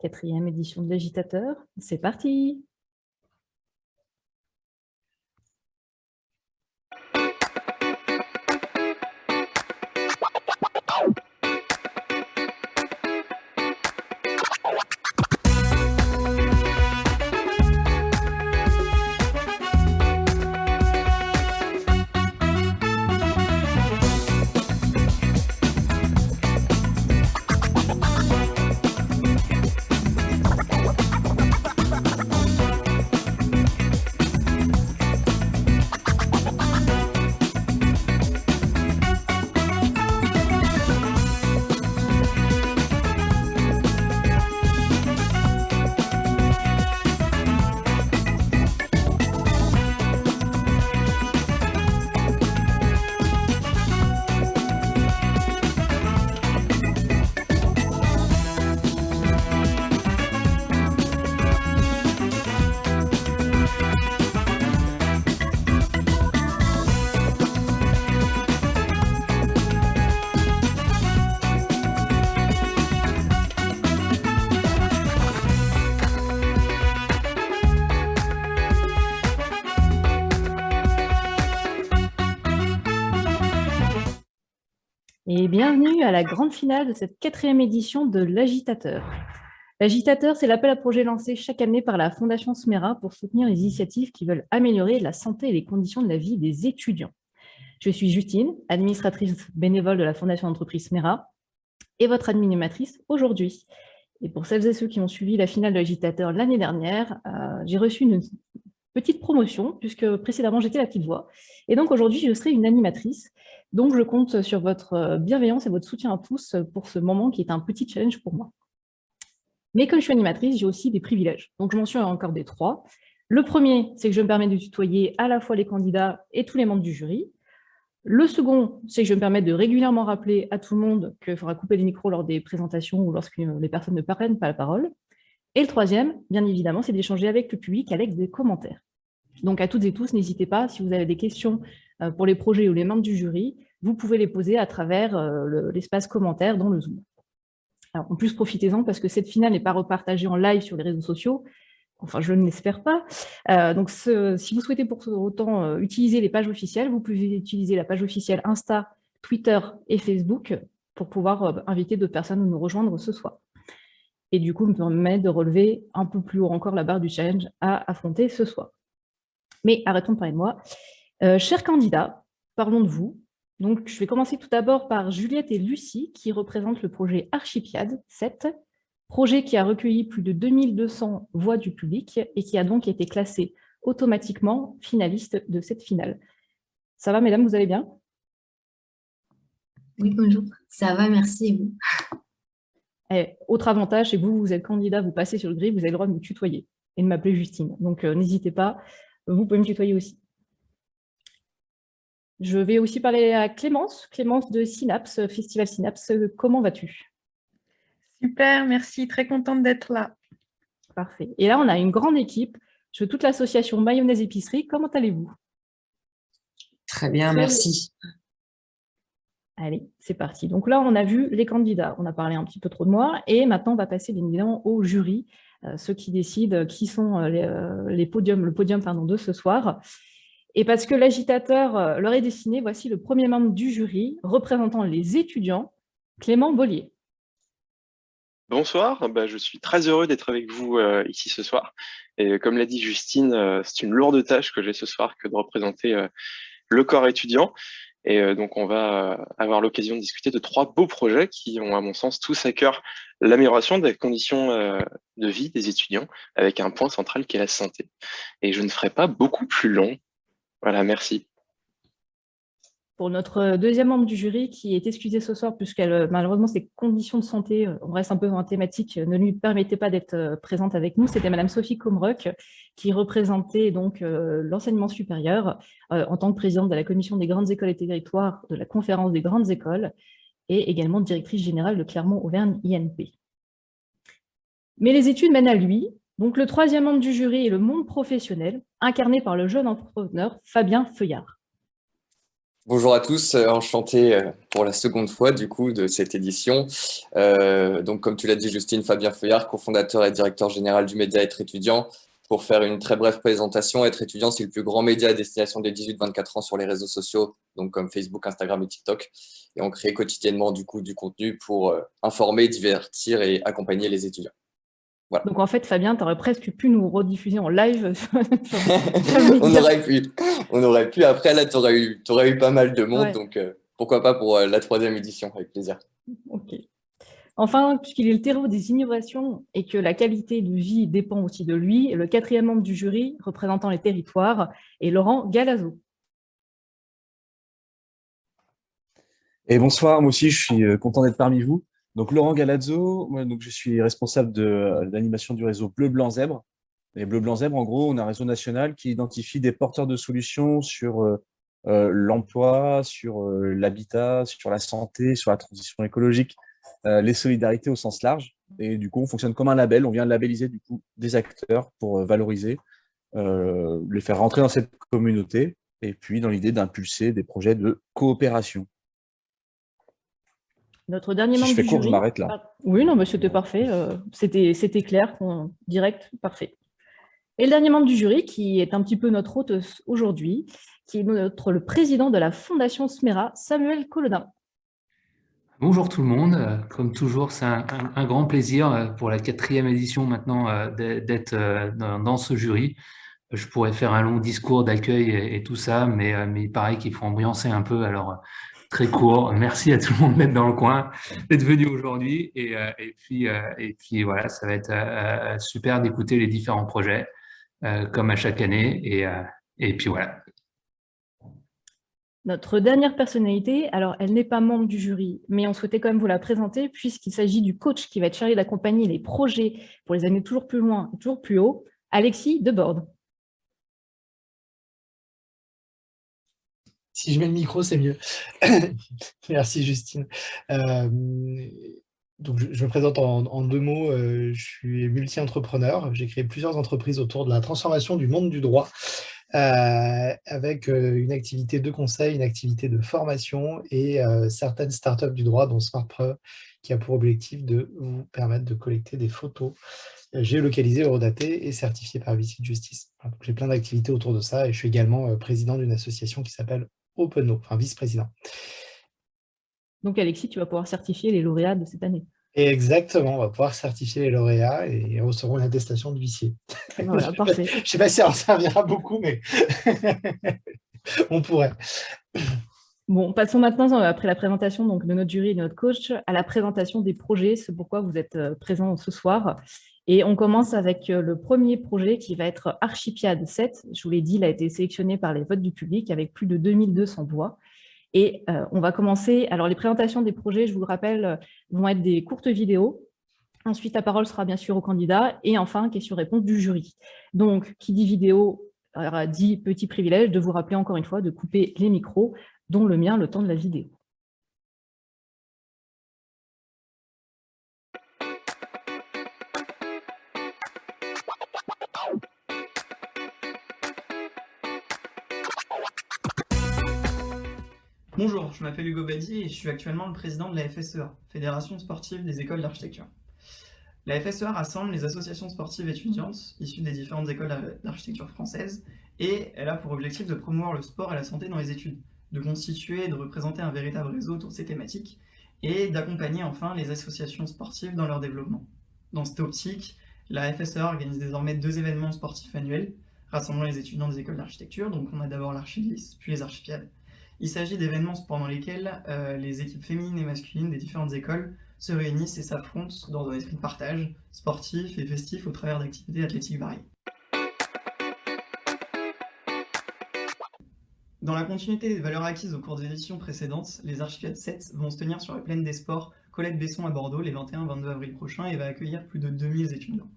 4e édition de l'Agitateur. C'est parti! Et bienvenue à la grande finale de cette 4e édition de l'Agitateur. L'Agitateur, c'est l'appel à projet lancé chaque année par la Fondation Smera pour soutenir les initiatives qui veulent améliorer la santé et les conditions de la vie des étudiants. Je suis Justine, administratrice bénévole de la Fondation d'entreprise Smera et votre animatrice aujourd'hui. Et pour celles et ceux qui ont suivi la finale de l'Agitateur l'année dernière, j'ai reçu une petite promotion, puisque précédemment j'étais la petite voix. Et donc aujourd'hui, je serai une animatrice. Donc je compte sur votre bienveillance et votre soutien à tous pour ce moment qui est un petit challenge pour moi. Mais comme je suis animatrice, j'ai aussi des privilèges. Donc je m'en suis encore des 3. Le premier, c'est que je me permets de tutoyer à la fois les candidats et tous les membres du jury. Le second, c'est que je me permets de régulièrement rappeler à tout le monde qu'il faudra couper les micros lors des présentations ou lorsque les personnes ne prennent pas la parole. Et le troisième, bien évidemment, c'est d'échanger avec le public avec des commentaires. Donc à toutes et tous, n'hésitez pas, si vous avez des questions pour les projets ou les membres du jury, vous pouvez les poser à travers l'espace commentaires dans le Zoom. Alors, en plus, profitez-en parce que cette finale n'est pas repartagée en live sur les réseaux sociaux, enfin je ne l'espère pas. Donc si vous souhaitez pour autant utiliser les pages officielles, vous pouvez utiliser la page officielle Insta, Twitter et Facebook pour pouvoir inviter d'autres personnes à nous rejoindre ce soir. Et du coup, me permet de relever un peu plus haut encore la barre du challenge à affronter ce soir. Mais arrêtons de parler de moi. Chers candidats, parlons de vous. Donc, je vais commencer tout d'abord par Juliette et Lucie, qui représentent le projet Archipiade 7, projet qui a recueilli plus de 2200 voix du public et qui a donc été classé automatiquement finaliste de cette finale. Ça va, mesdames, vous allez bien? Oui, bonjour. Ça va, merci, et vous? Autre avantage, c'est que vous êtes candidat, vous passez sur le gris, vous avez le droit de me tutoyer et de m'appeler Justine. Donc, n'hésitez pas, vous pouvez me tutoyer aussi. Je vais aussi parler à Clémence de Synapse, Festival Synapse. Comment vas-tu? Super, merci, très contente d'être là. Parfait. Et là, on a une grande équipe. Je veux toute l'association Mayonnaise Épicerie. Comment allez-vous? Très bien, merci. Allez, c'est parti. Donc là, on a vu les candidats. On a parlé un petit peu trop de moi. Et maintenant, on va passer bien évidemment au jury, ceux qui décident qui sont le podium de ce soir. Et parce que l'agitateur leur est destiné, voici le premier membre du jury, représentant les étudiants, Clément Bollier. Bonsoir, je suis très heureux d'être avec vous ici ce soir. Et comme l'a dit Justine, c'est une lourde tâche que j'ai ce soir que de représenter le corps étudiant. Et donc on va avoir l'occasion de discuter de 3 beaux projets qui ont à mon sens tous à cœur l'amélioration des conditions de vie des étudiants avec un point central qui est la santé. Et je ne ferai pas beaucoup plus long. Voilà, merci. Pour notre deuxième membre du jury qui est excusée ce soir puisqu'elle malheureusement ses conditions de santé, on reste un peu dans la thématique, ne lui permettait pas d'être présente avec nous, c'était Madame Sophie Comrock qui représentait donc l'enseignement supérieur en tant que présidente de la commission des grandes écoles et territoires de la conférence des grandes écoles et également directrice générale de Clermont-Auvergne INP. Mais les études mènent à lui. Donc le troisième membre du jury est le monde professionnel, incarné par le jeune entrepreneur Fabien Feuillard. Bonjour à tous, enchanté pour la seconde fois du coup de cette édition. Donc comme tu l'as dit Justine, Fabien Feuillard, cofondateur et directeur général du média Être étudiant. Pour faire une très brève présentation, Être étudiant, c'est le plus grand média à destination des 18-24 ans sur les réseaux sociaux, donc comme Facebook, Instagram et TikTok. Et on crée quotidiennement du coup du contenu pour informer, divertir et accompagner les étudiants. Voilà. Donc en fait, Fabien, tu aurais presque pu nous rediffuser en live sur le média. On aurait pu. Après, là, tu aurais eu pas mal de monde, Ouais. donc pourquoi pas pour la 3e édition, avec plaisir. Ok. Enfin, puisqu'il est le terreau des innovations et que la qualité de vie dépend aussi de lui, le 4e membre du jury représentant les territoires est Laurent Galazzo. Et bonsoir, moi aussi je suis content d'être parmi vous. Donc Laurent Galazzo, moi donc je suis responsable de l'animation du réseau Bleu Blanc Zèbre. Et Bleu Blanc Zèbre, en gros, on a un réseau national qui identifie des porteurs de solutions sur l'emploi, sur l'habitat, sur la santé, sur la transition écologique, les solidarités au sens large. Et du coup, on fonctionne comme un label. On vient labelliser du coup des acteurs pour valoriser, les faire rentrer dans cette communauté, et puis dans l'idée d'impulser des projets de coopération. Notre dernier Si membre je fais du court, jury. je m'arrête là. Oui, non, mais c'était parfait. C'était clair, direct, parfait. Et le dernier membre du jury, qui est un petit peu notre hôte aujourd'hui, qui est le président de la Fondation Smera, Samuel Colodin. Bonjour tout le monde. Comme toujours, c'est un grand plaisir pour la 4e édition maintenant d'être dans ce jury. Je pourrais faire un long discours d'accueil et tout ça, mais il paraît qu'il faut ambiancer un peu, alors très court. Merci à tout le monde d'être dans le coin, d'être venu aujourd'hui. Et puis voilà, ça va être super d'écouter les différents projets, comme à chaque année. Et puis voilà. Notre dernière personnalité, alors elle n'est pas membre du jury, mais on souhaitait quand même vous la présenter puisqu'il s'agit du coach qui va être chargé d'accompagner les projets pour les années toujours plus loin et toujours plus haut, Alexis Debord. Si je mets le micro, c'est mieux. Merci Justine. Donc je me présente en 2 mots. Je suis multi-entrepreneur. J'ai créé plusieurs entreprises autour de la transformation du monde du droit, avec une activité de conseil, une activité de formation et certaines startups du droit, dont SmartPreuve, qui a pour objectif de vous permettre de collecter des photos géolocalisées, horodatées et certifiées par huissier de justice. J'ai plein d'activités autour de ça et je suis également président d'une association qui s'appelle OpenO, enfin vice-président. Donc Alexis, tu vas pouvoir certifier les lauréats de cette année. Exactement, on va pouvoir certifier les lauréats et recevront une attestation de huissier. Voilà, parfait. Je ne sais pas si ça en servira beaucoup, mais on pourrait. Bon, passons maintenant, après la présentation donc, de notre jury et de notre coach, à la présentation des projets, c'est pourquoi vous êtes présents ce soir. Et on commence avec le premier projet qui va être Archipiade 7. Je vous l'ai dit, il a été sélectionné par les votes du public avec plus de 2200 voix. Et on va commencer, alors les présentations des projets, je vous le rappelle, vont être des courtes vidéos. Ensuite, la parole sera bien sûr au candidat. Et enfin, question-réponse du jury. Donc, qui dit vidéo dit petit privilège de vous rappeler encore une fois de couper les micros, dont le mien, le temps de la vidéo. Bonjour, je m'appelle Hugo Badi et je suis actuellement le président de la FSEA, Fédération sportive des écoles d'architecture. La FSEA rassemble les associations sportives étudiantes issues des différentes écoles d'architecture françaises et elle a pour objectif de promouvoir le sport et la santé dans les études, de constituer et de représenter un véritable réseau autour de ces thématiques et d'accompagner enfin les associations sportives dans leur développement. Dans cette optique, la FSEA organise désormais 2 événements sportifs annuels rassemblant les étudiants des écoles d'architecture, donc on a d'abord l'Archilys, puis les Archipiades. Il s'agit d'événements pendant lesquels les équipes féminines et masculines des différentes écoles se réunissent et s'affrontent dans un esprit de partage, sportif et festif au travers d'activités athlétiques variées. Dans la continuité des valeurs acquises au cours des éditions précédentes, les Archipiades 7 vont se tenir sur la plaine des sports Colette-Besson à Bordeaux les 21-22 avril prochains et va accueillir plus de 2000 étudiants.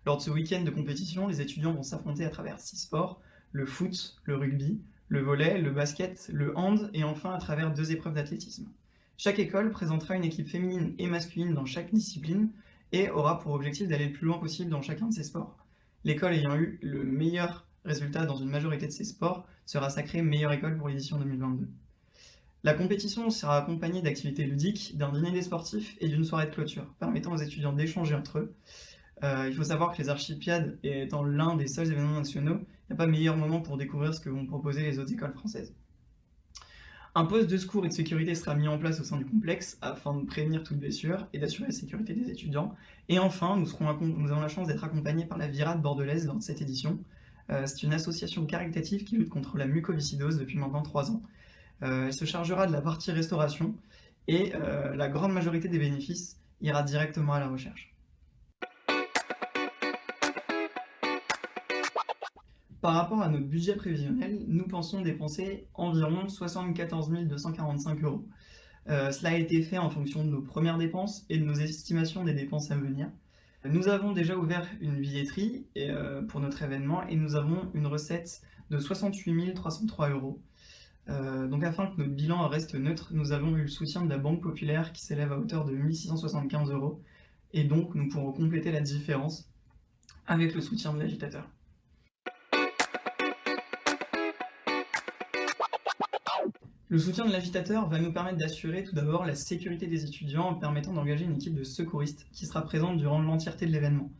Lors de ce week-end de compétition, les étudiants vont s'affronter à travers 6 sports, le foot, le rugby, le volley, le basket, le hand et enfin à travers 2 épreuves d'athlétisme. Chaque école présentera une équipe féminine et masculine dans chaque discipline et aura pour objectif d'aller le plus loin possible dans chacun de ces sports. L'école ayant eu le meilleur résultat dans une majorité de ces sports sera sacrée meilleure école pour l'édition 2022. La compétition sera accompagnée d'activités ludiques, d'un dîner des sportifs et d'une soirée de clôture, permettant aux étudiants d'échanger entre eux. Il faut savoir que les Archipiades étant l'un des seuls événements nationaux, il n'y a pas meilleur moment pour découvrir ce que vont proposer les autres écoles françaises. Un poste de secours et de sécurité sera mis en place au sein du complexe afin de prévenir toute blessure et d'assurer la sécurité des étudiants. Et enfin, nous avons la chance d'être accompagnés par la Virade bordelaise lors de cette édition. C'est une association caritative qui lutte contre la mucoviscidose depuis maintenant 3 ans. Elle se chargera de la partie restauration et la grande majorité des bénéfices ira directement à la recherche. Par rapport à notre budget prévisionnel, nous pensons dépenser environ 74 245 €. Cela a été fait en fonction de nos premières dépenses et de nos estimations des dépenses à venir. Nous avons déjà ouvert une billetterie pour notre événement et nous avons une recette de 68 303 €. Donc afin que notre bilan reste neutre, nous avons eu le soutien de la Banque Populaire qui s'élève à hauteur de 1 675 €. Et donc nous pourrons compléter la différence avec le soutien de l'agitateur. Le soutien de l'agitateur va nous permettre d'assurer tout d'abord la sécurité des étudiants en permettant d'engager une équipe de secouristes qui sera présente durant l'entièreté de l'événement.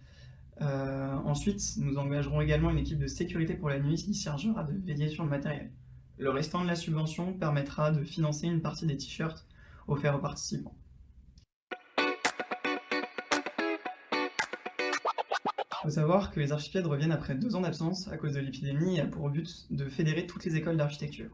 Ensuite, nous engagerons également une équipe de sécurité pour la nuit qui chargera de veiller sur le matériel. Le restant de la subvention permettra de financer une partie des t-shirts offerts aux participants. Il faut savoir que les Archipiades reviennent après 2 ans d'absence à cause de l'épidémie et a pour but de fédérer toutes les écoles d'architecture,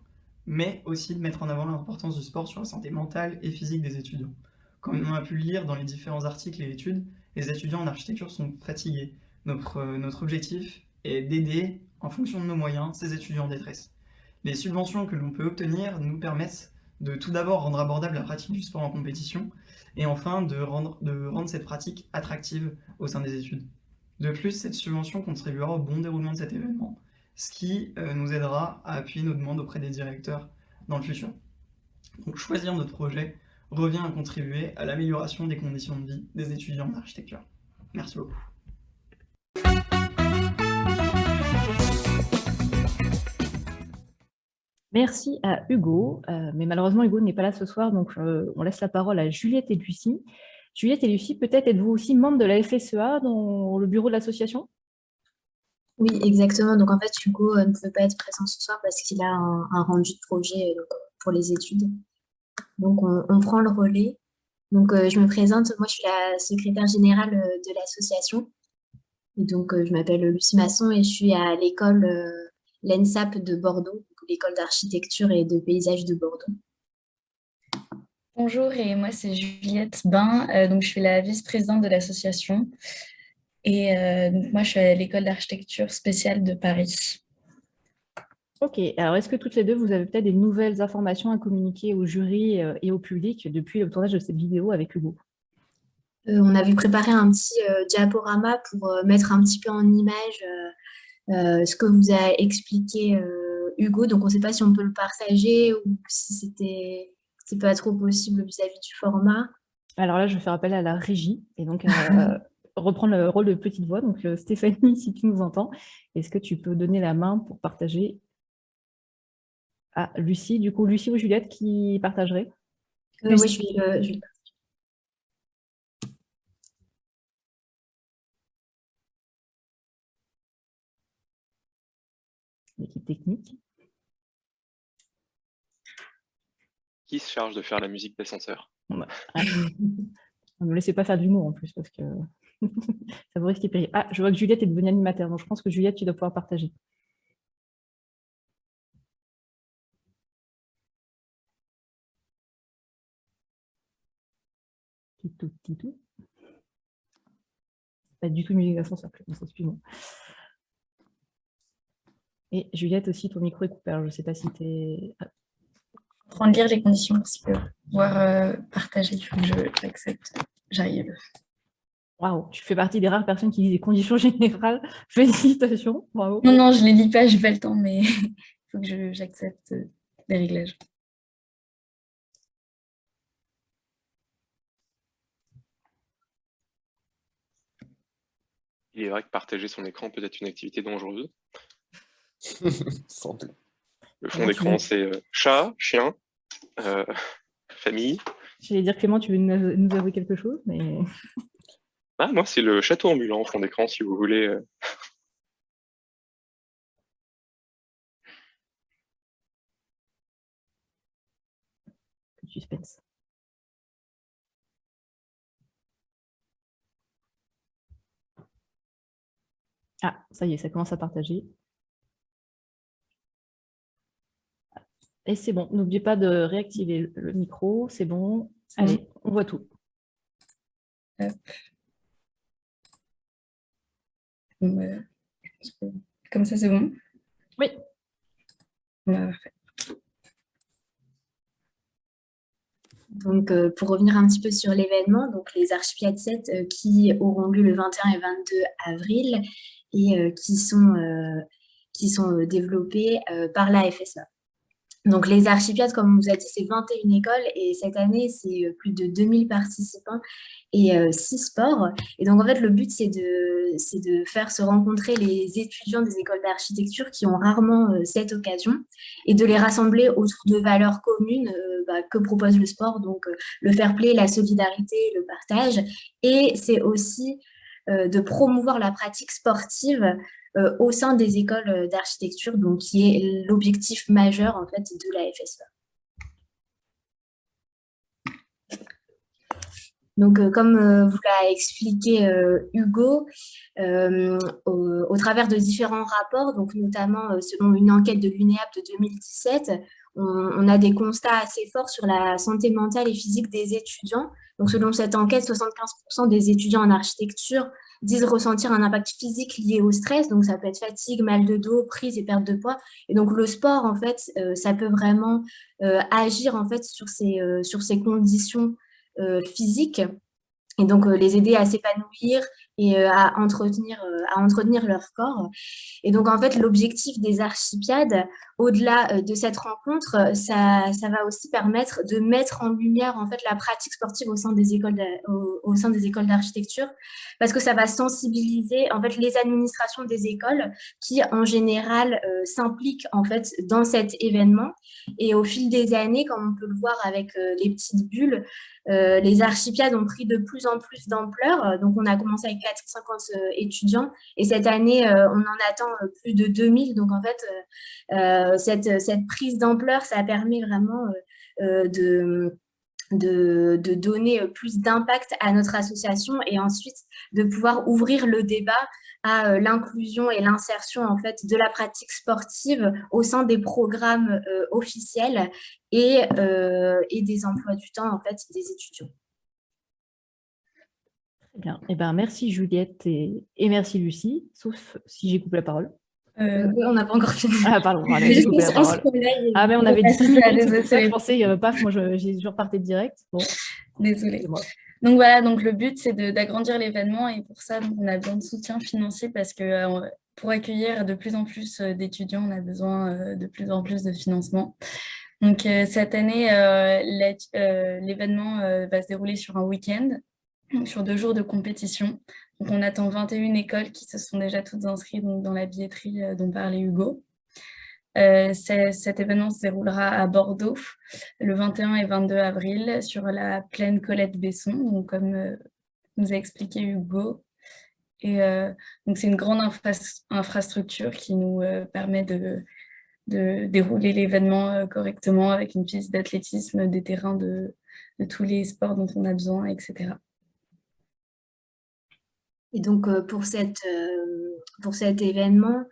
mais aussi de mettre en avant l'importance du sport sur la santé mentale et physique des étudiants. Comme on a pu le lire dans les différents articles et études, les étudiants en architecture sont fatigués. Notre objectif est d'aider, en fonction de nos moyens, ces étudiants en détresse. Les subventions que l'on peut obtenir nous permettent de tout d'abord rendre abordable la pratique du sport en compétition, et enfin de rendre cette pratique attractive au sein des études. De plus, cette subvention contribuera au bon déroulement de cet événement, ce qui nous aidera à appuyer nos demandes auprès des directeurs dans le futur. Donc choisir notre projet revient à contribuer à l'amélioration des conditions de vie des étudiants en architecture. Merci beaucoup. Merci à Hugo, mais malheureusement Hugo n'est pas là ce soir, donc on laisse la parole à Juliette et Lucie. Juliette et Lucie, peut-être êtes-vous aussi membre de la FSEA dans le bureau de l'association? Oui, exactement. Donc en fait, Hugo ne pouvait pas être présent ce soir parce qu'il a un rendu de projet pour les études. Donc on prend le relais. Donc je me présente, moi je suis la secrétaire générale de l'association. Et donc je m'appelle Lucie Masson et je suis à l'école l'ENSAP de Bordeaux, l'école d'architecture et de paysage de Bordeaux. Bonjour, et moi c'est Juliette Bain, donc je suis la vice-présidente de l'association et donc moi je suis à l'école d'architecture spéciale de Paris. Ok, alors est-ce que toutes les deux vous avez peut-être des nouvelles informations à communiquer au jury et au public depuis le tournage de cette vidéo avec Hugo? On avait préparé un petit diaporama pour mettre un petit peu en image ce que vous a expliqué Hugo, donc on ne sait pas si on peut le partager ou si c'est pas trop possible vis-à-vis du format. Alors là, je vais faire appel à la régie et donc reprendre le rôle de petite voix. Donc Stéphanie, si tu nous entends, est-ce que tu peux donner la main pour partager à Lucie? Du coup, Lucie ou Juliette qui partagerait? Oui, je vais L'équipe technique. Qui se charge de faire la musique d'ascenseur? Ne me laissez pas faire de l'humour en plus, parce que ça vous risque de périr. Ah, je vois que Juliette est devenue animateur, donc je pense que Juliette, tu dois pouvoir partager. Titou. Pas du tout musique d'ascenseur, excuse-moi. Et Juliette aussi, ton micro est coupé, alors je ne sais pas si tu es... En train de lire les conditions pour pouvoir partager, il faut que j'accepte. J'arrive. Waouh, tu fais partie des rares personnes qui disent les conditions générales. Félicitations, bravo. Non, je ne les lis pas, je n'ai pas le temps, mais il faut que j'accepte les réglages. Il est vrai que partager son écran peut être une activité dangereuse. Le fond d'écran, c'est chat, chien, famille. J'allais dire, Clément, tu veux nous avouer quelque chose, mais... Ah, moi, c'est le château ambulant au fond d'écran, si vous voulez. Suspense. Ah, ça y est, ça commence à partager. Et c'est bon, n'oubliez pas de réactiver le micro, c'est bon. Allez, on voit tout. Hop. Bon, je pense que comme ça, c'est bon? Oui. Parfait. Donc, pour revenir un petit peu sur l'événement, donc les Archipiades 7 qui auront lieu le 21 et 22 avril et qui sont développés par la FSA. Donc, les Archipiades, comme on vous a dit, c'est 21 écoles et cette année, c'est plus de 2000 participants et 6 sports. Et donc, en fait, le but, c'est de faire se rencontrer les étudiants des écoles d'architecture qui ont rarement cette occasion et de les rassembler autour de valeurs communes que propose le sport, donc le fair play, la solidarité, le partage. Et c'est aussi de promouvoir la pratique sportive au sein des écoles d'architecture, donc qui est l'objectif majeur en fait de la FSE. Donc, comme vous l'a expliqué Hugo, au travers de différents rapports, donc notamment selon une enquête de l'UNEAP de 2017, on a des constats assez forts sur la santé mentale et physique des étudiants. Donc, selon cette enquête, 75% des étudiants en architecture disent ressentir un impact physique lié au stress. Donc, ça peut être fatigue, mal de dos, prise et perte de poids. Et donc, le sport, en fait, ça peut vraiment agir en fait sur ces conditions physiques et donc les aider à s'épanouir et à entretenir leur corps. Et donc, en fait, l'objectif des Archipiades, au-delà de cette rencontre, ça va aussi permettre de mettre en lumière, en fait, la pratique sportive au sein des écoles d'architecture, parce que ça va sensibiliser, en fait, les administrations des écoles qui, en général, s'impliquent, en fait, dans cet événement. Et au fil des années, comme on peut le voir avec les petites bulles, les Archipiades ont pris de plus en plus d'ampleur. Donc, on a commencé avec 450 étudiants et cette année, on en attend plus de 2000. Donc, en fait, cette prise d'ampleur, ça a permis vraiment de donner plus d'impact à notre association et ensuite de pouvoir ouvrir le débat à l'inclusion et l'insertion en fait de la pratique sportive au sein des programmes officiels et des emplois du temps en fait des étudiants. Très bien. Eh ben, merci Juliette et merci Lucie, sauf si j'ai coupé la parole. On n'a pas encore fini. Ah, pardon, j'ai coupé la parole. Ah, mais on avait 10 minutes, c'est pour ça que je pensais, paf, moi j'ai toujours parté direct. Bon. Désolée. Donc voilà, donc le but c'est d'agrandir l'événement et pour ça donc, on a besoin de soutien financier parce que pour accueillir de plus en plus d'étudiants, on a besoin de plus en plus de financement. Donc cette année, l'événement va se dérouler sur un week-end, sur 2 jours de compétition. Donc on attend 21 écoles qui se sont déjà toutes inscrites donc, dans la billetterie dont parlait Hugo. Cet événement se déroulera à Bordeaux le 21 et 22 avril sur la plaine Colette-Besson, donc comme nous a expliqué Hugo. Et donc c'est une grande infrastructure qui nous permet de dérouler l'événement correctement avec une piste d'athlétisme, des terrains de tous les sports dont on a besoin, etc. Et donc pour cet événement,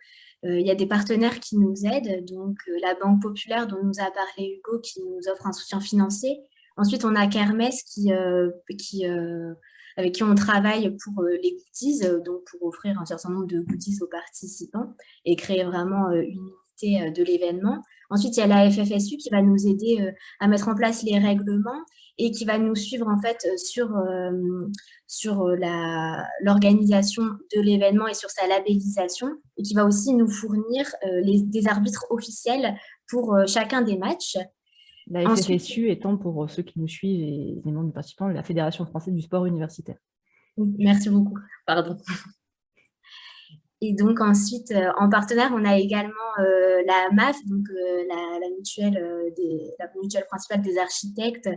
il y a des partenaires qui nous aident, donc la Banque Populaire dont nous a parlé Hugo qui nous offre un soutien financier. Ensuite, on a Kermesse avec qui on travaille pour les goodies, donc pour offrir un certain nombre de goodies aux participants et créer vraiment une unité de l'événement. Ensuite, il y a la FFSU qui va nous aider à mettre en place les règlements et qui va nous suivre en fait sur l'organisation de l'événement et sur sa labellisation et qui va aussi nous fournir des arbitres officiels pour chacun des matchs. La FFSU étant, pour ceux qui nous suivent et les membres participants, la Fédération française du sport universitaire. Merci beaucoup, pardon. Et donc ensuite, en partenaire, on a également la MAF, donc la mutuelle, la mutuelle principale des architectes,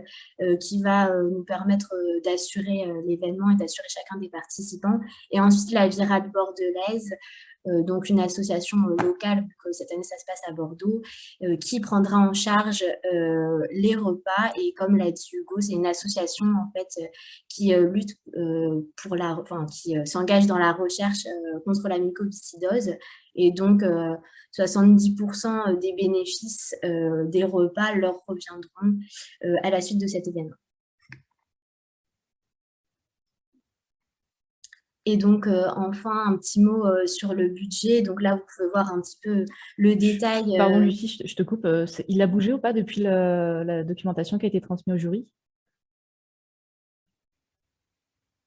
qui va nous permettre d'assurer l'événement et d'assurer chacun des participants. Et ensuite, la Virade bordelaise, donc une association locale, vu que cette année ça se passe à Bordeaux, qui prendra en charge les repas. Et comme l'a dit Hugo, c'est une association en fait qui lutte qui s'engage dans la recherche contre la mucoviscidose. Et donc 70% des bénéfices des repas leur reviendront à la suite de cet événement. Et donc, enfin, un petit mot sur le budget. Donc là, vous pouvez voir un petit peu le détail. Pardon, Lucie, je te coupe. Il a bougé ou pas depuis la documentation qui a été transmise au jury?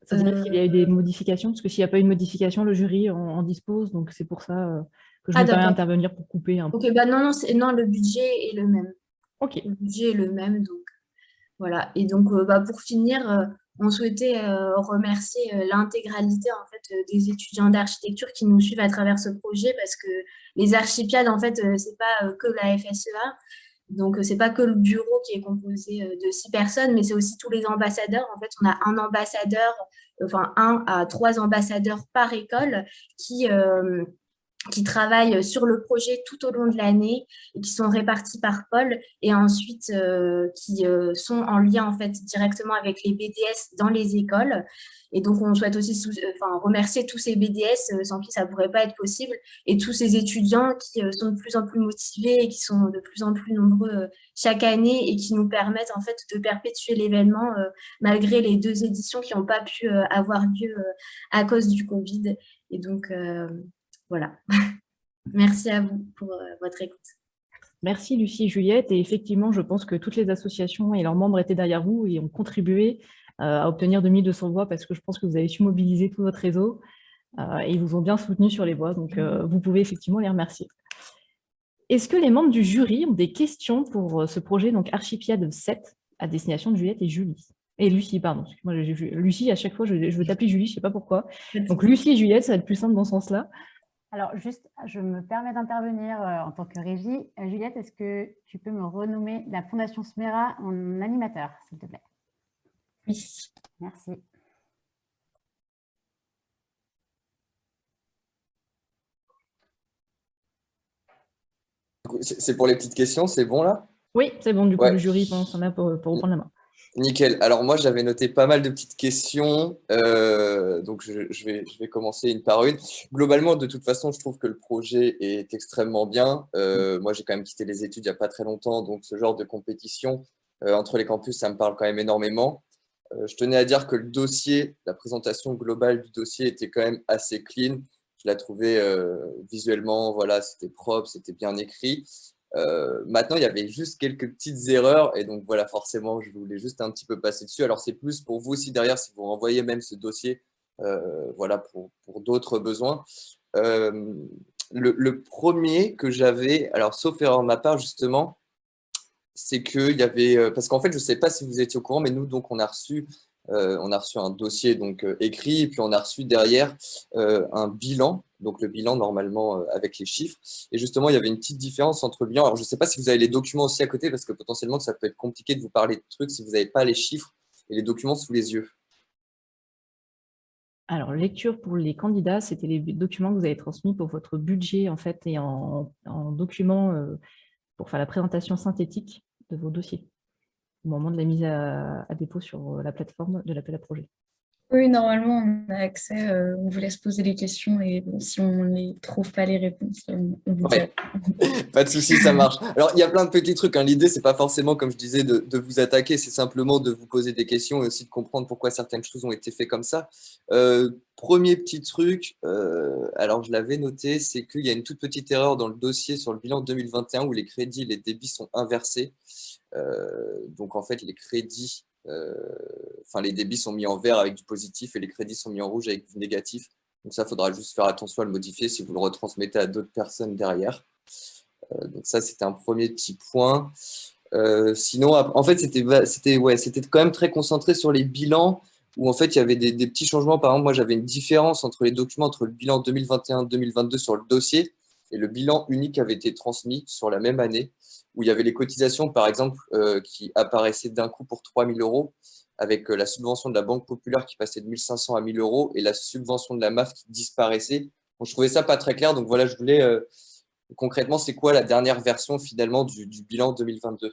Ça veut dire qu'il y a eu des modifications? Parce que s'il n'y a pas eu de modification, le jury en dispose. Donc, c'est pour ça que je me permets d'intervenir pour couper un peu. Ok, bah non, le budget est le même. Ok. Le budget est le même, donc voilà. Et donc, pour finir, on souhaitait remercier l'intégralité en fait des étudiants d'architecture qui nous suivent à travers ce projet, parce que les Archipiades, en fait, c'est pas que la FSEA. Donc, c'est pas que le bureau qui est composé de 6 personnes, mais c'est aussi tous les ambassadeurs. En fait, on a un ambassadeur, enfin 1 à 3 ambassadeurs par école qui travaillent sur le projet tout au long de l'année et qui sont répartis par pôle, et ensuite qui sont en lien en fait directement avec les BDS dans les écoles. Et donc, on souhaite aussi remercier tous ces BDS sans qui ça ne pourrait pas être possible, et tous ces étudiants qui sont de plus en plus motivés et qui sont de plus en plus nombreux chaque année, et qui nous permettent en fait de perpétuer l'événement malgré les 2 éditions qui n'ont pas pu avoir lieu à cause du Covid. Et donc, voilà. Merci à vous pour votre écoute. Merci Lucie et Juliette. Et effectivement, je pense que toutes les associations et leurs membres étaient derrière vous et ont contribué à obtenir 2200 voix, parce que je pense que vous avez su mobiliser tout votre réseau et ils vous ont bien soutenu sur les voix. Donc, vous pouvez effectivement les remercier. Est-ce que les membres du jury ont des questions pour ce projet, donc Archipiade 7, à destination de Juliette et Julie? Et Lucie, pardon. Moi, j'ai vu Lucie, à chaque fois, je veux t'appeler Julie, je ne sais pas pourquoi. Donc, Lucie et Juliette, ça va être plus simple dans ce sens-là. Alors, juste, je me permets d'intervenir en tant que régie. Juliette, est-ce que tu peux me renommer la Fondation Smera en animateur, s'il te plaît? Oui. Merci. C'est pour les petites questions, c'est bon là? Oui, c'est bon, du coup, le jury pense en a pour reprendre la main. Nickel. Alors moi, j'avais noté pas mal de petites questions, donc je vais commencer une par une. Globalement, de toute façon, je trouve que le projet est extrêmement bien. Moi, j'ai quand même quitté les études il n'y a pas très longtemps, donc ce genre de compétition entre les campus, ça me parle quand même énormément. Je tenais à dire que le dossier, la présentation globale du dossier était quand même assez clean. Je la trouvais visuellement, voilà, c'était propre, c'était bien écrit. Maintenant, il y avait juste quelques petites erreurs, et donc voilà, forcément, je voulais juste un petit peu passer dessus. Alors, c'est plus pour vous aussi derrière, si vous renvoyez même ce dossier, voilà, pour d'autres besoins. Le premier que j'avais, alors sauf erreur de ma part justement, c'est qu'il y avait, parce qu'en fait, je ne sais pas si vous étiez au courant, mais nous, donc, on a reçu un dossier donc, écrit, et puis on a reçu derrière un bilan, donc le bilan normalement avec les chiffres. Et justement, il y avait une petite différence entre le bilan. Alors, je ne sais pas si vous avez les documents aussi à côté, parce que potentiellement, ça peut être compliqué de vous parler de trucs si vous n'avez pas les chiffres et les documents sous les yeux. Alors, lecture pour les candidats, c'était les documents que vous avez transmis pour votre budget, en fait, et en document pour faire la présentation synthétique de vos dossiers au moment de la mise à dépôt sur la plateforme de l'appel à projet. Oui, normalement, on a accès, on vous laisse poser les questions, et bon, si on ne trouve pas les réponses, on vous dit. Pas de souci, ça marche. Alors, il y a plein de petits trucs, hein. L'idée, c'est pas forcément, comme je disais, de vous attaquer, c'est simplement de vous poser des questions et aussi de comprendre pourquoi certaines choses ont été faites comme ça. Premier petit truc, alors je l'avais noté, c'est qu'il y a une toute petite erreur dans le dossier sur le bilan 2021 où les crédits et les débits sont inversés. Donc, en fait, les crédits... les débits sont mis en vert avec du positif et les crédits sont mis en rouge avec du négatif. Donc ça, il faudra juste faire attention à le modifier si vous le retransmettez à d'autres personnes derrière. Donc ça, c'était un premier petit point. Sinon, en fait, c'était quand même très concentré sur les bilans. où en fait, il y avait des petits changements. Par exemple, moi, j'avais une différence entre les documents, entre le bilan 2021-2022 sur le dossier et le bilan unique qui avait été transmis sur la même année, où il y avait les cotisations, par exemple, qui apparaissaient d'un coup pour 3 000 euros, avec la subvention de la Banque Populaire qui passait de 1 500 à 1 000 euros et la subvention de la MAF qui disparaissait. Donc, je trouvais ça pas très clair. Donc voilà, je voulais concrètement, c'est quoi la dernière version finalement du bilan 2022?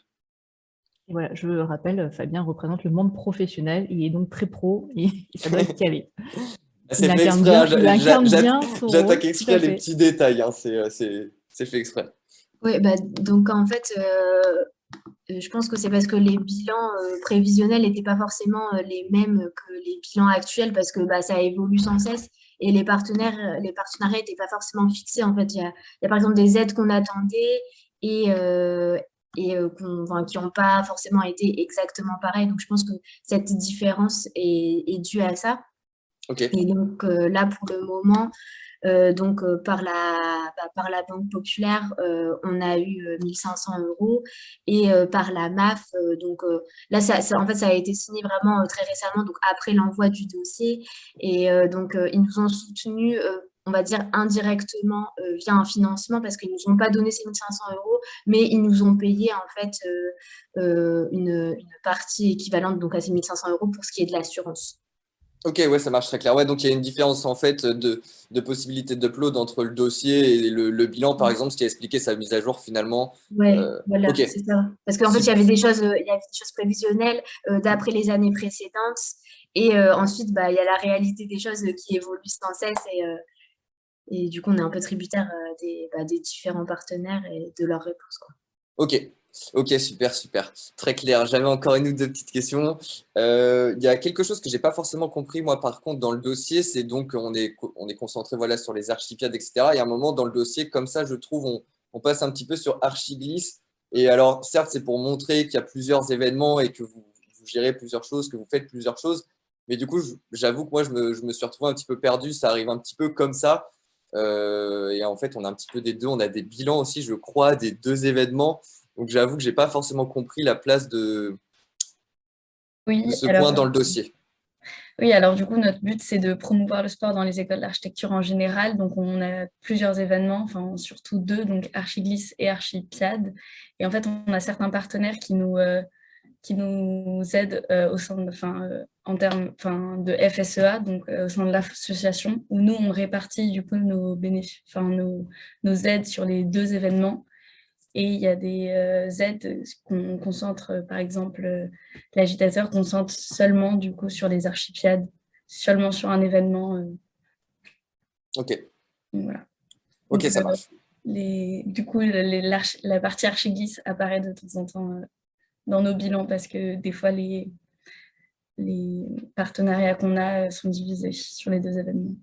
Et voilà, je rappelle, Fabien représente le monde professionnel, il est donc très pro et ça doit être calé. C'est fait exprès, hein, il incarne bien son j'attaque rôle, exprès tout à les fait. petits détails, hein, c'est fait exprès. Oui, bah, donc en fait, je pense que c'est parce que les bilans prévisionnels n'étaient pas forcément les mêmes que les bilans actuels, parce que bah, ça évolue sans cesse et les partenariats n'étaient pas forcément fixés. En fait, il y a par exemple des aides qu'on attendait et qui n'ont pas forcément été exactement pareilles. Donc, je pense que cette différence est due à ça. Ok. Et donc, là, pour le moment, par la Banque Populaire, on a eu 1 500 euros et par la MAF, là, en fait, ça a été signé vraiment très récemment, donc après l'envoi du dossier. Et ils nous ont soutenus, on va dire indirectement via un financement parce qu'ils ne nous ont pas donné ces 1 500 euros, mais ils nous ont payé en fait une partie équivalente donc à ces 1 500 euros pour ce qui est de l'assurance. Ok, ouais, ça marche très clair. Ouais, donc il y a une différence en fait de possibilité d'upload entre le dossier et le bilan, par exemple, ce qui a expliqué sa mise à jour finalement. Ouais, voilà, ok. c'est ça. Parce qu'en fait, il y avait des choses prévisionnelles d'après les années précédentes. Et ensuite, bah, il y a la réalité des choses qui évoluent sans cesse. Et du coup, on est un peu tributaire des différents partenaires et de leurs réponses, quoi. Ok, super. Très clair. J'avais encore une ou deux petites questions. Il y a quelque chose que j'ai pas forcément compris, moi, par contre, dans le dossier, c'est donc on est concentré voilà, sur les archipiades, etc. Et à un moment, dans le dossier, comme ça, je trouve, on passe un petit peu sur Archiglisse. Et alors, certes, c'est pour montrer qu'il y a plusieurs événements et que vous gérez plusieurs choses, que vous faites plusieurs choses. Mais du coup, j'avoue que moi, je me suis retrouvé un petit peu perdu. Ça arrive un petit peu comme ça. Et en fait, on a un petit peu des deux. On a des bilans aussi, je crois, des deux événements. Donc, j'avoue que je n'ai pas forcément compris la place de ce point dans le dossier. Oui, alors du coup, notre but, c'est de promouvoir le sport dans les écoles d'architecture en général. Donc, on a plusieurs événements, enfin surtout deux, donc Archiglisse et Archipiade. Et en fait, on a certains partenaires qui nous aident au sein en termes de FSEA, donc au sein de l'association, où nous, on répartit du coup nos aides sur les deux événements. Et il y a des aides qu'on concentre, par exemple, l'agitateur concentre seulement du coup sur les archipiades, seulement sur un événement. Ok. Voilà. Ok, donc, ça marche. Du coup, la partie Archiglisse apparaît de temps en temps dans nos bilans parce que des fois, les partenariats qu'on a sont divisés sur les deux événements.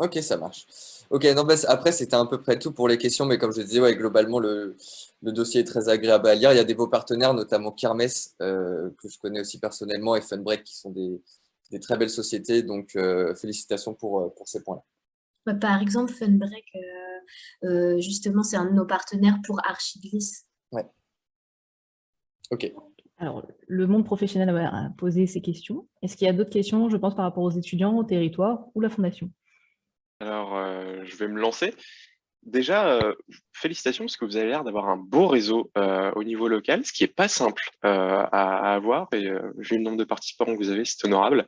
Ok, ça marche. Ok, non, bah, après, c'était à peu près tout pour les questions, mais comme je disais, ouais, globalement, le dossier est très agréable à lire. Il y a des beaux partenaires, notamment Kermesse, que je connais aussi personnellement, et Funbreak, qui sont des très belles sociétés. Donc, félicitations pour ces points-là. Par exemple, Funbreak, justement, c'est un de nos partenaires pour Archiglisse. Ouais. Ok. Alors, le monde professionnel a posé ces questions. Est-ce qu'il y a d'autres questions, je pense, par rapport aux étudiants, au territoire ou la fondation? Alors, je vais me lancer. Déjà, félicitations parce que vous avez l'air d'avoir un beau réseau au niveau local, ce qui n'est pas simple à avoir. Et vu le nombre de participants que vous avez, c'est honorable.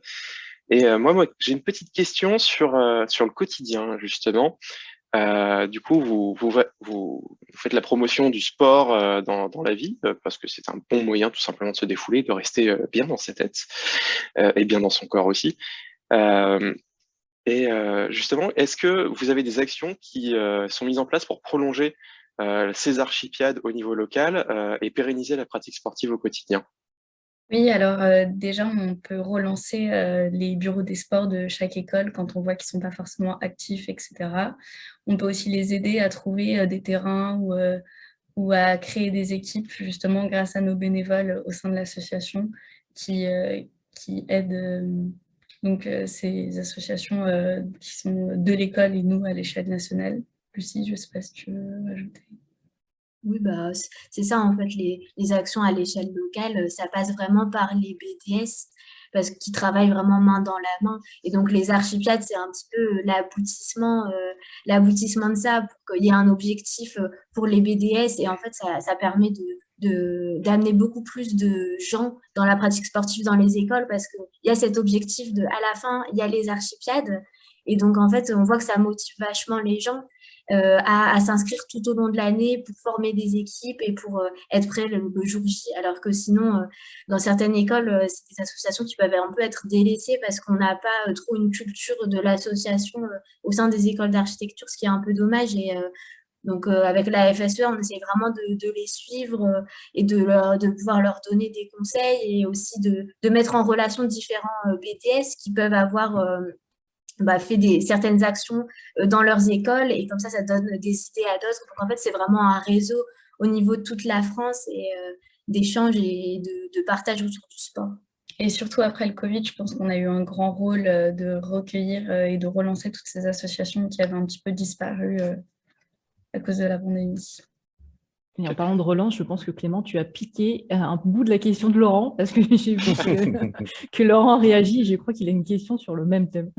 Et moi, j'ai une petite question sur le quotidien, justement. Du coup, vous faites la promotion du sport dans la vie parce que c'est un bon moyen tout simplement de se défouler, de rester bien dans sa tête et bien dans son corps aussi. Justement, est-ce que vous avez des actions qui sont mises en place pour prolonger ces archipiades au niveau local et pérenniser la pratique sportive au quotidien? Oui, alors déjà, on peut relancer les bureaux des sports de chaque école quand on voit qu'ils ne sont pas forcément actifs, etc. On peut aussi les aider à trouver des terrains ou à créer des équipes, justement, grâce à nos bénévoles au sein de l'association qui aident ces associations qui sont de l'école et nous à l'échelle nationale. Lucie, je ne sais pas si tu veux ajouter. Oui, bah, c'est ça, en fait, les actions à l'échelle locale, ça passe vraiment par les BDS. parce qu'ils travaillent vraiment main dans la main. Et donc, les archipiades, c'est un petit peu l'aboutissement de ça, pour qu'il y ait un objectif pour les BDS. Et en fait, ça permet d'amener beaucoup plus de gens dans la pratique sportive dans les écoles, parce qu'il y a cet objectif à la fin, il y a les archipiades. Et donc, en fait, on voit que ça motive vachement les gens à s'inscrire tout au long de l'année pour former des équipes et pour être prêts le jour J. Alors que sinon, dans certaines écoles, c'est des associations qui peuvent un peu être délaissées parce qu'on n'a pas trop une culture de l'association au sein des écoles d'architecture, ce qui est un peu dommage. Et donc, avec la FSE, on essaie vraiment de les suivre et de pouvoir leur donner des conseils, et aussi de mettre en relation différents BTS qui peuvent avoir fait certaines actions dans leurs écoles, et comme ça donne des idées à d'autres. Donc, en fait, c'est vraiment un réseau au niveau de toute la France, et d'échanges et de partage autour du sport. Et surtout après le Covid, je pense qu'on a eu un grand rôle de recueillir et de relancer toutes ces associations qui avaient un petit peu disparu à cause de la pandémie. Et en parlant de relance, je pense que Clément, tu as piqué un bout de la question de Laurent, parce que j'ai vu que Laurent réagit, et je crois qu'il a une question sur le même thème.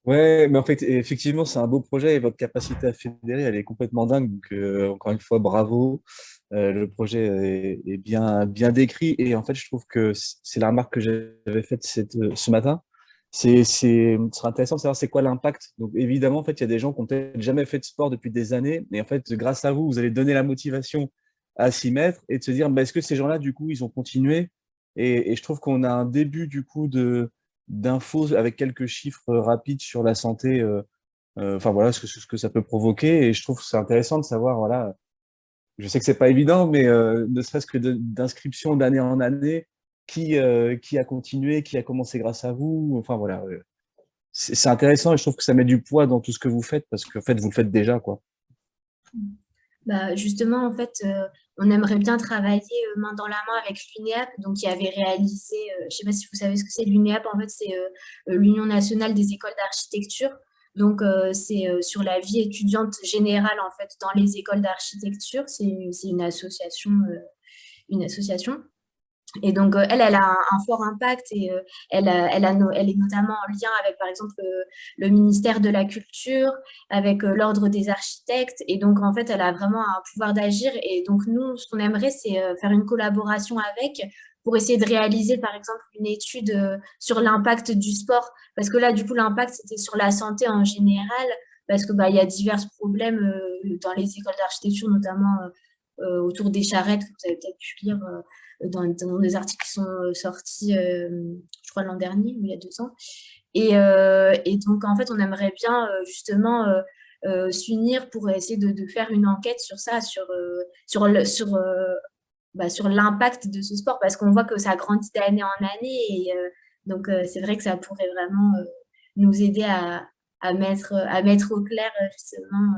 Ouais, mais en fait, effectivement, c'est un beau projet, et votre capacité à fédérer, elle est complètement dingue. Donc, encore une fois, bravo. Le projet est bien décrit, et en fait, je trouve que c'est la remarque que j'avais faite ce matin. Ce serait intéressant de savoir c'est quoi l'impact. Donc, évidemment, en fait, il y a des gens qui n'ont peut-être jamais fait de sport depuis des années, mais en fait, grâce à vous, vous allez donner la motivation à s'y mettre et de se dire, est-ce que ces gens-là, du coup, ils ont continué? Et je trouve qu'on a un début, du coup, d'infos avec quelques chiffres rapides sur la santé, enfin voilà, ce que ça peut provoquer. Et je trouve que c'est intéressant de savoir, voilà, je sais que c'est pas évident, mais ne serait-ce que d'inscription d'année en année, qui a continué, qui a commencé grâce à vous. Enfin voilà, c'est intéressant, et je trouve que ça met du poids dans tout ce que vous faites, parce qu'en fait, vous le faites déjà, quoi. Justement, en fait, on aimerait bien travailler main dans la main avec l'UNEAP, donc qui avait réalisé, je ne sais pas si vous savez ce que c'est l'UNEAP, en fait, c'est l'Union nationale des écoles d'architecture. Donc, c'est sur la vie étudiante générale, en fait, dans les écoles d'architecture. C'est une association. Et donc, elle a un fort impact, et elle est notamment en lien avec, par exemple, le ministère de la Culture, avec l'Ordre des architectes. Et donc, en fait, elle a vraiment un pouvoir d'agir. Et donc, nous, ce qu'on aimerait, c'est faire une collaboration avec, pour essayer de réaliser, par exemple, une étude sur l'impact du sport. Parce que là, du coup, l'impact, c'était sur la santé en général, parce que il y a divers problèmes dans les écoles d'architecture, notamment autour des charrettes, que vous avez peut-être pu lire dans des articles qui sont sortis, je crois, l'an dernier, ou il y a 2 ans. Et donc, en fait, on aimerait bien justement s'unir pour essayer de faire une enquête sur ça, sur l'impact de ce sport, parce qu'on voit que ça grandit d'année en année. Et donc, c'est vrai que ça pourrait vraiment nous aider à mettre au clair justement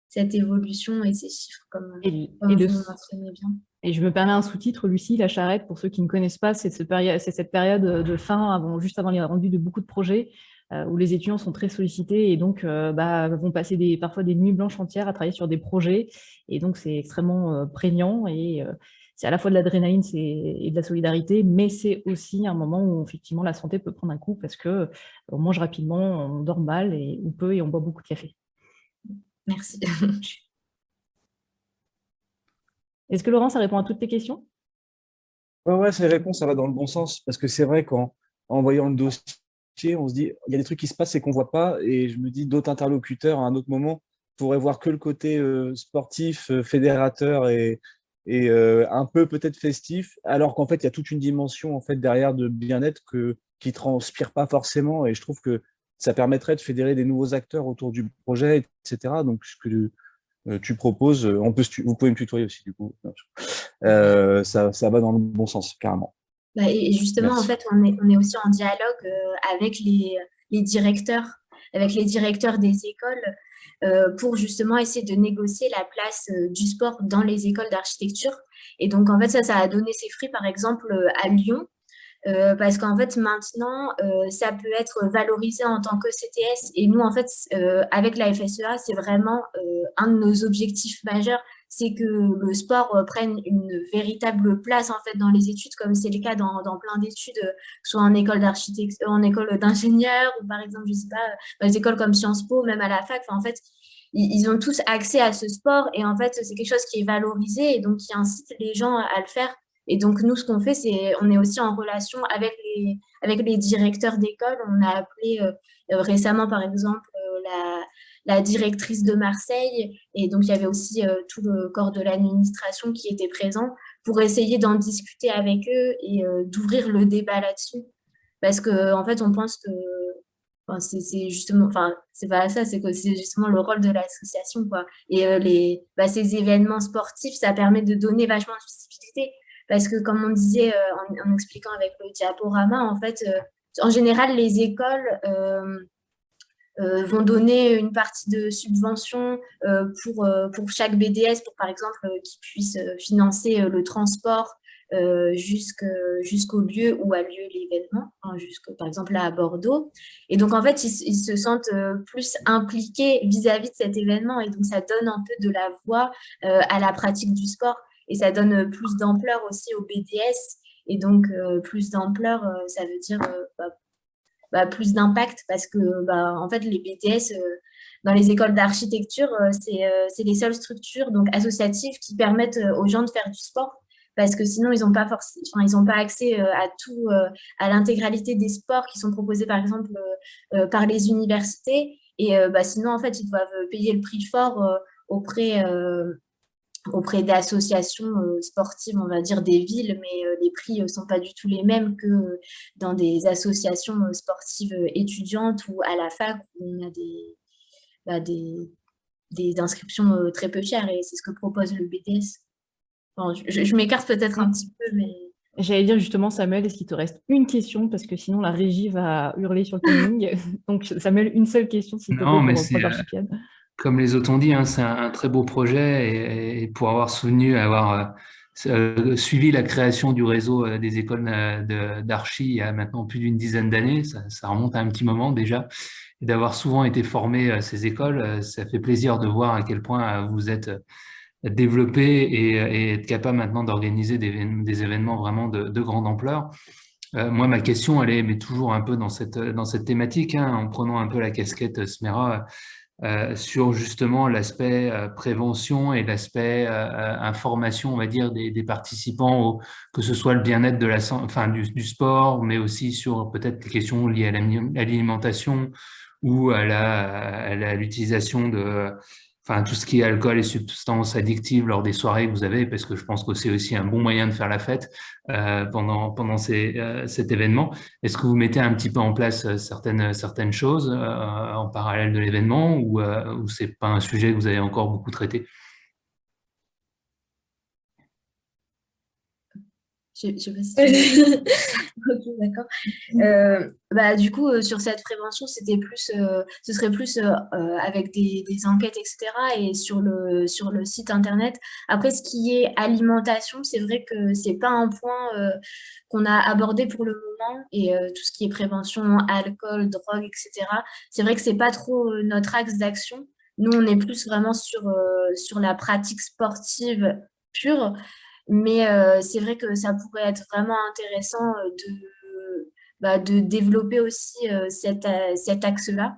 cette évolution et ces chiffres, comme vous mentionnez bien. Et je me permets un sous-titre, Lucie, la charrette, pour ceux qui ne connaissent pas, c'est cette période de fin, juste avant les rendus de beaucoup de projets, où les étudiants sont très sollicités, et donc vont passer parfois des nuits blanches entières à travailler sur des projets. Et donc, c'est extrêmement prégnant, et c'est à la fois de l'adrénaline et de la solidarité, mais c'est aussi un moment où, effectivement, la santé peut prendre un coup, parce qu'on mange rapidement, on dort mal, ou peu, et on boit beaucoup de café. Merci. Est-ce que Laurent, ça répond à toutes tes questions? Ouais, ces réponses, ça va dans le bon sens, parce que c'est vrai qu'en voyant le dossier, on se dit, il y a des trucs qui se passent et qu'on ne voit pas, et je me dis, d'autres interlocuteurs, à un autre moment, pourraient voir que le côté sportif, fédérateur et un peu peut-être festif, alors qu'en fait, il y a toute une dimension en fait, derrière de bien-être qui ne transpire pas forcément, et je trouve que ça permettrait de fédérer des nouveaux acteurs autour du projet, etc. Donc, ce que tu proposes, vous pouvez me tutoyer aussi, du coup. Ça va dans le bon sens, carrément. Et justement, Merci. en fait, on est aussi en dialogue avec les directeurs des écoles, pour justement essayer de négocier la place du sport dans les écoles d'architecture. Et donc, en fait, ça a donné ses fruits, par exemple, à Lyon. Parce qu'en fait, maintenant, ça peut être valorisé en tant que CTS. Et nous, en fait, avec la FSEA, c'est vraiment un de nos objectifs majeurs, c'est que le sport prenne une véritable place en fait dans les études, comme c'est le cas dans plein d'études, que ce soit en école d'architecture, en école d'ingénieur, ou par exemple, je sais pas, dans les écoles comme Sciences Po, même à la fac. Enfin, en fait, ils ont tous accès à ce sport et en fait, c'est quelque chose qui est valorisé et donc qui incite les gens à le faire. Et donc, nous, ce qu'on fait, c'est on est aussi en relation avec les directeurs d'école. On a appelé récemment, par exemple, la directrice de Marseille. Et donc, il y avait aussi tout le corps de l'administration qui était présent pour essayer d'en discuter avec eux et d'ouvrir le débat là-dessus. Parce que en fait, on pense que enfin, c'est justement, enfin, c'est pas ça, c'est que c'est justement le rôle de l'association, quoi. Et ces événements sportifs, ça permet de donner vachement de visibilité. Parce que, comme on disait en expliquant avec le diaporama, en fait, en général, les écoles vont donner une partie de subvention pour chaque BDS, pour par exemple qu'ils puissent financer le transport jusqu'au lieu où a lieu l'événement, hein, par exemple là à Bordeaux. Et donc en fait, ils se sentent plus impliqués vis-à-vis de cet événement et donc ça donne un peu de la voix à la pratique du sport et ça donne plus d'ampleur aussi au BDS. Et donc plus d'ampleur, ça veut dire plus d'impact parce que en fait les BTS dans les écoles d'architecture c'est les seules structures donc associatives qui permettent aux gens de faire du sport parce que sinon ils n'ont pas ils ont pas accès à tout à l'intégralité des sports qui sont proposés par exemple par les universités et sinon en fait ils doivent payer le prix fort auprès d'associations sportives, on va dire des villes, mais les prix ne sont pas du tout les mêmes que dans des associations sportives étudiantes ou à la fac où on a des inscriptions très peu chères et c'est ce que propose le BTS. Enfin, je m'écarte peut-être un petit peu, mais... J'allais dire justement, Samuel, est-ce qu'il te reste une question? Parce que sinon, la régie va hurler sur le timing. Donc, Samuel, une seule question, s'il te plaît, Non, pour mais reprendre l'Archicad. comme les autres ont dit, hein, c'est un très beau projet et pour avoir suivi la création du réseau des écoles d'archi il y a maintenant plus d'une dizaine d'années, ça remonte à un petit moment déjà, et d'avoir souvent été formé à ces écoles, ça fait plaisir de voir à quel point vous êtes développé et être capable maintenant d'organiser des événements vraiment de grande ampleur. Moi, ma question, elle est mais toujours un peu dans cette thématique, hein, en prenant un peu la casquette SMERA, sur justement l'aspect prévention et l'aspect information, on va dire, des participants, que ce soit le bien-être du sport, mais aussi sur peut-être les questions liées à l'alimentation ou à l'utilisation tout ce qui est alcool et substances addictives lors des soirées que vous avez, parce que je pense que c'est aussi un bon moyen de faire la fête pendant cet événement. Est-ce que vous mettez un petit peu en place certaines choses en parallèle de l'événement ou c'est pas un sujet que vous avez encore beaucoup traité? Je sais pas si ok, d'accord. Du coup, sur cette prévention, ce serait plus avec des enquêtes, etc. et sur le site internet. Après, ce qui est alimentation, c'est vrai que c'est pas un point qu'on a abordé pour le moment et tout ce qui est prévention, alcool, drogue, etc. C'est vrai que c'est pas trop notre axe d'action. Nous, on est plus vraiment sur la pratique sportive pure. Mais c'est vrai que ça pourrait être vraiment intéressant de développer aussi cet axe-là.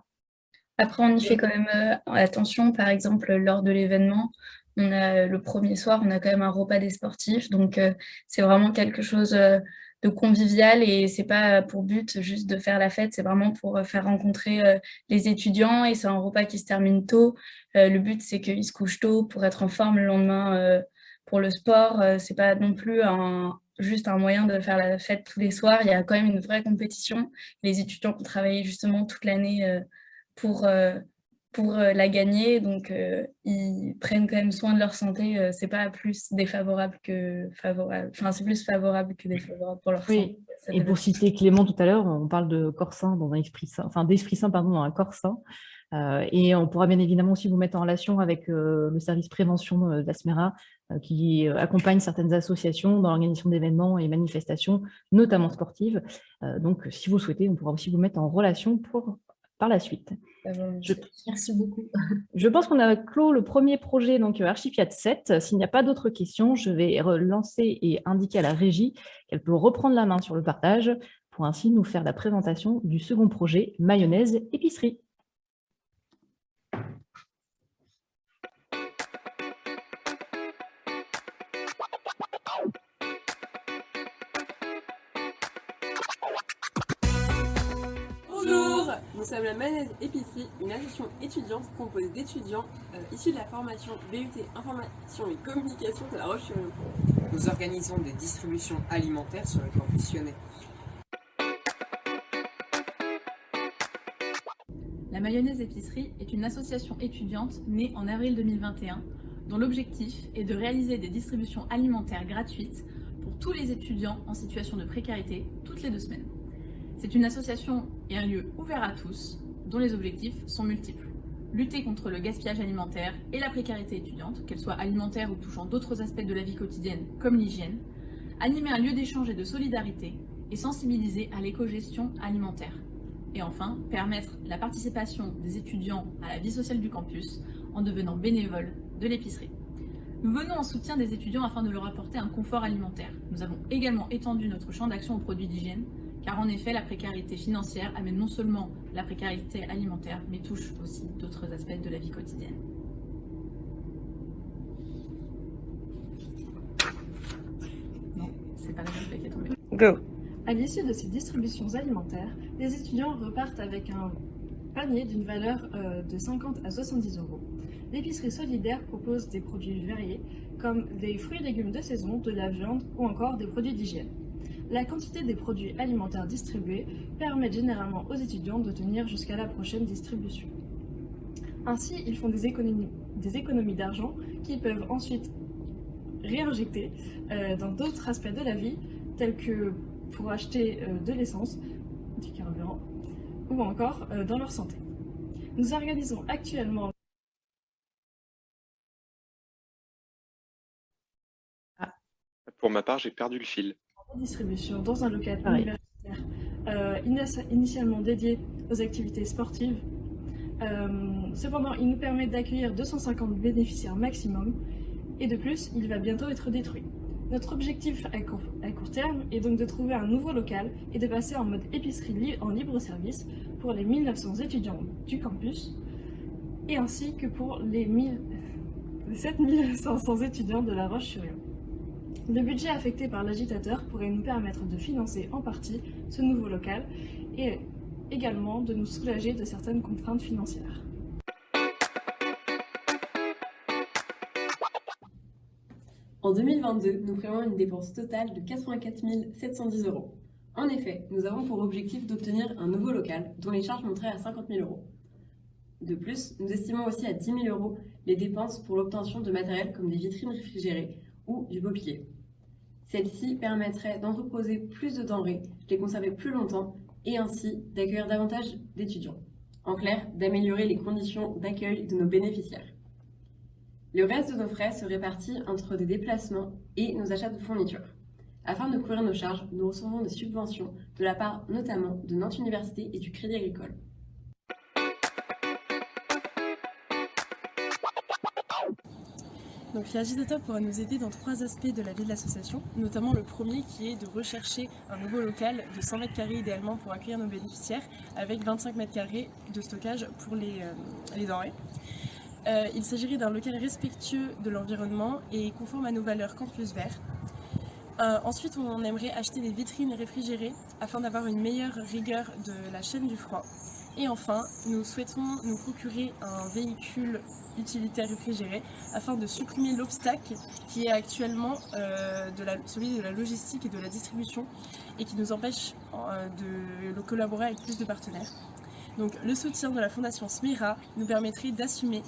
Après, on y fait quand même attention. Par exemple, lors de l'événement, le premier soir, on a quand même un repas des sportifs. Donc, c'est vraiment quelque chose de convivial et c'est pas pour but juste de faire la fête. C'est vraiment pour faire rencontrer les étudiants et c'est un repas qui se termine tôt. Le but, c'est qu'ils se couchent tôt pour être en forme le lendemain pour le sport. C'est pas non plus juste un moyen de faire la fête tous les soirs. Il y a quand même une vraie compétition. Les étudiants ont travaillé justement toute l'année pour la gagner, donc ils prennent quand même soin de leur santé. C'est pas plus défavorable que favorable. Enfin, c'est plus favorable que défavorable pour leur santé. Et pour citer Clément tout à l'heure, on parle de corps sain dans un esprit sain, enfin d'esprit sain pardon dans un corps sain. Et on pourra bien évidemment aussi vous mettre en relation avec le service prévention de la SMERA qui accompagne certaines associations dans l'organisation d'événements et manifestations, notamment sportives. Donc, si vous le souhaitez, on pourra aussi vous mettre en relation pour par la suite. Merci beaucoup. Je pense qu'on a clos le premier projet, donc Archipiad 7. S'il n'y a pas d'autres questions, je vais relancer et indiquer à la régie qu'elle peut reprendre la main sur le partage pour ainsi nous faire la présentation du second projet, mayonnaise épicerie. Bonjour, nous sommes la Mayonnaise Épicerie, une association étudiante composée d'étudiants issus de la formation BUT Information et Communication de La Roche-sur-Yon. Nous organisons des distributions alimentaires sur le campus lyonnais. La Mayonnaise Épicerie est une association étudiante née en avril 2021 dont l'objectif est de réaliser des distributions alimentaires gratuites pour tous les étudiants en situation de précarité toutes les 2 semaines. C'est une association et un lieu ouvert à tous, dont les objectifs sont multiples. Lutter contre le gaspillage alimentaire et la précarité étudiante, qu'elle soit alimentaire ou touchant d'autres aspects de la vie quotidienne comme l'hygiène, animer un lieu d'échange et de solidarité et sensibiliser à l'éco-gestion alimentaire. Et enfin, permettre la participation des étudiants à la vie sociale du campus en devenant bénévoles de l'épicerie. Nous venons en soutien des étudiants afin de leur apporter un confort alimentaire. Nous avons également étendu notre champ d'action aux produits d'hygiène, car en effet, la précarité financière amène non seulement la précarité alimentaire, mais touche aussi d'autres aspects de la vie quotidienne. Non, c'est pas la même qui est tombée. Go. À l'issue de ces distributions alimentaires, les étudiants repartent avec un panier d'une valeur de 50 à 70 €. L'épicerie solidaire propose des produits variés, comme des fruits et légumes de saison, de la viande ou encore des produits d'hygiène. La quantité des produits alimentaires distribués permet généralement aux étudiants de tenir jusqu'à la prochaine distribution. Ainsi, ils font des économies d'argent qu'ils peuvent ensuite réinjecter dans d'autres aspects de la vie, tels que pour acheter de l'essence, du carburant, ou encore dans leur santé. Nous organisons actuellement Pour ma part, j'ai perdu le fil. distribution dans un local universitaire initialement dédié aux activités sportives. Cependant, il nous permet d'accueillir 250 bénéficiaires maximum et de plus, il va bientôt être détruit. Notre objectif à court terme est donc de trouver un nouveau local et de passer en mode épicerie en libre service pour les 1900 étudiants du campus et ainsi que pour les 7500 étudiants de La Roche-sur-Yon. Le budget affecté par l'agitateur pourrait nous permettre de financer en partie ce nouveau local et également de nous soulager de certaines contraintes financières. En 2022, nous prévoyons une dépense totale de 84 710 €. En effet, nous avons pour objectif d'obtenir un nouveau local dont les charges monteraient à 50 000 €. De plus, nous estimons aussi à 10 000 € les dépenses pour l'obtention de matériel comme des vitrines réfrigérées ou du mobilier. Celle-ci permettrait d'entreposer plus de denrées, de les conserver plus longtemps et ainsi d'accueillir davantage d'étudiants. En clair, d'améliorer les conditions d'accueil de nos bénéficiaires. Le reste de nos frais se répartit entre des déplacements et nos achats de fournitures. Afin de couvrir nos charges, nous recevons des subventions de la part notamment de Nantes Université et du Crédit Agricole. Donc l'agitateur pourra nous aider dans 3 aspects de la vie de l'association, notamment le premier qui est de rechercher un nouveau local de 100 m² idéalement pour accueillir nos bénéficiaires, avec 25 m² de stockage pour les denrées. Il s'agirait d'un local respectueux de l'environnement et conforme à nos valeurs Campus Vert. Ensuite, on aimerait acheter des vitrines réfrigérées afin d'avoir une meilleure rigueur de la chaîne du froid. Et enfin, nous souhaitons nous procurer un véhicule utilitaire réfrigéré afin de supprimer l'obstacle qui est actuellement celui de la logistique et de la distribution et qui nous empêche de collaborer avec plus de partenaires. Donc le soutien de la Fondation Smira nous permettrait d'assumer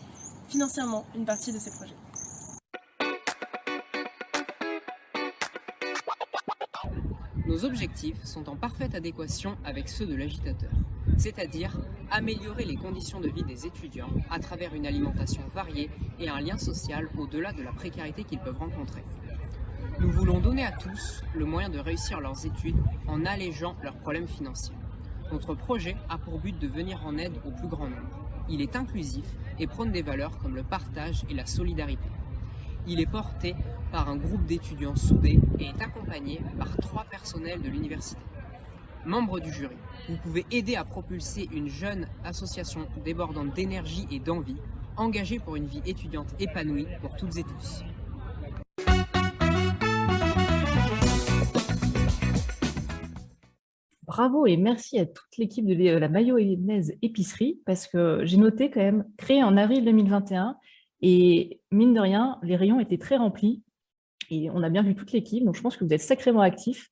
financièrement une partie de ces projets. Nos objectifs sont en parfaite adéquation avec ceux de l'agitateur, c'est-à-dire améliorer les conditions de vie des étudiants à travers une alimentation variée et un lien social au-delà de la précarité qu'ils peuvent rencontrer. Nous voulons donner à tous le moyen de réussir leurs études en allégeant leurs problèmes financiers. Notre projet a pour but de venir en aide au plus grand nombre. Il est inclusif et prône des valeurs comme le partage et la solidarité. Il est porté par un groupe d'étudiants soudés et est accompagné par 3 personnels de l'université. Membres du jury, vous pouvez aider à propulser une jeune association débordante d'énergie et d'envie, engagée pour une vie étudiante épanouie pour toutes et tous. Bravo et merci à toute l'équipe de la mayonnaise épicerie parce que j'ai noté quand même, créé en avril 2021 et mine de rien, les rayons étaient très remplis et on a bien vu toute l'équipe, donc je pense que vous êtes sacrément actifs.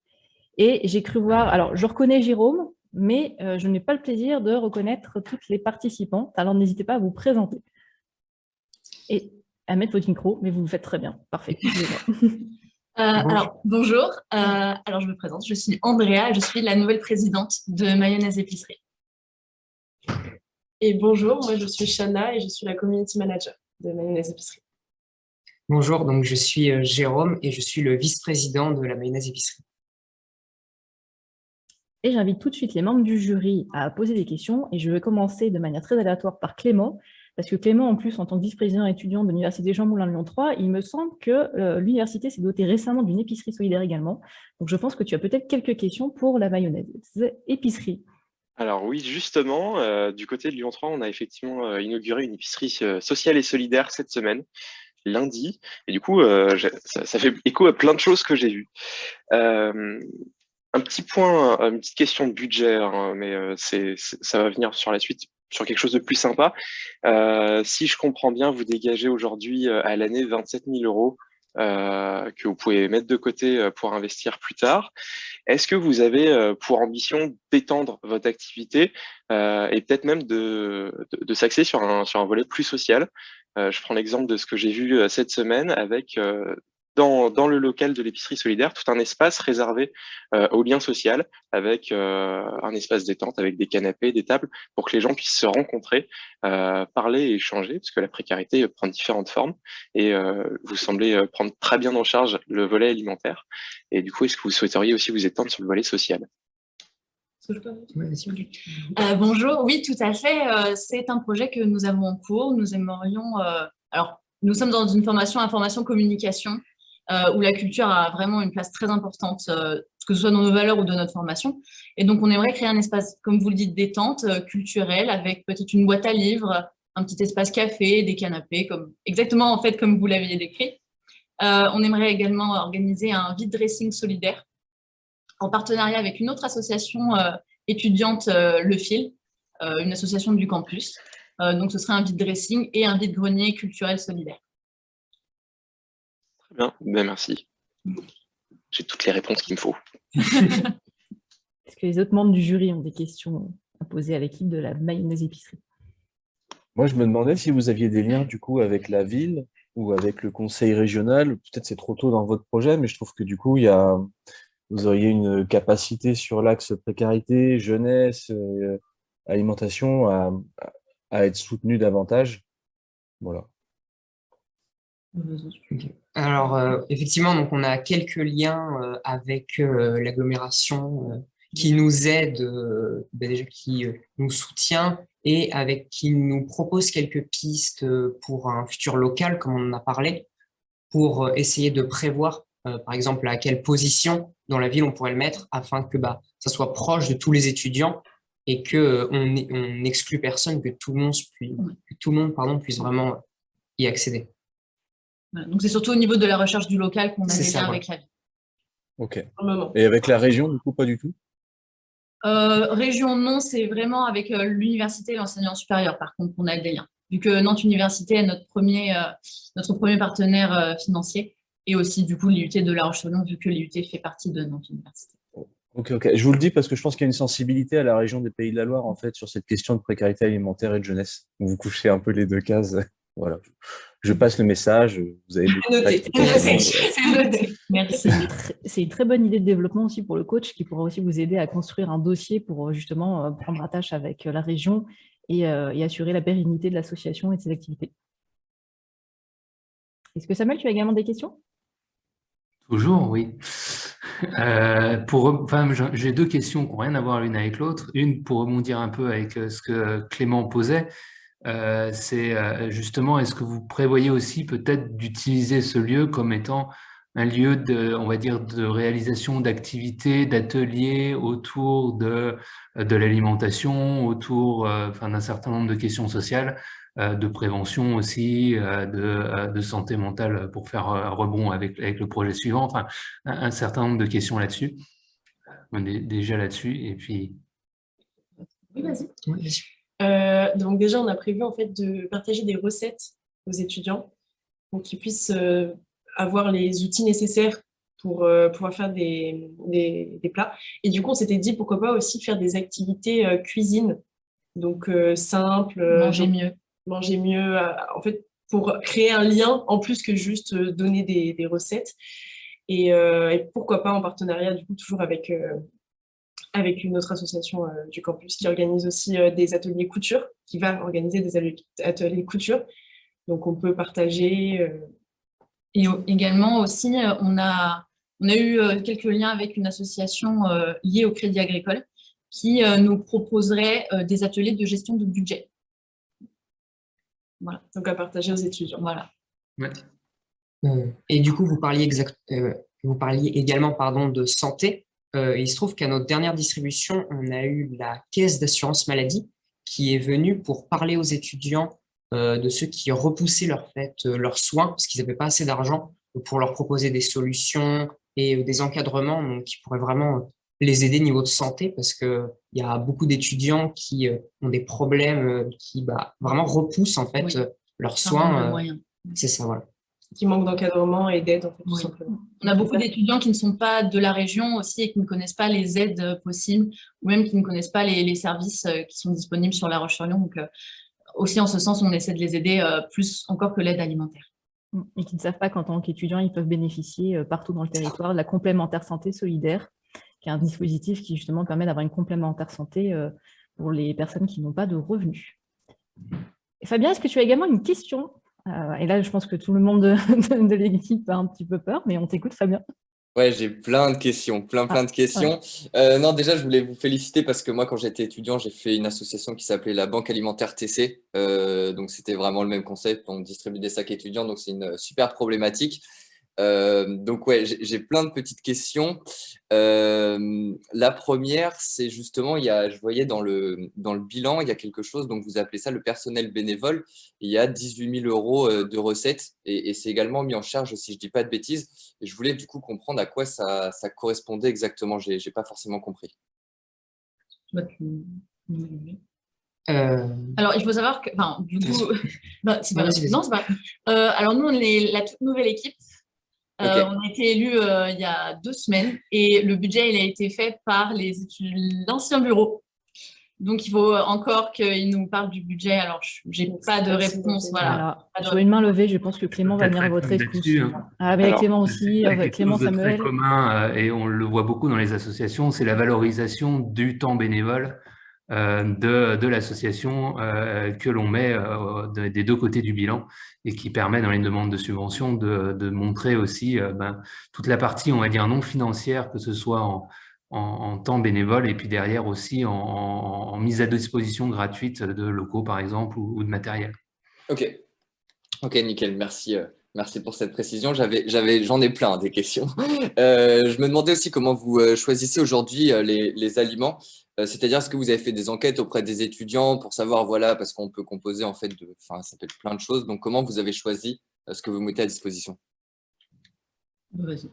Et j'ai cru voir, alors je reconnais Jérôme, mais je n'ai pas le plaisir de reconnaître toutes les participantes, alors n'hésitez pas à vous présenter et à mettre votre micro, mais vous le faites très bien, parfait. Alors, bonjour. Alors, je me présente. Je suis Andrea et je suis la nouvelle présidente de Mayonnaise Épicerie. Et bonjour, moi je suis Shana et je suis la community manager de Mayonnaise Épicerie. Bonjour, donc je suis Jérôme et je suis le vice-président de la Mayonnaise Épicerie. Et j'invite tout de suite les membres du jury à poser des questions et je vais commencer de manière très aléatoire par Clément. Parce que Clément, en plus, en tant que vice-président étudiant de l'Université Jean Moulin Lyon 3, il me semble que l'université s'est dotée récemment d'une épicerie solidaire également. Donc, je pense que tu as peut-être quelques questions pour la mayonnaise épicerie. Alors oui, justement, du côté de Lyon 3, on a effectivement inauguré une épicerie sociale et solidaire cette semaine, lundi. Et du coup, ça fait écho à plein de choses que j'ai vues. Un petit point, une petite question de budget, hein, mais ça va venir sur la suite, sur quelque chose de plus sympa. Si je comprends bien, vous dégagez aujourd'hui à l'année 27 000 € que vous pouvez mettre de côté pour investir plus tard. Est-ce que vous avez pour ambition d'étendre votre activité et peut-être même de s'axer sur un volet plus social? Je prends l'exemple de ce que j'ai vu cette semaine avec dans le local de l'épicerie solidaire, tout un espace réservé au lien social avec un espace détente, avec des canapés, des tables, pour que les gens puissent se rencontrer, parler et échanger, parce que la précarité prend différentes formes. Et vous semblez prendre très bien en charge le volet alimentaire. Et du coup, est-ce que vous souhaiteriez aussi vous étendre sur le volet social? Bonjour, oui, tout à fait. C'est un projet que nous avons en cours. Nous aimerions... alors, nous sommes dans une formation information-communication où la culture a vraiment une place très importante, que ce soit dans nos valeurs ou de notre formation. Et donc, on aimerait créer un espace, comme vous le dites, détente, culturel, avec peut-être une boîte à livres, un petit espace café, des canapés, exactement en fait comme vous l'aviez décrit. On aimerait également organiser un vide dressing solidaire en partenariat avec une autre association étudiante, Le Fil, une association du campus. Donc, ce serait un vide dressing et un vide grenier culturel solidaire. Très bien, ben merci. J'ai toutes les réponses qu'il me faut. Est-ce que les autres membres du jury ont des questions à poser à l'équipe de la mayonnaise épicerie? Moi, je me demandais si vous aviez des liens du coup avec la ville ou avec le conseil régional. Peut-être c'est trop tôt dans votre projet, mais je trouve que du coup, vous auriez une capacité sur l'axe précarité, jeunesse, alimentation à être soutenu davantage. Voilà. Alors, effectivement, donc on a quelques liens avec l'agglomération qui nous aide, déjà qui nous soutient et avec qui nous propose quelques pistes pour un futur local, comme on en a parlé, pour essayer de prévoir, par exemple, à quelle position dans la ville on pourrait le mettre afin que ça soit proche de tous les étudiants et qu'on n'exclut personne, que tout le monde puisse vraiment y accéder. Donc, c'est surtout au niveau de la recherche du local qu'on a des liens avec la ville. Ok. Et avec la région, du coup, pas du tout? Région, non, c'est vraiment avec l'université et l'enseignement supérieur, par contre, qu'on a des liens. Vu que Nantes Université est notre premier partenaire financier, et aussi, du coup, l'IUT de La Roche-sur-Yon, vu que l'IUT fait partie de Nantes Université. Ok. Je vous le dis parce que je pense qu'il y a une sensibilité à la région des Pays de la Loire, en fait, sur cette question de précarité alimentaire et de jeunesse. Vous couchez un peu les deux cases. Voilà. Je passe le message. Vous avez C'est noté. Merci. C'est une très bonne idée de développement aussi pour le coach qui pourra aussi vous aider à construire un dossier pour justement prendre attache avec la région et assurer la pérennité de l'association et de ses activités. Est-ce que Samuel, tu as également des questions? Toujours, oui. J'ai deux questions qui n'ont rien à voir l'une avec l'autre. Une, pour rebondir un peu avec ce que Clément posait, c'est justement, est-ce que vous prévoyez aussi peut-être d'utiliser ce lieu comme étant un lieu on va dire, de réalisation d'activités, d'ateliers autour de l'alimentation, autour d'un certain nombre de questions sociales, de prévention aussi, de santé mentale pour faire rebond avec le projet suivant, enfin un certain nombre de questions là-dessus. On est déjà là-dessus et puis... Oui, vas-y. Donc déjà, on a prévu en fait de partager des recettes aux étudiants pour qu'ils puissent avoir les outils nécessaires pour pouvoir faire des plats. Et du coup, on s'était dit pourquoi pas aussi faire des activités cuisine, donc simples. Manger mieux, en fait, pour créer un lien en plus que juste donner des recettes. Et pourquoi pas en partenariat, du coup, toujours avec une autre association du campus qui organise aussi des ateliers couture, qui va organiser des ateliers couture. Donc, on peut partager. Et également aussi, on a eu quelques liens avec une association liée au Crédit Agricole qui nous proposerait des ateliers de gestion de budget. Voilà. Donc, à partager aux étudiants. Voilà. Ouais. Et du coup, vous parliez également de santé. Il se trouve qu'à notre dernière distribution, on a eu la caisse d'assurance maladie qui est venue pour parler aux étudiants de ceux qui repoussaient leurs soins parce qu'ils n'avaient pas assez d'argent pour leur proposer des solutions et des encadrements donc, qui pourraient vraiment les aider niveau de santé parce qu'il y a beaucoup d'étudiants qui ont des problèmes qui vraiment repoussent en fait leurs soins. C'est ça, voilà. Qui manquent d'encadrement et d'aide, en fait, tout simplement. On a beaucoup d'étudiants qui ne sont pas de la région aussi et qui ne connaissent pas les aides possibles ou même qui ne connaissent pas les services qui sont disponibles sur La Roche-sur-Yon. Donc, aussi, en ce sens, on essaie de les aider plus encore que l'aide alimentaire. Et qui ne savent pas qu'en tant qu'étudiants, ils peuvent bénéficier partout dans le territoire de la complémentaire santé solidaire, qui est un dispositif qui justement permet d'avoir une complémentaire santé pour les personnes qui n'ont pas de revenus. Et Fabien, est-ce que tu as également une question ? Et là, je pense que tout le monde de l'équipe a un petit peu peur, mais on t'écoute, Fabien. Ouais, j'ai plein de questions, plein de questions. Ouais. Non, déjà, je voulais vous féliciter parce que moi, quand j'étais étudiant, j'ai fait une association qui s'appelait la Banque Alimentaire TC. Donc, c'était vraiment le même concept. On distribue des sacs étudiants, donc c'est une super problématique. Donc, ouais, j'ai plein de petites questions. La première, c'est justement, je voyais dans le bilan, il y a quelque chose, donc vous appelez ça le personnel bénévole. Il y a 18 000 € de recettes et c'est également mis en charge, si je ne dis pas de bêtises. Et je voulais du coup comprendre à quoi ça correspondait exactement. Je n'ai pas forcément compris. Alors, il faut savoir que, du coup, c'est pas non, c'est pas. Alors, nous, on est la toute nouvelle équipe. Okay. On a été élus il y a 2 semaines et le budget il a été fait par l'ancien bureau. Donc, il faut encore qu'ils nous parlent du budget. Alors, je n'ai pas de réponse. Voilà. Alors, une main levée, je pense que Clément va venir à votre rescousse. Avec Clément aussi, Clément Samuel. Très commun, et on le voit beaucoup dans les associations, c'est la valorisation du temps bénévole de l'association que l'on met des 2 côtés du bilan et qui permet dans les demandes de subvention de montrer aussi toute la partie, on va dire, non financière, que ce soit en temps bénévole et puis derrière aussi en mise à disposition gratuite de locaux, par exemple, ou de matériel. Ok, nickel, merci. Merci pour cette précision. J'en ai plein des questions. Je me demandais aussi comment vous choisissez aujourd'hui les aliments. C'est-à-dire, est-ce que vous avez fait des enquêtes auprès des étudiants pour savoir, voilà, parce qu'on peut composer en fait ça peut être plein de choses. Donc, comment vous avez choisi ce que vous mettez à disposition? Vas-y.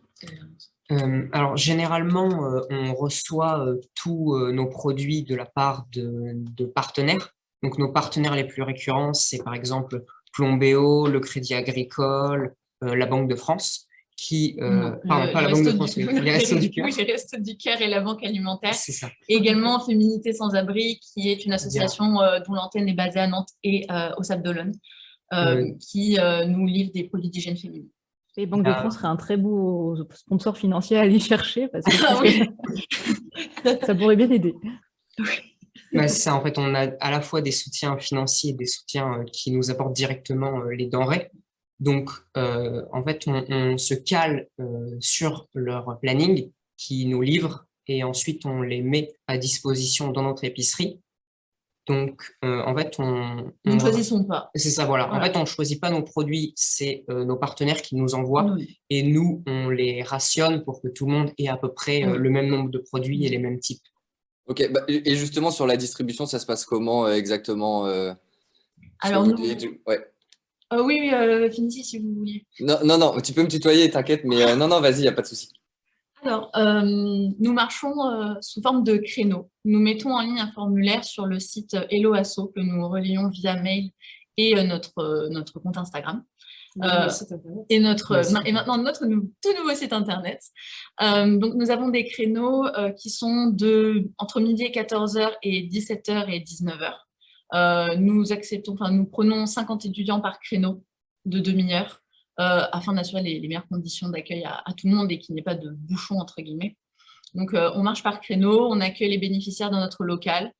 Alors, généralement, on reçoit tous nos produits de la part de partenaires. Donc, nos partenaires les plus récurrents, c'est par exemple Plombéo, le Crédit Agricole, la Banque de France, pas la Banque de France, les Restos du Cœur. Oui, les Restos du Cœur et la Banque Alimentaire. C'est ça. Et également Féminité sans abri, qui est une association dont l'antenne est basée à Nantes et au Sable d'Olonne, qui nous livre des produits d'hygiène féminine. Et Banque de France serait un très beau sponsor financier à aller chercher parce que ça pourrait bien aider. C'est ça, en fait, on a à la fois des soutiens financiers et des soutiens qui nous apportent directement les denrées. Donc, en fait, on se cale sur leur planning qui nous livrent et ensuite on les met à disposition dans notre épicerie. Donc, en fait, Nous ne choisissons pas. C'est ça, voilà. En Voilà. fait, on ne choisit pas nos produits, c'est nos partenaires qui nous envoient Oui. et nous, on les rationne pour que tout le monde ait à peu près Oui. le même nombre de produits et les mêmes types. Ok, bah, et justement sur la distribution, ça se passe comment exactement Alors, nous... Ouais. oui, finissez si vous vouliez. Non, tu peux me tutoyer, t'inquiète, mais non, vas-y, il n'y a pas de souci. Alors, nous marchons sous forme de créneaux. Nous mettons en ligne un formulaire sur le site Hello Asso que nous relayons via mail et notre compte Instagram. Et maintenant notre tout nouveau site internet. Donc nous avons des créneaux qui sont entre midi et 14h et 17h et 19h. Nous prenons 50 étudiants par créneau de demi-heure afin d'assurer les meilleures conditions d'accueil à tout le monde et qu'il n'y ait pas de bouchon entre guillemets. Donc on marche par créneau, on accueille les bénéficiaires dans notre local.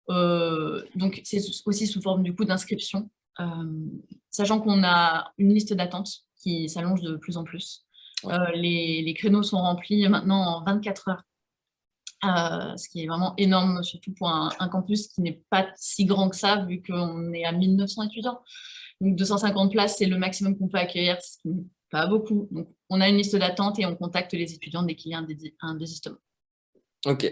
Donc c'est aussi sous forme du coup d'inscription. Sachant qu'on a une liste d'attente qui s'allonge de plus en plus. Ouais. Les créneaux sont remplis maintenant en 24 heures, ce qui est vraiment énorme, surtout pour un campus qui n'est pas si grand que ça, vu qu'on est à 1900 étudiants. Donc 250 places, c'est le maximum qu'on peut accueillir, ce qui n'est pas beaucoup. Donc on a une liste d'attente et on contacte les étudiants dès qu'il y a un désistement. Ok,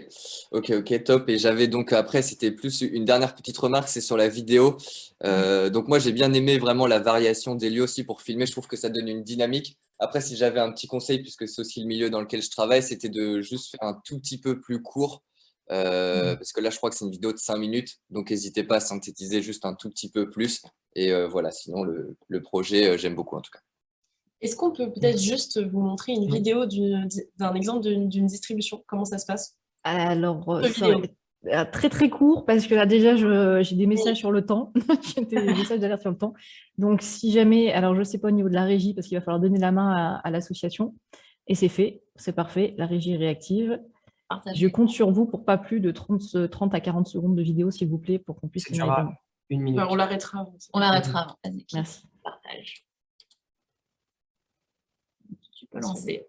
top. Et j'avais donc après, c'était plus une dernière petite remarque, c'est sur la vidéo. Donc moi, j'ai bien aimé vraiment la variation des lieux aussi pour filmer. Je trouve que ça donne une dynamique. Après, si j'avais un petit conseil, puisque c'est aussi le milieu dans lequel je travaille, c'était de juste faire un tout petit peu plus court. Parce que là, je crois que c'est une vidéo de 5 minutes. Donc, n'hésitez pas à synthétiser juste un tout petit peu plus. Et voilà, sinon, le projet, j'aime beaucoup en tout cas. Est-ce qu'on peut peut-être juste vous montrer une vidéo d'un exemple d'une distribution? Comment ça se passe? Alors, ça va être très très court parce que là déjà j'ai des messages sur le temps, j'ai des messages d'alerte sur le temps. Donc si jamais, alors je ne sais pas au niveau de la régie parce qu'il va falloir donner la main à l'association et c'est fait, c'est parfait, la régie est réactive. Je compte sur vous pour pas plus de 30 à 40 secondes de vidéo s'il vous plaît pour qu'on puisse finir les une minute. On l'arrêtera. On l'arrêtera. Merci. Partage. Tu peux lancer.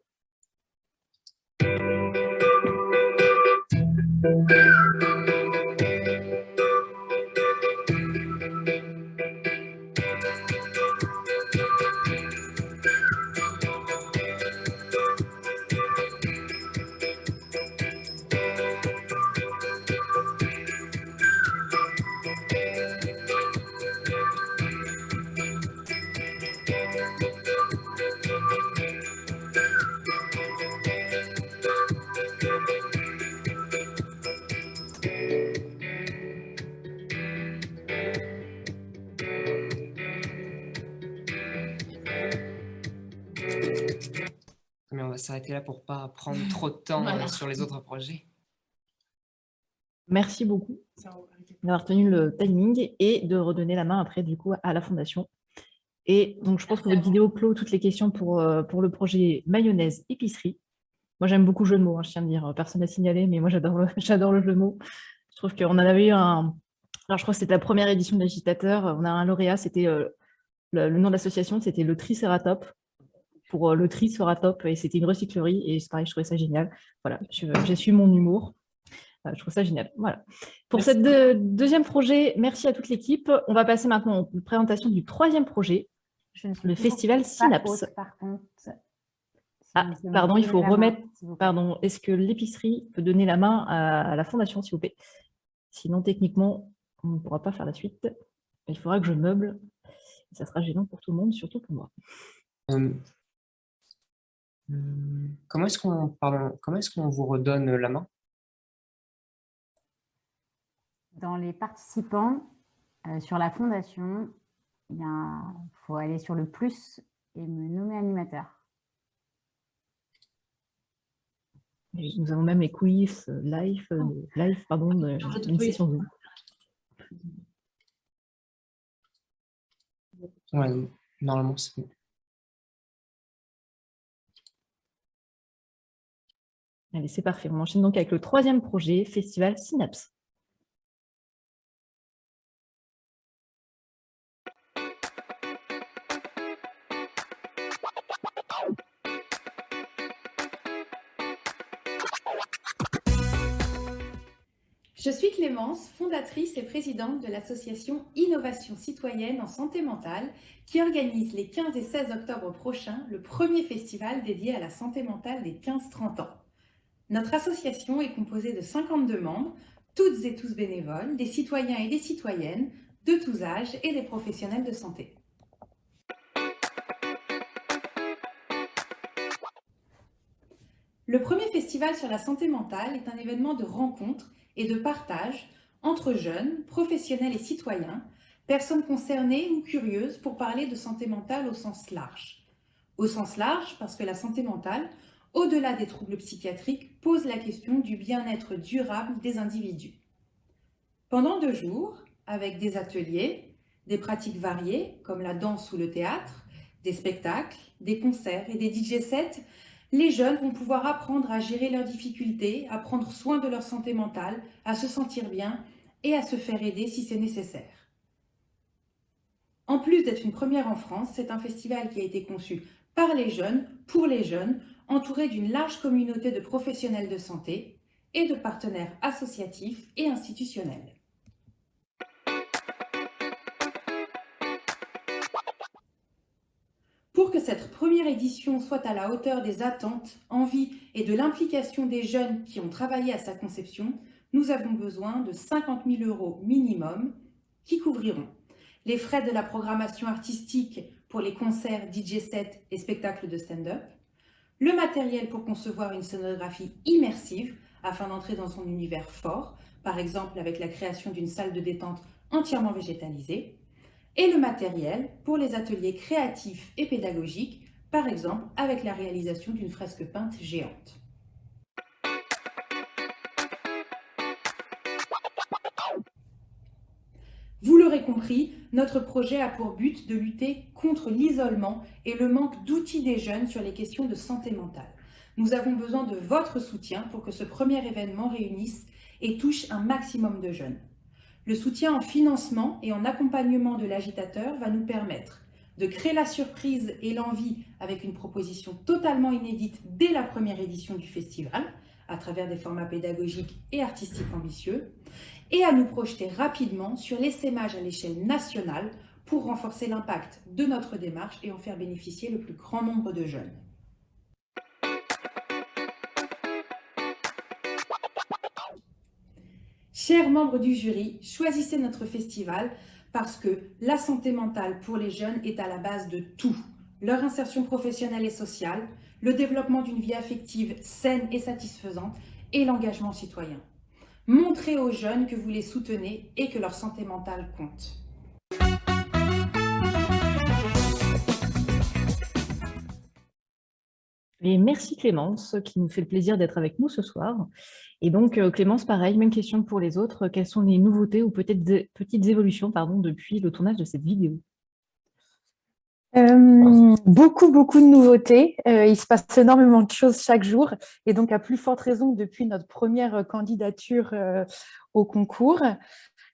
Mais on va s'arrêter là pour pas prendre trop de temps sur les autres projets. Merci beaucoup d'avoir tenu le timing et de redonner la main après du coup à la fondation. Et donc je pense que votre vidéo clôt toutes les questions pour le projet mayonnaise épicerie. Moi j'aime beaucoup le jeu de mots, je tiens à dire, personne n'a signalé, mais moi j'adore le jeu de mots. Je trouve qu'on en avait eu un... Alors je crois que c'était la première édition de l'agitateur, on a un lauréat, c'était le nom de l'association, c'était le Triceratop. Pour le tri sera top et c'était une recyclerie et c'est pareil, je trouvais ça génial. Voilà, j'assume mon humour. Je trouve ça génial. Voilà. Pour cette deuxième projet, merci à toute l'équipe. On va passer maintenant aux présentations du troisième projet, le festival Synapse. Par contre, pardon, il faut remettre. Pardon, est-ce que l'épicerie peut donner la main à la fondation, s'il vous plaît? Sinon, techniquement, on ne pourra pas faire la suite. Il faudra que je meuble. Ça sera gênant pour tout le monde, surtout pour moi. Comment est-ce qu'on vous redonne la main? Dans les participants, sur la fondation, il faut aller sur le plus et me nommer animateur. Nous avons même les quiz live, d'une session Zoom. Ouais, normalement, c'est bon. Allez, c'est parfait. On enchaîne donc avec le troisième projet, Festival Synapse. Je suis Clémence, fondatrice et présidente de l'association Innovation citoyenne en santé mentale qui organise les 15 et 16 octobre prochains le premier festival dédié à la santé mentale des 15-30 ans. Notre association est composée de 52 membres, toutes et tous bénévoles, des citoyens et des citoyennes de tous âges et des professionnels de santé. Le premier festival sur la santé mentale est un événement de rencontre et de partage entre jeunes, professionnels et citoyens, personnes concernées ou curieuses pour parler de santé mentale au sens large. Au sens large parce que la santé mentale, au-delà des troubles psychiatriques, pose la question du bien-être durable des individus. Pendant 2 jours, avec des ateliers, des pratiques variées comme la danse ou le théâtre, des spectacles, des concerts et des DJ sets, les jeunes vont pouvoir apprendre à gérer leurs difficultés, à prendre soin de leur santé mentale, à se sentir bien et à se faire aider si c'est nécessaire. En plus d'être une première en France, c'est un festival qui a été conçu par les jeunes, pour les jeunes, entouré d'une large communauté de professionnels de santé et de partenaires associatifs et institutionnels. Pour que cette première édition soit à la hauteur des attentes, envies et de l'implication des jeunes qui ont travaillé à sa conception, nous avons besoin de 50 000 € minimum qui couvriront les frais de la programmation artistique pour les concerts, DJ sets et spectacles de stand-up, le matériel pour concevoir une scénographie immersive afin d'entrer dans son univers fort, par exemple avec la création d'une salle de détente entièrement végétalisée, et le matériel pour les ateliers créatifs et pédagogiques, par exemple avec la réalisation d'une fresque peinte géante. Vous l'aurez compris, notre projet a pour but de lutter contre l'isolement et le manque d'outils des jeunes sur les questions de santé mentale. Nous avons besoin de votre soutien pour que ce premier événement réunisse et touche un maximum de jeunes. Le soutien en financement et en accompagnement de l'agitateur va nous permettre de créer la surprise et l'envie avec une proposition totalement inédite dès la première édition du festival, à travers des formats pédagogiques et artistiques ambitieux, et à nous projeter rapidement sur l'essaimage à l'échelle nationale pour renforcer l'impact de notre démarche et en faire bénéficier le plus grand nombre de jeunes. Chers membres du jury, choisissez notre festival parce que la santé mentale pour les jeunes est à la base de tout. Leur insertion professionnelle et sociale, le développement d'une vie affective saine et satisfaisante et l'engagement citoyen. Montrez aux jeunes que vous les soutenez et que leur santé mentale compte. Et merci Clémence, qui nous fait le plaisir d'être avec nous ce soir. Et donc Clémence, pareil, même question pour les autres. Quelles sont les nouveautés ou peut-être des petites évolutions depuis le tournage de cette vidéo? Beaucoup de nouveautés. Il se passe énormément de choses chaque jour. Et donc, à plus forte raison, depuis notre première candidature au concours.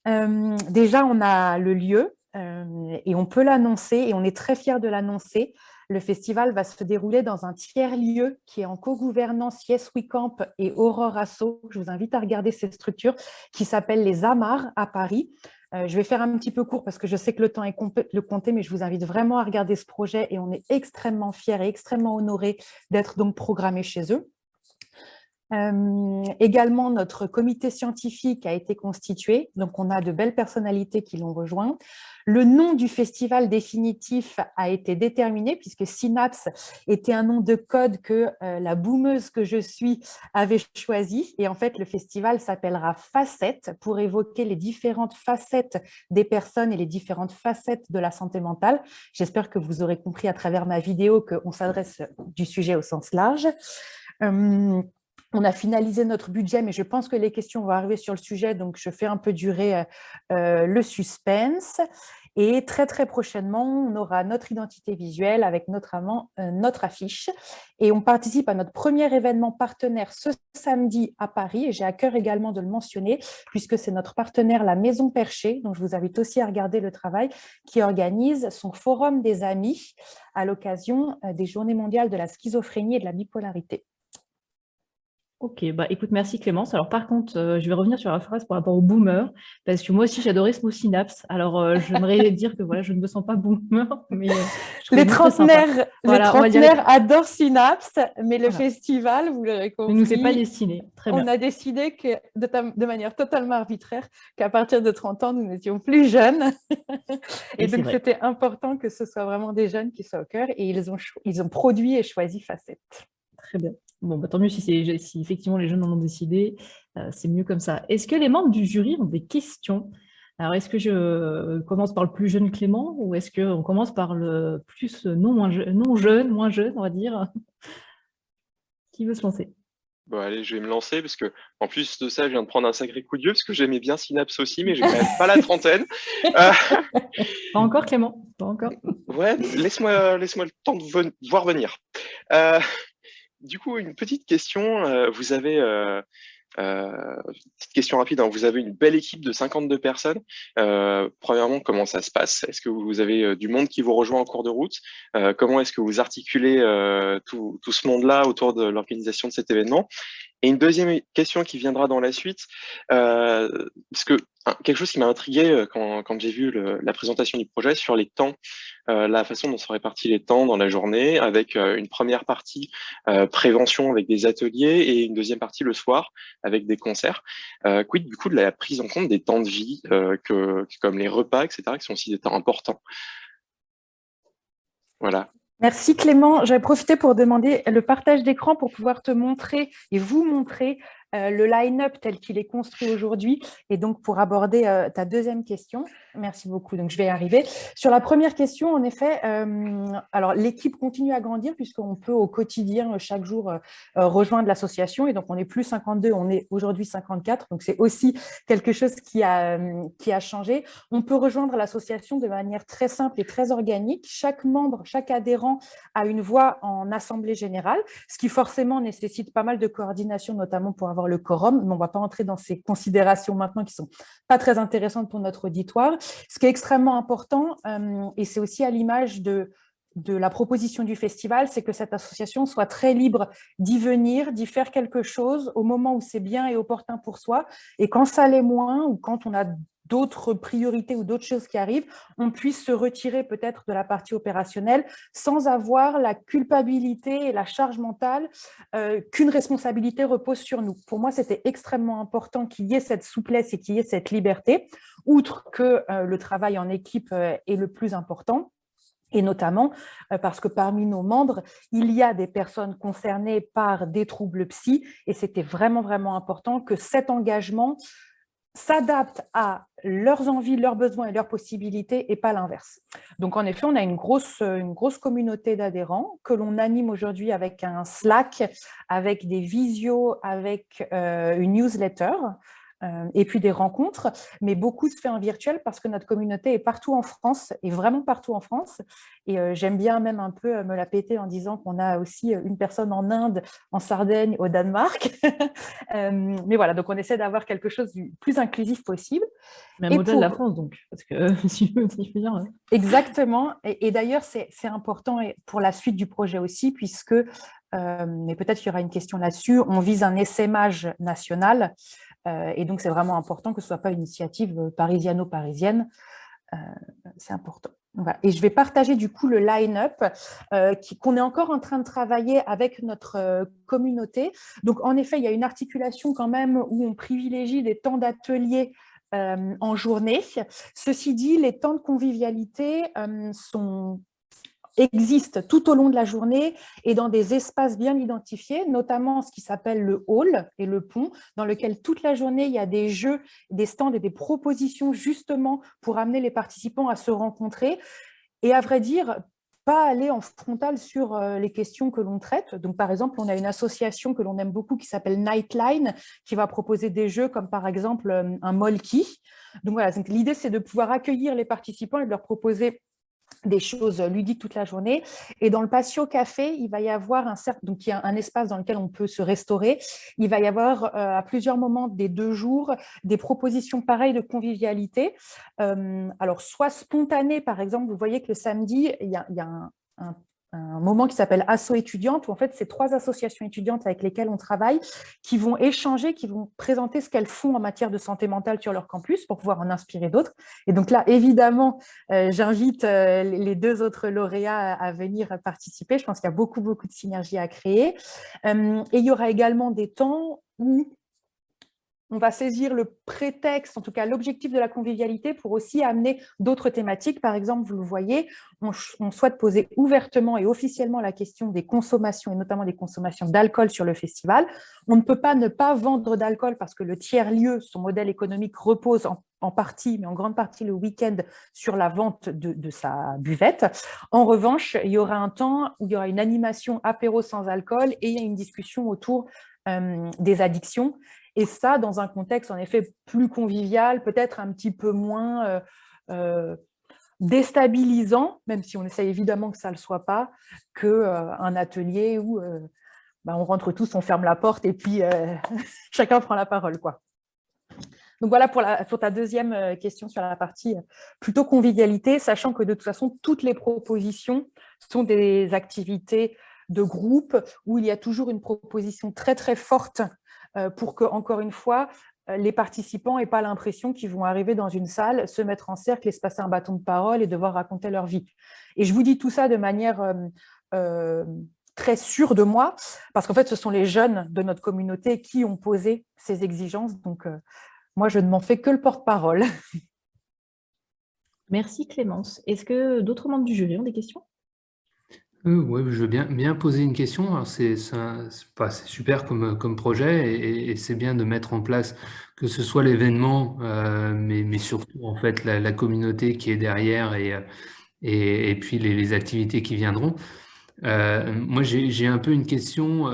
Déjà, on a le lieu et on peut l'annoncer et on est très fiers de l'annoncer. Le festival va se dérouler dans un tiers-lieu qui est en co-gouvernance Yes We Camp et Aurore Asso. Je vous invite à regarder cette structure qui s'appelle les Amars à Paris. Je vais faire un petit peu court parce que je sais que le temps est compté, mais je vous invite vraiment à regarder ce projet et on est extrêmement fiers et extrêmement honorés d'être donc programmés chez eux. Également, notre comité scientifique a été constitué, donc on a de belles personnalités qui l'ont rejoint. Le nom du festival définitif a été déterminé puisque Synapse était un nom de code que la boomeuse que je suis avait choisi. Et en fait, le festival s'appellera Facettes pour évoquer les différentes facettes des personnes et les différentes facettes de la santé mentale. J'espère que vous aurez compris à travers ma vidéo qu'on s'adresse du sujet au sens large. On a finalisé notre budget, mais je pense que les questions vont arriver sur le sujet, donc je fais un peu durer le suspense. Et très prochainement, on aura notre identité visuelle avec notamment notre affiche. Et on participe à notre premier événement partenaire ce samedi à Paris. Et j'ai à cœur également de le mentionner, puisque c'est notre partenaire, la Maison Perchée, donc je vous invite aussi à regarder le travail, qui organise son forum des amis à l'occasion des Journées mondiales de la schizophrénie et de la bipolarité. Ok, bah écoute, merci Clémence. Alors par contre, je vais revenir sur la phrase par rapport aux boomers, parce que moi aussi j'adorais ce mot synapse. Alors j'aimerais dire que voilà, je ne me sens pas boomer, mais je trouvais Les le mot très sympa. trentenaires, Voilà, on va dire adorent Synapse, mais le voilà. festival, vous l'aurez Ne nous est pas compris, destiné. Très on bien. a décidé que, de manière totalement arbitraire, qu'à partir de 30 ans, nous n'étions plus jeunes. Et c'est donc, vrai. c'était important que ce soit vraiment des jeunes qui soient au cœur. Et ils ont produit et choisi Facette. Très bien. Bon, bah, tant mieux si effectivement les jeunes en ont décidé, c'est mieux comme ça. Est-ce que les membres du jury ont des questions? Alors, est-ce que je commence par le plus jeune Clément ou est-ce qu'on commence par le plus non jeune, moins jeune, on va dire? Qui veut se lancer? Bon, allez, je vais me lancer parce que, en plus de ça, je viens de prendre un sacré coup de vieux parce que j'aimais bien Synapse aussi, mais j'ai quand même pas la trentaine. Pas encore, Clément? Pas encore? Ouais, laisse-moi le temps de voir venir. Du coup, une petite question. Vous avez, petite question rapide, hein, vous avez une belle équipe de 52 personnes. Premièrement, comment ça se passe? Est-ce que vous avez du monde qui vous rejoint en cours de route? Comment est-ce que vous articulez tout ce monde-là autour de l'organisation de cet événement? Et une deuxième question qui viendra dans la suite, parce que quelque chose qui m'a intrigué quand j'ai vu la présentation du projet sur les temps, la façon dont sont répartis les temps dans la journée, avec une première partie prévention avec des ateliers et une deuxième partie le soir avec des concerts. Quid du coup de la prise en compte des temps de vie, comme les repas, etc., qui sont aussi des temps importants. Voilà. Merci Clément. J'avais profité pour demander le partage d'écran pour pouvoir te montrer et vous montrer le line-up tel qu'il est construit aujourd'hui et donc pour aborder ta deuxième question. Merci beaucoup. Donc, je vais y arriver. Sur la première question, en effet, alors l'équipe continue à grandir puisqu'on peut au quotidien, chaque jour, rejoindre l'association et donc on n'est plus 52, on est aujourd'hui 54. Donc, c'est aussi quelque chose qui a changé. On peut rejoindre l'association de manière très simple et très organique. Chaque membre, chaque adhérent a une voix en assemblée générale, ce qui forcément nécessite pas mal de coordination, notamment pour avoir le quorum, mais on ne va pas entrer dans ces considérations maintenant qui ne sont pas très intéressantes pour notre auditoire. Ce qui est extrêmement important, et c'est aussi à l'image de la proposition du festival, c'est que cette association soit très libre d'y venir, d'y faire quelque chose au moment où c'est bien et opportun pour soi, et quand ça l'est moins, ou quand on a d'autres priorités ou d'autres choses qui arrivent, on puisse se retirer peut-être de la partie opérationnelle sans avoir la culpabilité et la charge mentale qu'une responsabilité repose sur nous. Pour moi, c'était extrêmement important qu'il y ait cette souplesse et qu'il y ait cette liberté, outre que le travail en équipe est le plus important. Et notamment parce que parmi nos membres, il y a des personnes concernées par des troubles psy, et c'était vraiment, vraiment important que cet engagement s'adaptent à leurs envies, leurs besoins et leurs possibilités et pas l'inverse. Donc, en effet, on a une grosse communauté d'adhérents que l'on anime aujourd'hui avec un Slack, avec des visios, avec une newsletter et puis des rencontres, mais beaucoup se fait en virtuel parce que notre communauté est partout en France, et vraiment partout en France. Et j'aime bien même un peu me la péter en disant qu'on a aussi une personne en Inde, en Sardaigne, au Danemark. Mais voilà, donc on essaie d'avoir quelque chose du plus inclusif possible. Même au-delà de la France, donc, parce que si je puis dire. Exactement. Et d'ailleurs, c'est important pour la suite du projet aussi, puisque, mais peut-être qu'il y aura une question là-dessus, on vise un essaimage national. Et donc, c'est vraiment important que ce ne soit pas une initiative parisiano-parisienne. C'est important. Voilà. Et je vais partager du coup le line-up qu'on est encore en train de travailler avec notre communauté. Donc, en effet, il y a une articulation quand même où on privilégie des temps d'atelier en journée. Ceci dit, les temps de convivialité existent tout au long de la journée et dans des espaces bien identifiés, notamment ce qui s'appelle le hall et le pont, dans lequel toute la journée, il y a des jeux, des stands et des propositions justement pour amener les participants à se rencontrer. Et à vrai dire, pas aller en frontal sur les questions que l'on traite. Donc, par exemple, on a une association que l'on aime beaucoup qui s'appelle Nightline, qui va proposer des jeux comme par exemple un Molki. Donc voilà, l'idée c'est de pouvoir accueillir les participants et de leur proposer des choses ludiques toute la journée. Et dans le Patio Café, il va y avoir donc il y a un espace dans lequel on peut se restaurer. Il va y avoir à plusieurs moments des 2 jours des propositions pareilles de convivialité. Alors, soit spontanées, par exemple, vous voyez que le samedi, il y a un moment qui s'appelle Asso étudiante, où en fait, c'est 3 associations étudiantes avec lesquelles on travaille qui vont échanger, qui vont présenter ce qu'elles font en matière de santé mentale sur leur campus pour pouvoir en inspirer d'autres. Et donc là, évidemment, j'invite les 2 autres lauréats à venir participer. Je pense qu'il y a beaucoup, beaucoup de synergies à créer. Et il y aura également des temps où on va saisir le prétexte, en tout cas l'objectif de la convivialité pour aussi amener d'autres thématiques. Par exemple, vous le voyez, on souhaite poser ouvertement et officiellement la question des consommations et notamment des consommations d'alcool sur le festival. On ne peut pas ne pas vendre d'alcool parce que le tiers-lieu, son modèle économique repose en partie, mais en grande partie le week-end sur la vente de sa buvette. En revanche, il y aura un temps où il y aura une animation apéro sans alcool et il y a une discussion autour des addictions. Et ça, dans un contexte, en effet, plus convivial, peut-être un petit peu moins déstabilisant, même si on essaye évidemment que ça ne le soit pas, qu'un atelier où on rentre tous, on ferme la porte et puis chacun prend la parole, quoi. Donc voilà pour ta deuxième question sur la partie plutôt convivialité, sachant que de toute façon, toutes les propositions sont des activités de groupe où il y a toujours une proposition très, très forte pour que, encore une fois, les participants n'aient pas l'impression qu'ils vont arriver dans une salle, se mettre en cercle et se passer un bâton de parole et devoir raconter leur vie. Et je vous dis tout ça de manière très sûre de moi, parce qu'en fait, ce sont les jeunes de notre communauté qui ont posé ces exigences. Donc, moi, je ne m'en fais que le porte-parole. Merci Clémence. Est-ce que d'autres membres du jury ont des questions? Ouais, je veux bien poser une question. Alors, c'est super comme projet et c'est bien de mettre en place que ce soit l'événement, mais surtout en fait la communauté qui est derrière et puis les activités qui viendront. Moi, j'ai un peu une question,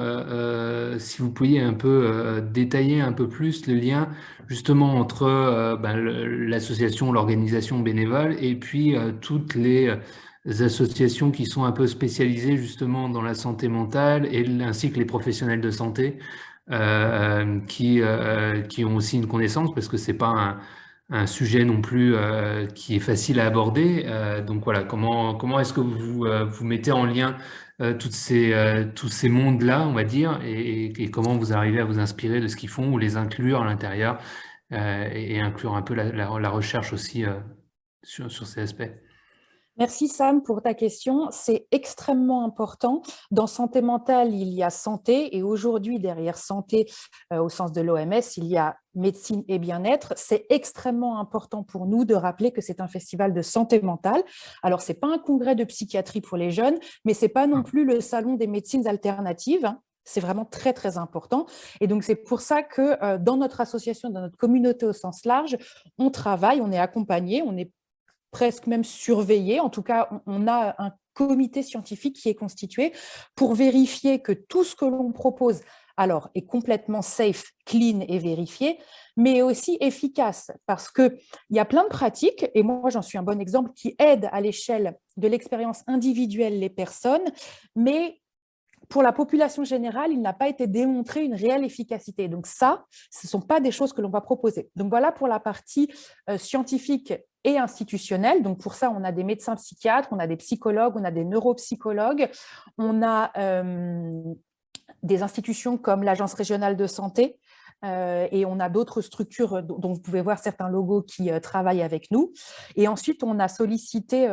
si vous pouviez un peu détailler un peu plus le lien justement entre l'association, l'organisation bénévole et puis toutes les associations qui sont un peu spécialisées justement dans la santé mentale ainsi que les professionnels de santé qui ont aussi une connaissance parce que c'est pas un sujet non plus qui est facile à aborder. Donc voilà, comment est-ce que vous mettez en lien tous ces mondes-là, on va dire, et comment vous arrivez à vous inspirer de ce qu'ils font ou les inclure à l'intérieur et inclure un peu la recherche aussi sur ces aspects. Merci Sam pour ta question. C'est extrêmement important. Dans santé mentale, il y a santé et aujourd'hui, derrière santé, au sens de l'OMS, il y a médecine et bien-être. C'est extrêmement important pour nous de rappeler que c'est un festival de santé mentale. Alors, ce n'est pas un congrès de psychiatrie pour les jeunes, mais ce n'est pas non plus le salon des médecines alternatives. C'est vraiment très, très important. Et donc, c'est pour ça que dans notre association, dans notre communauté au sens large, on travaille, on est accompagné, on est presque même surveillé. En tout cas, on a un comité scientifique qui est constitué pour vérifier que tout ce que l'on propose alors, est complètement safe, clean et vérifié, mais aussi efficace parce qu'il y a plein de pratiques, et moi j'en suis un bon exemple, qui aident à l'échelle de l'expérience individuelle les personnes, mais pour la population générale, il n'a pas été démontré une réelle efficacité. Donc ça, ce ne sont pas des choses que l'on va proposer. Donc voilà pour la partie scientifique et institutionnelle. Donc pour ça, on a des médecins psychiatres, on a des psychologues, on a des neuropsychologues, on a des institutions comme l'Agence régionale de santé, et on a d'autres structures dont vous pouvez voir certains logos qui travaillent avec nous. Et ensuite, on a sollicité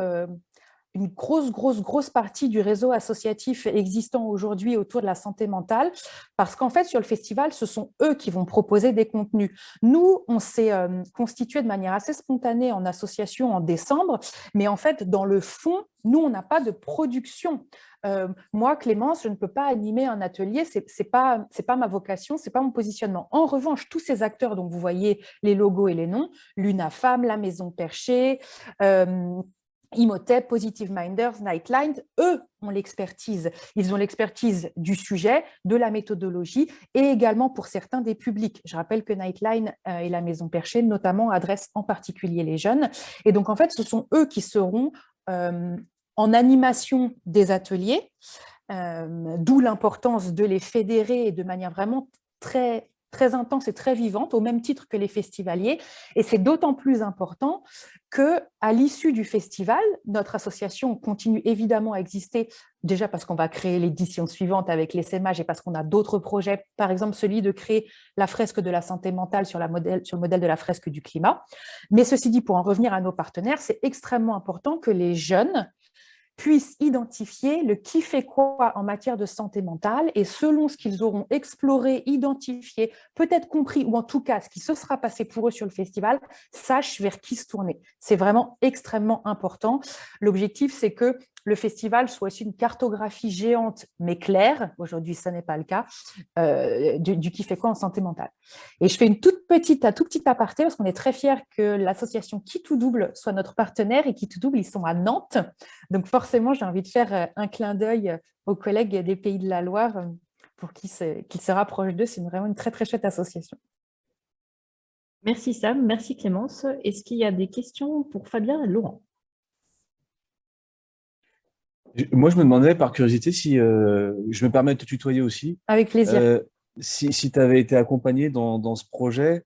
une grosse partie du réseau associatif existant aujourd'hui autour de la santé mentale, parce qu'en fait, sur le festival, ce sont eux qui vont proposer des contenus. Nous, on s'est constitué de manière assez spontanée en association en décembre, mais en fait, dans le fond, nous, on n'a pas de production. Moi, Clémence, je ne peux pas animer un atelier, c'est pas ma vocation, c'est pas mon positionnement. En revanche, tous ces acteurs dont vous voyez les logos et les noms, l'UNAFAM, la Maison Perchée, Imhotep, Positive Minders, Nightline, eux ont l'expertise. Ils ont l'expertise du sujet, de la méthodologie et également pour certains des publics. Je rappelle que Nightline et la Maison Perchée notamment adressent en particulier les jeunes. Et donc en fait, ce sont eux qui seront en animation des ateliers, d'où l'importance de les fédérer et de manière vraiment très très intense et très vivante, au même titre que les festivaliers. Et c'est d'autant plus important qu'à l'issue du festival, notre association continue évidemment à exister, déjà parce qu'on va créer l'édition suivante avec l'essaimage et parce qu'on a d'autres projets, par exemple celui de créer la fresque de la santé mentale sur le modèle de la fresque du climat. Mais ceci dit, pour en revenir à nos partenaires, c'est extrêmement important que les jeunes puissent identifier le qui fait quoi en matière de santé mentale et selon ce qu'ils auront exploré, identifié, peut-être compris ou en tout cas ce qui se sera passé pour eux sur le festival, sachent vers qui se tourner. C'est vraiment extrêmement important. L'objectif, c'est que le festival soit aussi une cartographie géante mais claire, aujourd'hui ça n'est pas le cas, du qui fait quoi en santé mentale. Et je fais un tout petit aparté parce qu'on est très fiers que l'association Qui tout double soit notre partenaire et Qui tout double, ils sont à Nantes. Donc forcément, j'ai envie de faire un clin d'œil aux collègues des Pays de la Loire pour qu'ils se rapprochent d'eux. C'est vraiment une très très chouette association. Merci Sam, merci Clémence. Est-ce qu'il y a des questions pour Fabien et Laurent? Moi, je me demandais par curiosité si je me permets de te tutoyer aussi. Avec plaisir. Si tu avais été accompagné dans ce projet.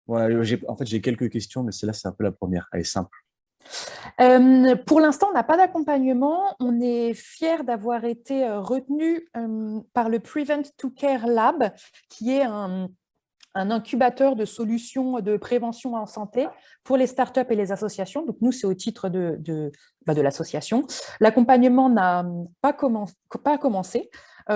Voilà, en fait, j'ai quelques questions, mais celle-là, c'est un peu la première. Elle est simple. Pour l'instant, on n'a pas d'accompagnement. On est fiers d'avoir été retenu par le Prevent to Care Lab, qui est un incubateur de solutions de prévention en santé pour les startups et les associations. Donc, nous, c'est au titre de l'association. L'accompagnement n'a pas commencé.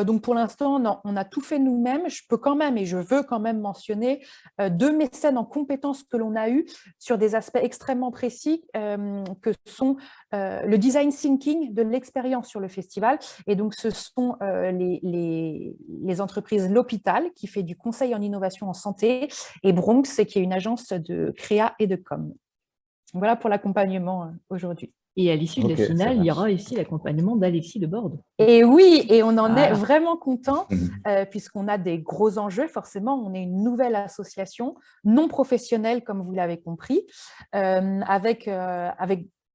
Donc, pour l'instant, non, on a tout fait nous-mêmes. Je peux quand même et je veux quand même mentionner 2 mécènes en compétences que l'on a eu sur des aspects extrêmement précis que sont le design thinking de l'expérience sur le festival. Et donc, ce sont les entreprises L'Hôpital qui fait du conseil en innovation en santé et Bronx qui est une agence de créa et de com. Voilà pour l'accompagnement aujourd'hui. Et à l'issue de la finale, il y aura ici l'accompagnement d'Alexis de Bordes. Et oui, et on en est vraiment content puisqu'on a des gros enjeux. Forcément, on est une nouvelle association non professionnelle, comme vous l'avez compris, avec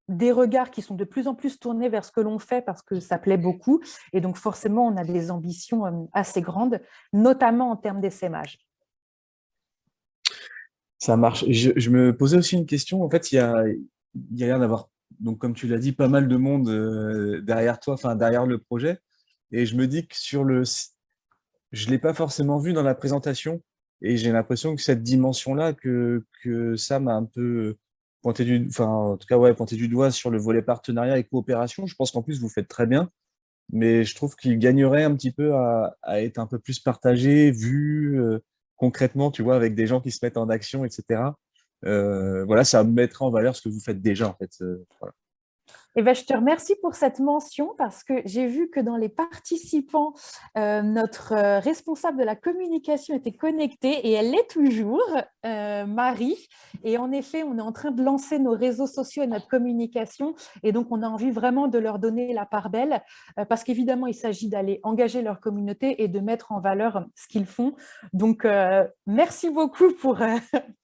des regards qui sont de plus en plus tournés vers ce que l'on fait parce que ça plaît beaucoup. Et donc, forcément, on a des ambitions assez grandes, notamment en termes d'essaimage. Ça marche. Je me posais aussi une question. En fait, il y a l'air d'avoir, donc comme tu l'as dit, pas mal de monde derrière toi, enfin derrière le projet. Et je me dis que je ne l'ai pas forcément vu dans la présentation. Et j'ai l'impression que cette dimension-là, que ça m'a un peu pointé du doigt sur le volet partenariat et coopération. Je pense qu'en plus, vous faites très bien. Mais je trouve qu'il gagnerait un petit peu à être un peu plus partagé, vu concrètement, tu vois, avec des gens qui se mettent en action, etc. Voilà, ça mettrait en valeur ce que vous faites déjà, en fait. Voilà. Eh ben, je te remercie pour cette mention parce que j'ai vu que dans les participants, notre responsable de la communication était connectée et elle l'est toujours, Marie. Et en effet, on est en train de lancer nos réseaux sociaux et notre communication. Et donc, on a envie vraiment de leur donner la part belle parce qu'évidemment, il s'agit d'aller engager leur communauté et de mettre en valeur ce qu'ils font. Donc, merci beaucoup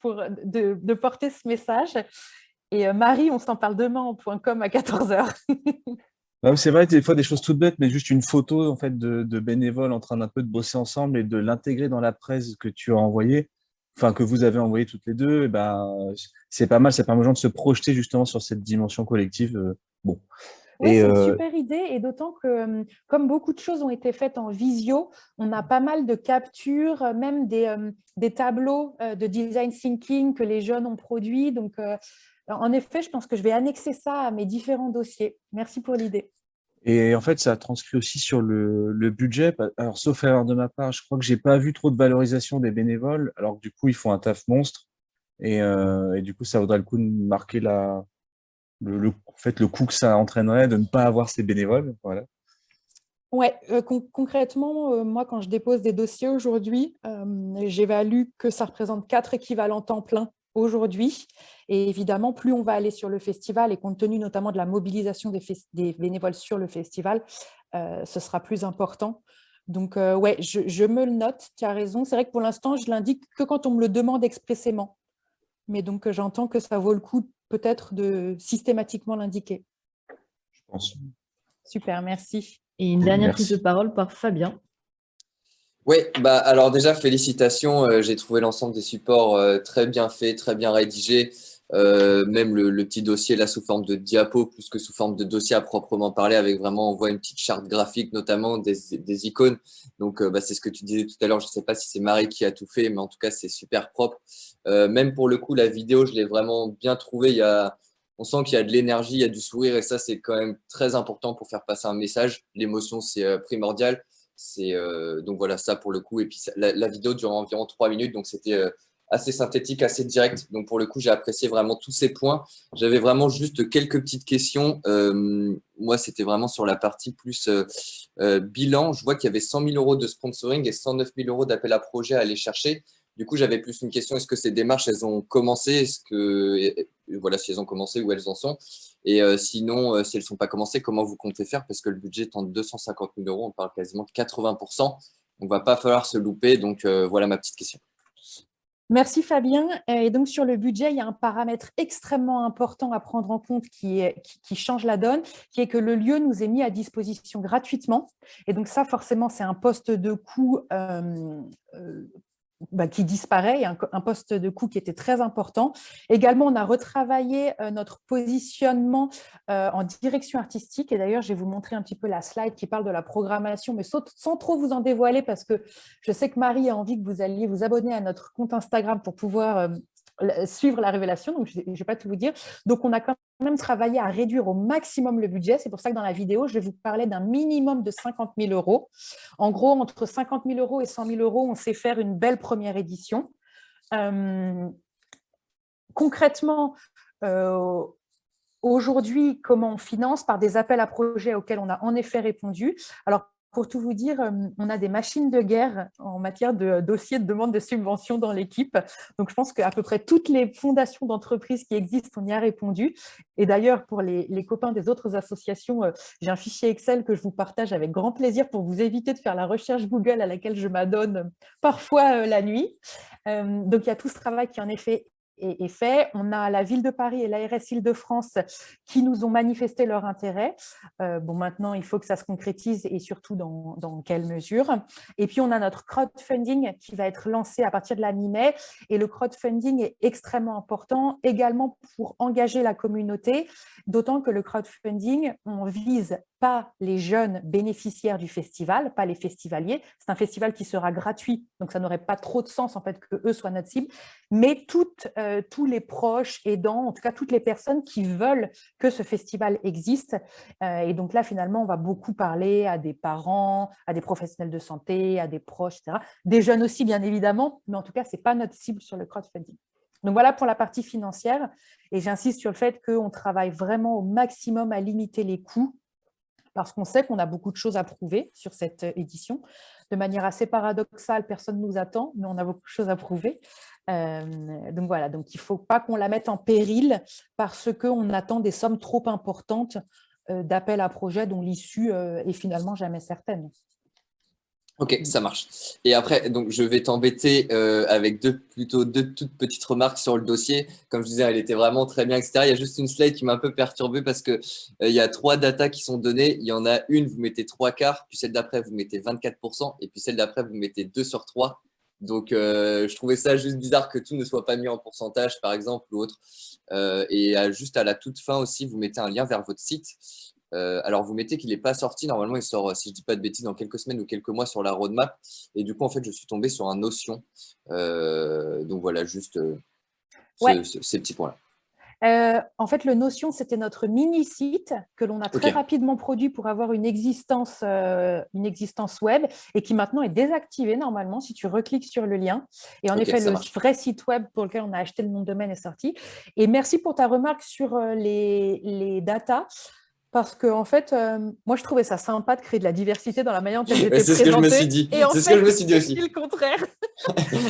de porter ce message. Et Marie, on s'en parle demain en .com à 14h. C'est vrai, des fois, des choses toutes bêtes, mais juste une photo en fait, de bénévoles en train d'un peu de bosser ensemble et de l'intégrer dans la presse que tu as envoyée, enfin que vous avez envoyé toutes les deux, c'est pas mal, ça permet aux gens de se projeter justement sur cette dimension collective. Bon. Oui, c'est une super idée, et d'autant que, comme beaucoup de choses ont été faites en visio, on a pas mal de captures, même des tableaux de design thinking que les jeunes ont produits. Donc, en effet, je pense que je vais annexer ça à mes différents dossiers. Merci pour l'idée. Et en fait, ça transcrit aussi sur le budget. Alors, sauf erreur de ma part, je crois que j'ai pas vu trop de valorisation des bénévoles, alors que du coup, ils font un taf monstre. Et du coup, ça vaudrait le coup de marquer le coût que ça entraînerait de ne pas avoir ces bénévoles. Voilà. Ouais, concrètement, moi, quand je dépose des dossiers aujourd'hui, j'évalue que ça représente 4 équivalents temps plein aujourd'hui. Et évidemment, plus on va aller sur le festival, et compte tenu notamment de la mobilisation des bénévoles sur le festival, ce sera plus important. Donc, ouais, je me le note, tu as raison. C'est vrai que pour l'instant, je l'indique que quand on me le demande expressément. Mais donc, j'entends que ça vaut le coup peut-être de systématiquement l'indiquer. Je pense. Super, merci. Et une dernière prise de parole par Fabien. Oui, alors déjà, félicitations. J'ai trouvé l'ensemble des supports très bien faits, très bien rédigés. Même le petit dossier là sous forme de diapo plus que sous forme de dossier à proprement parler, avec vraiment, on voit une petite charte graphique, notamment des icônes. Donc, c'est ce que tu disais tout à l'heure. Je ne sais pas si c'est Marie qui a tout fait, mais en tout cas, c'est super propre. Même pour le coup, la vidéo, je l'ai vraiment bien trouvée. On sent qu'il y a de l'énergie, il y a du sourire, et ça, c'est quand même très important pour faire passer un message. L'émotion, c'est primordial. Donc voilà, ça pour le coup. Et puis la vidéo dure environ 3 minutes, donc c'était assez synthétique, assez direct. Donc pour le coup, j'ai apprécié vraiment tous ces points. J'avais vraiment juste quelques petites questions. Moi, c'était vraiment sur la partie plus bilan. Je vois qu'il y avait 100 000 euros de sponsoring et 109 000 euros d'appel à projet à aller chercher. Du coup, j'avais plus une question. Est-ce que ces démarches, elles ont commencé? Voilà, si elles ont commencé, où elles en sont? Et sinon, si elles ne sont pas commencées, comment vous comptez faire? Parce que le budget est en 250 000 euros, on parle quasiment de 80%. On ne va pas falloir se louper. Donc, voilà ma petite question. Merci Fabien. Et donc sur le budget, il y a un paramètre extrêmement important à prendre en compte qui change la donne, qui est que le lieu nous est mis à disposition gratuitement. Et donc ça, forcément, c'est un poste de coût qui disparaît, un poste de coût qui était très important. Également, on a retravaillé notre positionnement en direction artistique. Et d'ailleurs, je vais vous montrer un petit peu la slide qui parle de la programmation, mais sans trop vous en dévoiler, parce que je sais que Marie a envie que vous alliez vous abonner à notre compte Instagram pour pouvoir suivre la révélation. Donc, je ne vais pas tout vous dire. Donc, on a quand même travaillé à réduire au maximum le budget. C'est pour ça que dans la vidéo, je vais vous parler d'un minimum de 50 000 euros. En gros, entre 50 000 euros et 100 000 euros, on sait faire une belle première édition. Concrètement, aujourd'hui, comment on finance? Par des appels à projets auxquels on a en effet répondu. Alors, pour tout vous dire, on a des machines de guerre en matière de dossiers de demande de subvention dans l'équipe. Donc, je pense qu'à peu près toutes les fondations d'entreprises qui existent, on y a répondu. Et d'ailleurs, pour les copains des autres associations, j'ai un fichier Excel que je vous partage avec grand plaisir pour vous éviter de faire la recherche Google à laquelle je m'adonne parfois la nuit. Donc, il y a tout ce travail qui en effet est fait. On a la Ville de Paris et l'ARS Île-de-France qui nous ont manifesté leur intérêt. Maintenant, il faut que ça se concrétise et surtout dans quelle mesure. Et puis, on a notre crowdfunding qui va être lancé à partir de la mi-mai. Et le crowdfunding est extrêmement important également pour engager la communauté, d'autant que le crowdfunding, on vise pas les jeunes bénéficiaires du festival, pas les festivaliers. C'est un festival qui sera gratuit, donc ça n'aurait pas trop de sens en fait que eux soient notre cible, mais tous les proches aidants, en tout cas toutes les personnes qui veulent que ce festival existe. Et donc là, finalement, on va beaucoup parler à des parents, à des professionnels de santé, à des proches, etc. Des jeunes aussi, bien évidemment, mais en tout cas, c'est pas notre cible sur le crowdfunding. Donc voilà pour la partie financière. Et j'insiste sur le fait qu'on travaille vraiment au maximum à limiter les coûts, parce qu'on sait qu'on a beaucoup de choses à prouver sur cette édition. De manière assez paradoxale, personne ne nous attend, mais on a beaucoup de choses à prouver. Donc voilà, donc il ne faut pas qu'on la mette en péril parce qu'on attend des sommes trop importantes d'appels à projets dont l'issue est finalement jamais certaine. Ok, ça marche. Et après, donc, je vais t'embêter avec deux toutes petites remarques sur le dossier. Comme je disais, elle était vraiment très bien, etc. Il y a juste une slide qui m'a un peu perturbé parce que il y a 3 datas qui sont données. Il y en a une, vous mettez 3/4, puis celle d'après, vous mettez 24%, et puis celle d'après, vous mettez 2/3. Donc, je trouvais ça juste bizarre que tout ne soit pas mis en pourcentage, par exemple, ou autre. Et juste à la toute fin aussi, vous mettez un lien vers votre site. Alors, vous mettez qu'il n'est pas sorti. Normalement, il sort, si je ne dis pas de bêtises, dans quelques semaines ou quelques mois sur la roadmap. Et du coup, en fait, je suis tombé sur un Notion. Donc, voilà, juste ces petits points-là. En fait, le Notion, c'était notre mini-site que l'on a très rapidement produit pour avoir une existence web et qui maintenant est désactivé normalement si tu recliques sur le lien. Et en effet, le vrai site web pour lequel on a acheté le nom de domaine est sorti. Et merci pour ta remarque sur les datas. Parce que, en fait, moi, je trouvais ça sympa de créer de la diversité dans la manière dont elle était présentée. C'est ce que je me suis dit. Et en fait, ce que je me suis dit aussi. C'est le contraire.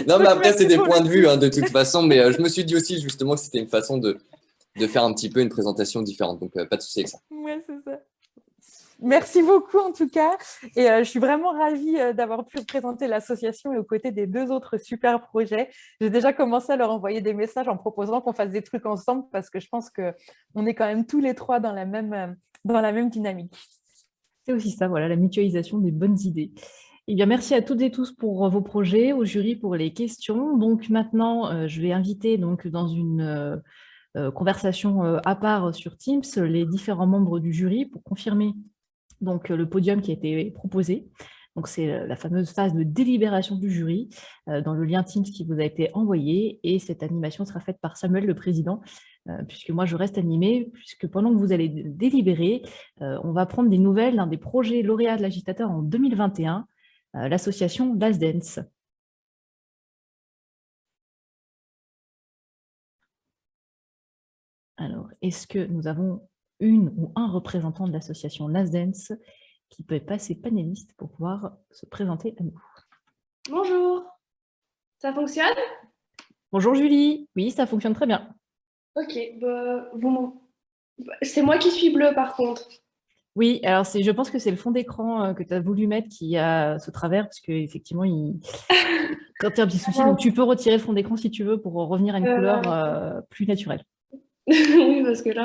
Non, mais après, c'est des points de vue, de toute façon. Mais je me suis dit aussi, justement, que c'était une façon de faire un petit peu une présentation différente. Donc, pas de souci avec ça. Ouais, c'est ça. Merci beaucoup, en tout cas. Et je suis vraiment ravie d'avoir pu présenter l'association et aux côtés des 2 autres super projets. J'ai déjà commencé à leur envoyer des messages en proposant qu'on fasse des trucs ensemble parce que je pense qu'on est quand même tous les 3 dans la même dynamique. C'est aussi ça, voilà, la mutualisation des bonnes idées. Eh bien, merci à toutes et tous pour vos projets, au jury pour les questions. Donc maintenant, je vais inviter donc, dans une conversation à part sur Teams les différents membres du jury pour confirmer donc, le podium qui a été proposé. Donc, c'est la fameuse phase de délibération du jury dans le lien Teams qui vous a été envoyé. Et cette animation sera faite par Samuel, le président, puisque moi, je reste animée, puisque pendant que vous allez délibérer, on va prendre des nouvelles d'un des projets lauréats de l'agitateur en 2021, l'association Last Dance. Alors, est-ce que nous avons une ou un représentant de l'association Last Dance qui peut passer panéliste pour pouvoir se présenter à nous? Bonjour, ça fonctionne? Bonjour Julie, oui, ça fonctionne très bien. Ok, c'est moi qui suis bleue par contre. Oui, alors je pense que c'est le fond d'écran que tu as voulu mettre qui a ce travers, parce qu'effectivement, quand tu as un petit souci, donc tu peux retirer le fond d'écran si tu veux pour revenir à une couleur plus naturelle. Oui, parce que là...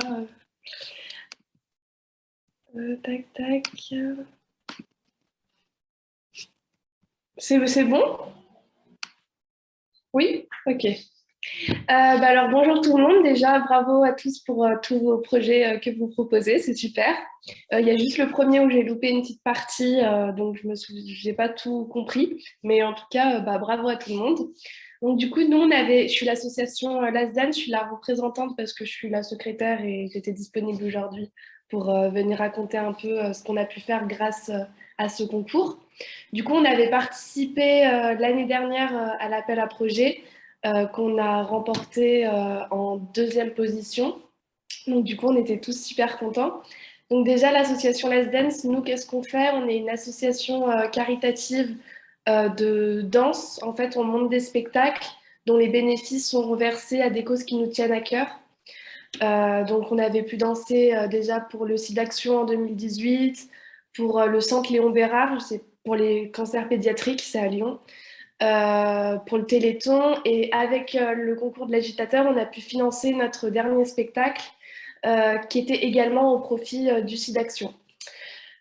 tac, tac... C'est bon? Oui? Ok. Alors, bonjour tout le monde. Déjà, bravo à tous pour tous vos projets que vous proposez. C'est super. Il y a juste le premier où j'ai loupé une petite partie, donc je n'ai pas tout compris. Mais en tout cas, bravo à tout le monde. Donc, du coup, je suis l'association Last Dance. Je suis la représentante parce que je suis la secrétaire et j'étais disponible aujourd'hui pour venir raconter un peu ce qu'on a pu faire grâce à ce concours. Du coup, on avait participé l'année dernière à l'appel à projet qu'on a remporté en deuxième position. Donc, du coup, on était tous super contents. Donc, déjà, l'association Last Dance, nous, qu'est-ce qu'on fait? On est une association caritative de danse. En fait, on monte des spectacles dont les bénéfices sont reversés à des causes qui nous tiennent à cœur. Donc, on avait pu danser déjà pour le SIDAction en 2018, pour le centre Léon Bérard, c'est pour les cancers pédiatriques, c'est à Lyon, pour le Téléthon. Et avec le concours de l'agitateur, on a pu financer notre dernier spectacle qui était également au profit du SIDAction.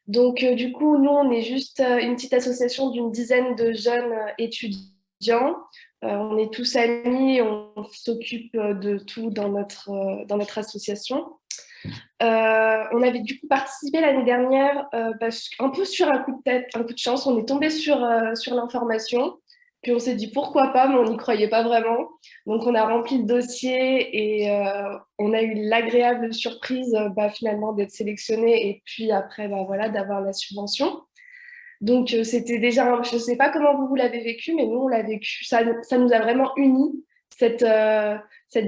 Donc, du coup, nous, on est juste une petite association d'une dizaine de jeunes étudiants. On est tous amis, on s'occupe de tout dans notre association. On avait du coup participé l'année dernière un peu sur un coup de tête, un coup de chance. On est tombé sur l'information, puis on s'est dit pourquoi pas, mais on n'y croyait pas vraiment. Donc on a rempli le dossier et on a eu l'agréable surprise finalement d'être sélectionné et puis après voilà, d'avoir la subvention. Donc c'était déjà, je ne sais pas comment vous l'avez vécu, mais nous on l'a vécu. Ça nous a vraiment unis, cette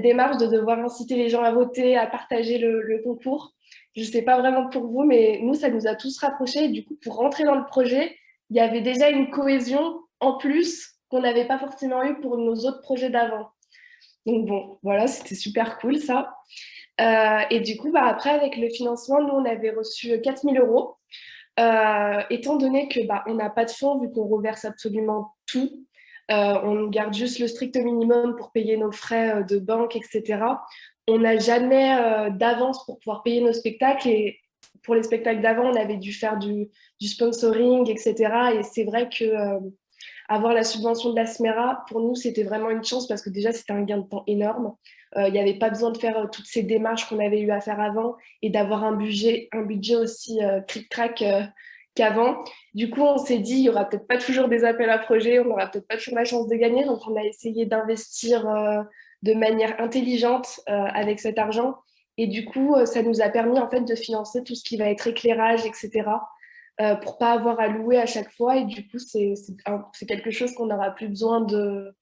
démarche de devoir inciter les gens à voter, à partager le concours. Je ne sais pas vraiment pour vous, mais nous, ça nous a tous rapprochés. Et du coup, pour rentrer dans le projet, il y avait déjà une cohésion en plus qu'on n'avait pas forcément eu pour nos autres projets d'avant. Donc bon, voilà, c'était super cool ça. Et du coup, après, avec le financement, nous, on avait reçu 4 000 €. Étant donné que on n'a pas de fonds, vu qu'on reverse absolument tout, on garde juste le strict minimum pour payer nos frais de banque, etc. On n'a jamais d'avance pour pouvoir payer nos spectacles et pour les spectacles d'avant, on avait dû faire du sponsoring, etc. Et c'est vrai que avoir la subvention de la SMERA, pour nous, c'était vraiment une chance parce que déjà, c'était un gain de temps énorme. Il n'y avait pas besoin de faire toutes ces démarches qu'on avait eu à faire avant et d'avoir un budget aussi cric-crac qu'avant. Du coup, on s'est dit, il n'y aura peut-être pas toujours des appels à projets, on n'aura peut-être pas toujours la chance de gagner. Donc, on a essayé d'investir de manière intelligente avec cet argent. Et du coup, ça nous a permis en fait de financer tout ce qui va être éclairage, etc. Pour pas avoir à louer à chaque fois. Et du coup, c'est quelque chose qu'on n'aura plus besoin de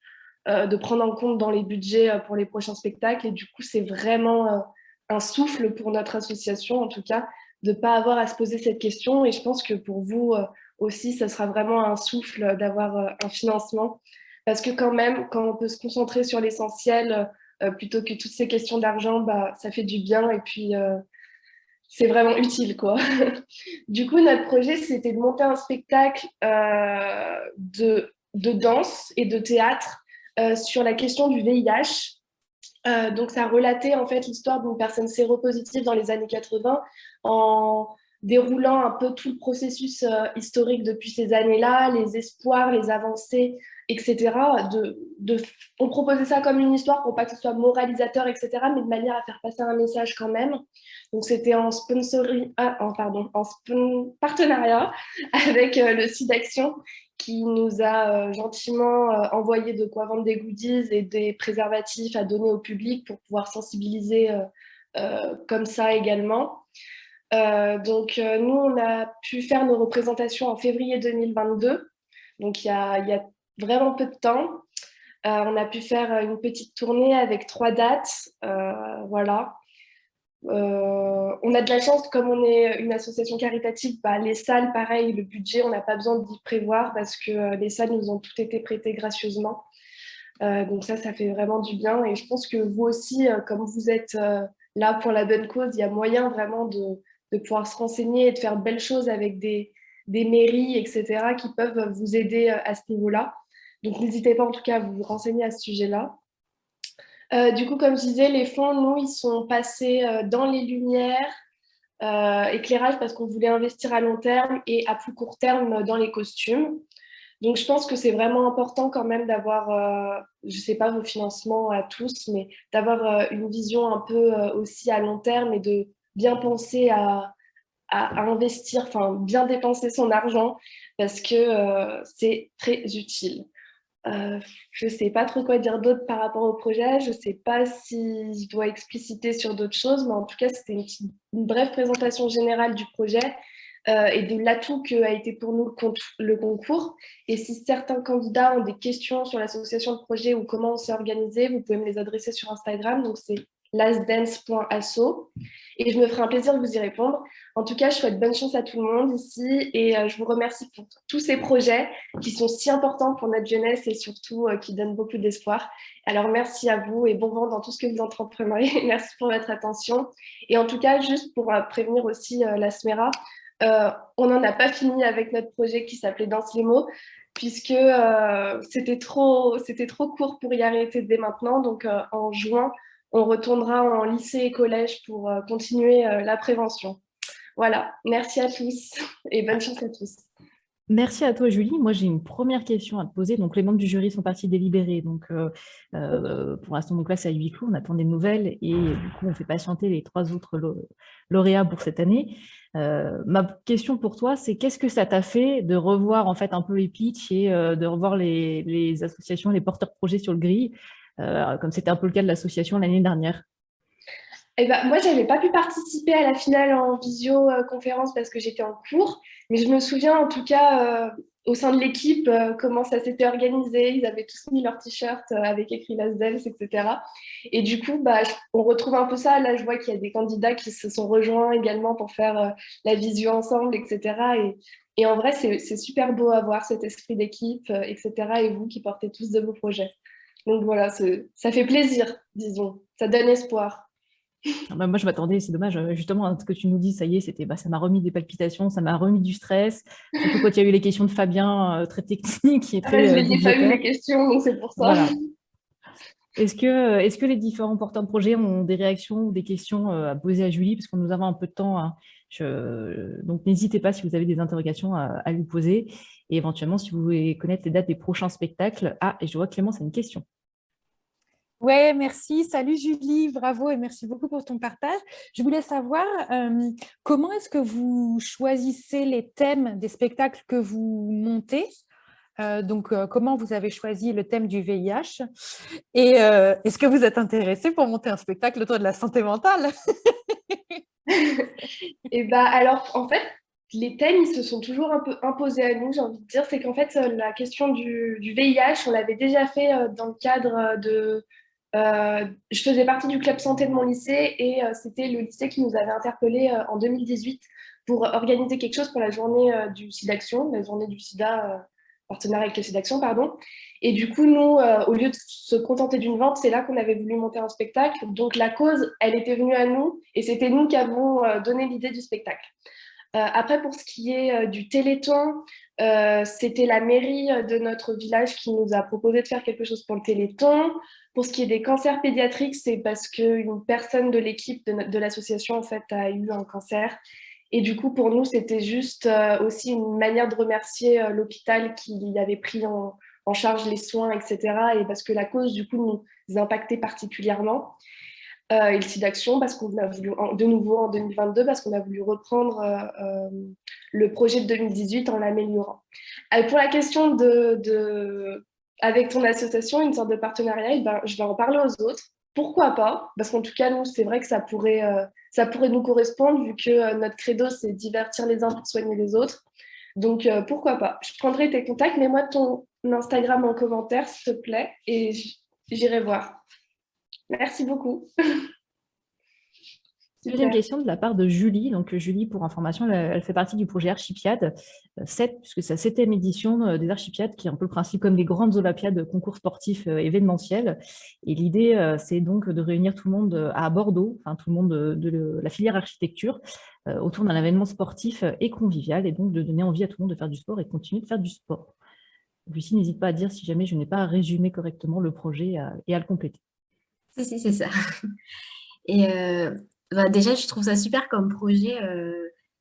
prendre en compte dans les budgets pour les prochains spectacles. Et du coup, c'est vraiment un souffle pour notre association, en tout cas, de ne pas avoir à se poser cette question. Et je pense que pour vous aussi, ça sera vraiment un souffle d'avoir un financement. Parce que quand même, quand on peut se concentrer sur l'essentiel, plutôt que toutes ces questions d'argent, ça fait du bien. Et puis... c'est vraiment utile, quoi. Du coup, notre projet, c'était de monter un spectacle de danse et de théâtre sur la question du VIH. Donc, ça relatait en fait l'histoire d'une personne séropositive dans les années 80 en déroulant un peu tout le processus historique depuis ces années-là, les espoirs, les avancées, etc. On proposait ça comme une histoire pour pas que ce soit moralisateur, etc., mais de manière à faire passer un message quand même. Donc c'était en partenariat avec le SIDAction qui nous a gentiment envoyé de quoi vendre des goodies et des préservatifs à donner au public pour pouvoir sensibiliser comme ça également. Donc nous, on a pu faire nos représentations en février 2022, donc il y a vraiment peu de temps. On a pu faire une petite tournée avec 3 dates, voilà. On a de la chance, comme on est une association caritative, les salles, pareil, le budget, on n'a pas besoin d'y prévoir parce que les salles nous ont toutes été prêtées gracieusement. Donc ça fait vraiment du bien. Et je pense que vous aussi, comme vous êtes là pour la bonne cause, il y a moyen vraiment de pouvoir se renseigner et de faire de belles choses avec des mairies, etc., qui peuvent vous aider à ce niveau-là. Donc n'hésitez pas en tout cas à vous renseigner à ce sujet-là. Du coup, comme je disais, les fonds, nous, ils sont passés dans les lumières, éclairage, parce qu'on voulait investir à long terme et à plus court terme dans les costumes. Donc, je pense que c'est vraiment important quand même d'avoir, je ne sais pas vos financements à tous, mais d'avoir une vision un peu aussi à long terme et de bien penser à investir, enfin, bien dépenser son argent parce que c'est très utile. Je ne sais pas trop quoi dire d'autre par rapport au projet. Je ne sais pas si je dois expliciter sur d'autres choses, mais en tout cas, c'était une brève présentation générale du projet et de l'atout qu'a été pour nous le concours. Et si certains candidats ont des questions sur l'association de projet ou comment on s'est organisé, vous pouvez me les adresser sur Instagram. Donc, c'est lastdance.asso. Et je me ferai un plaisir de vous y répondre. En tout cas, je souhaite bonne chance à tout le monde ici et je vous remercie pour tous ces projets qui sont si importants pour notre jeunesse et surtout qui donnent beaucoup d'espoir. Alors, merci à vous et bon vent dans tout ce que vous entreprendrez. Merci pour votre attention. Et en tout cas, juste pour prévenir aussi la SMERA, on n'en a pas fini avec notre projet qui s'appelait Danse les mots, puisque c'était trop court pour y arrêter dès maintenant. Donc, en juin, on retournera en lycée et collège pour continuer la prévention. Voilà, merci à tous et bonne chance à tous. Merci à toi, Julie. Moi, j'ai une première question à te poser. Donc, les membres du jury sont partis délibérer. Donc, pour l'instant, donc là, c'est à huis clos. On attend des nouvelles et du coup, on fait patienter les 3 autres lauréats pour cette année. Ma question pour toi, c'est qu'est-ce que ça t'a fait de revoir en fait un peu les pitchs et de revoir les associations, les porteurs de projets sur le gris, comme c'était un peu le cas de l'association l'année dernière? Moi, je n'avais pas pu participer à la finale en visioconférence parce que j'étais en cours, mais je me souviens en tout cas au sein de l'équipe comment ça s'était organisé. Ils avaient tous mis leur t-shirt avec écrit Last Dance, etc. Et du coup, on retrouve un peu ça. Là, je vois qu'il y a des candidats qui se sont rejoints également pour faire la visio ensemble, etc. Et en vrai, c'est super beau à voir cet esprit d'équipe, etc. Et vous qui portez tous de beaux projets. Donc voilà, ça fait plaisir, disons. Ça donne espoir. Moi, je m'attendais, c'est dommage, justement, à ce que tu nous dis, ça y est, ça m'a remis des palpitations, ça m'a remis du stress, surtout quand il y a eu les questions de Fabien, très techniques et très je n'ai pas eu les questions, donc c'est pour ça. Voilà. Est-ce que les différents porteurs de projets ont des réactions ou des questions à poser à Julie, parce que nous avons un peu de temps, hein. Donc, n'hésitez pas si vous avez des interrogations à lui poser, et éventuellement, si vous voulez connaître les dates des prochains spectacles. Ah, et je vois Clémence a une question. Ouais, merci. Salut Julie, bravo et merci beaucoup pour ton partage. Je voulais savoir comment est-ce que vous choisissez les thèmes des spectacles que vous montez? Comment vous avez choisi le thème du VIH? Et est-ce que vous êtes intéressé pour monter un spectacle autour de la santé mentale? Alors, en fait, les thèmes, ils se sont toujours un peu imposés à nous, j'ai envie de dire. C'est qu'en fait, la question du VIH, on l'avait déjà fait dans le cadre de... je faisais partie du club santé de mon lycée et c'était le lycée qui nous avait interpellés en 2018 pour organiser quelque chose pour la journée du SIDAction, la journée du sida, partenariat avec le SIDAction, pardon. Et du coup, nous, au lieu de se contenter d'une vente, c'est là qu'on avait voulu monter un spectacle. Donc la cause, elle était venue à nous et c'était nous qui avons donné l'idée du spectacle. Après, pour ce qui est du Téléthon, c'était la mairie de notre village qui nous a proposé de faire quelque chose pour le Téléthon. Pour ce qui est des cancers pédiatriques, c'est parce qu'une personne de l'équipe de l'association en fait, a eu un cancer Et du coup, pour nous, c'était juste aussi une manière de remercier l'hôpital qui avait pris en charge les soins, etc. Et parce que la cause, du coup, nous impactait particulièrement. Et le SIDAction, parce qu'on a voulu, de nouveau en 2022, parce qu'on a voulu reprendre le projet de 2018 en l'améliorant. Pour la question avec ton association, une sorte de partenariat, ben, je vais en parler aux autres. Pourquoi pas? Parce qu'en tout cas, nous, c'est vrai que ça pourrait nous correspondre, vu que notre credo, c'est divertir les uns pour soigner les autres. Donc, pourquoi pas? Je prendrai tes contacts, mets-moi ton Instagram en commentaire, s'il te plaît, et j'irai voir. Merci beaucoup. Deuxième question de la part de Julie. Donc, Julie, pour information, elle fait partie du projet Archipiade 7, puisque c'est la 7e édition des Archipiades, qui est un peu le principe comme les grandes Olympiades, concours sportifs événementiels. Et l'idée, c'est donc de réunir tout le monde à Bordeaux, enfin tout le monde de la filière architecture, autour d'un événement sportif et convivial, et donc de donner envie à tout le monde de faire du sport et de continuer de faire du sport. Lucie, n'hésite pas à dire si jamais je n'ai pas résumé correctement le projet et à le compléter. Si, c'est ça. Et déjà, je trouve ça super comme projet.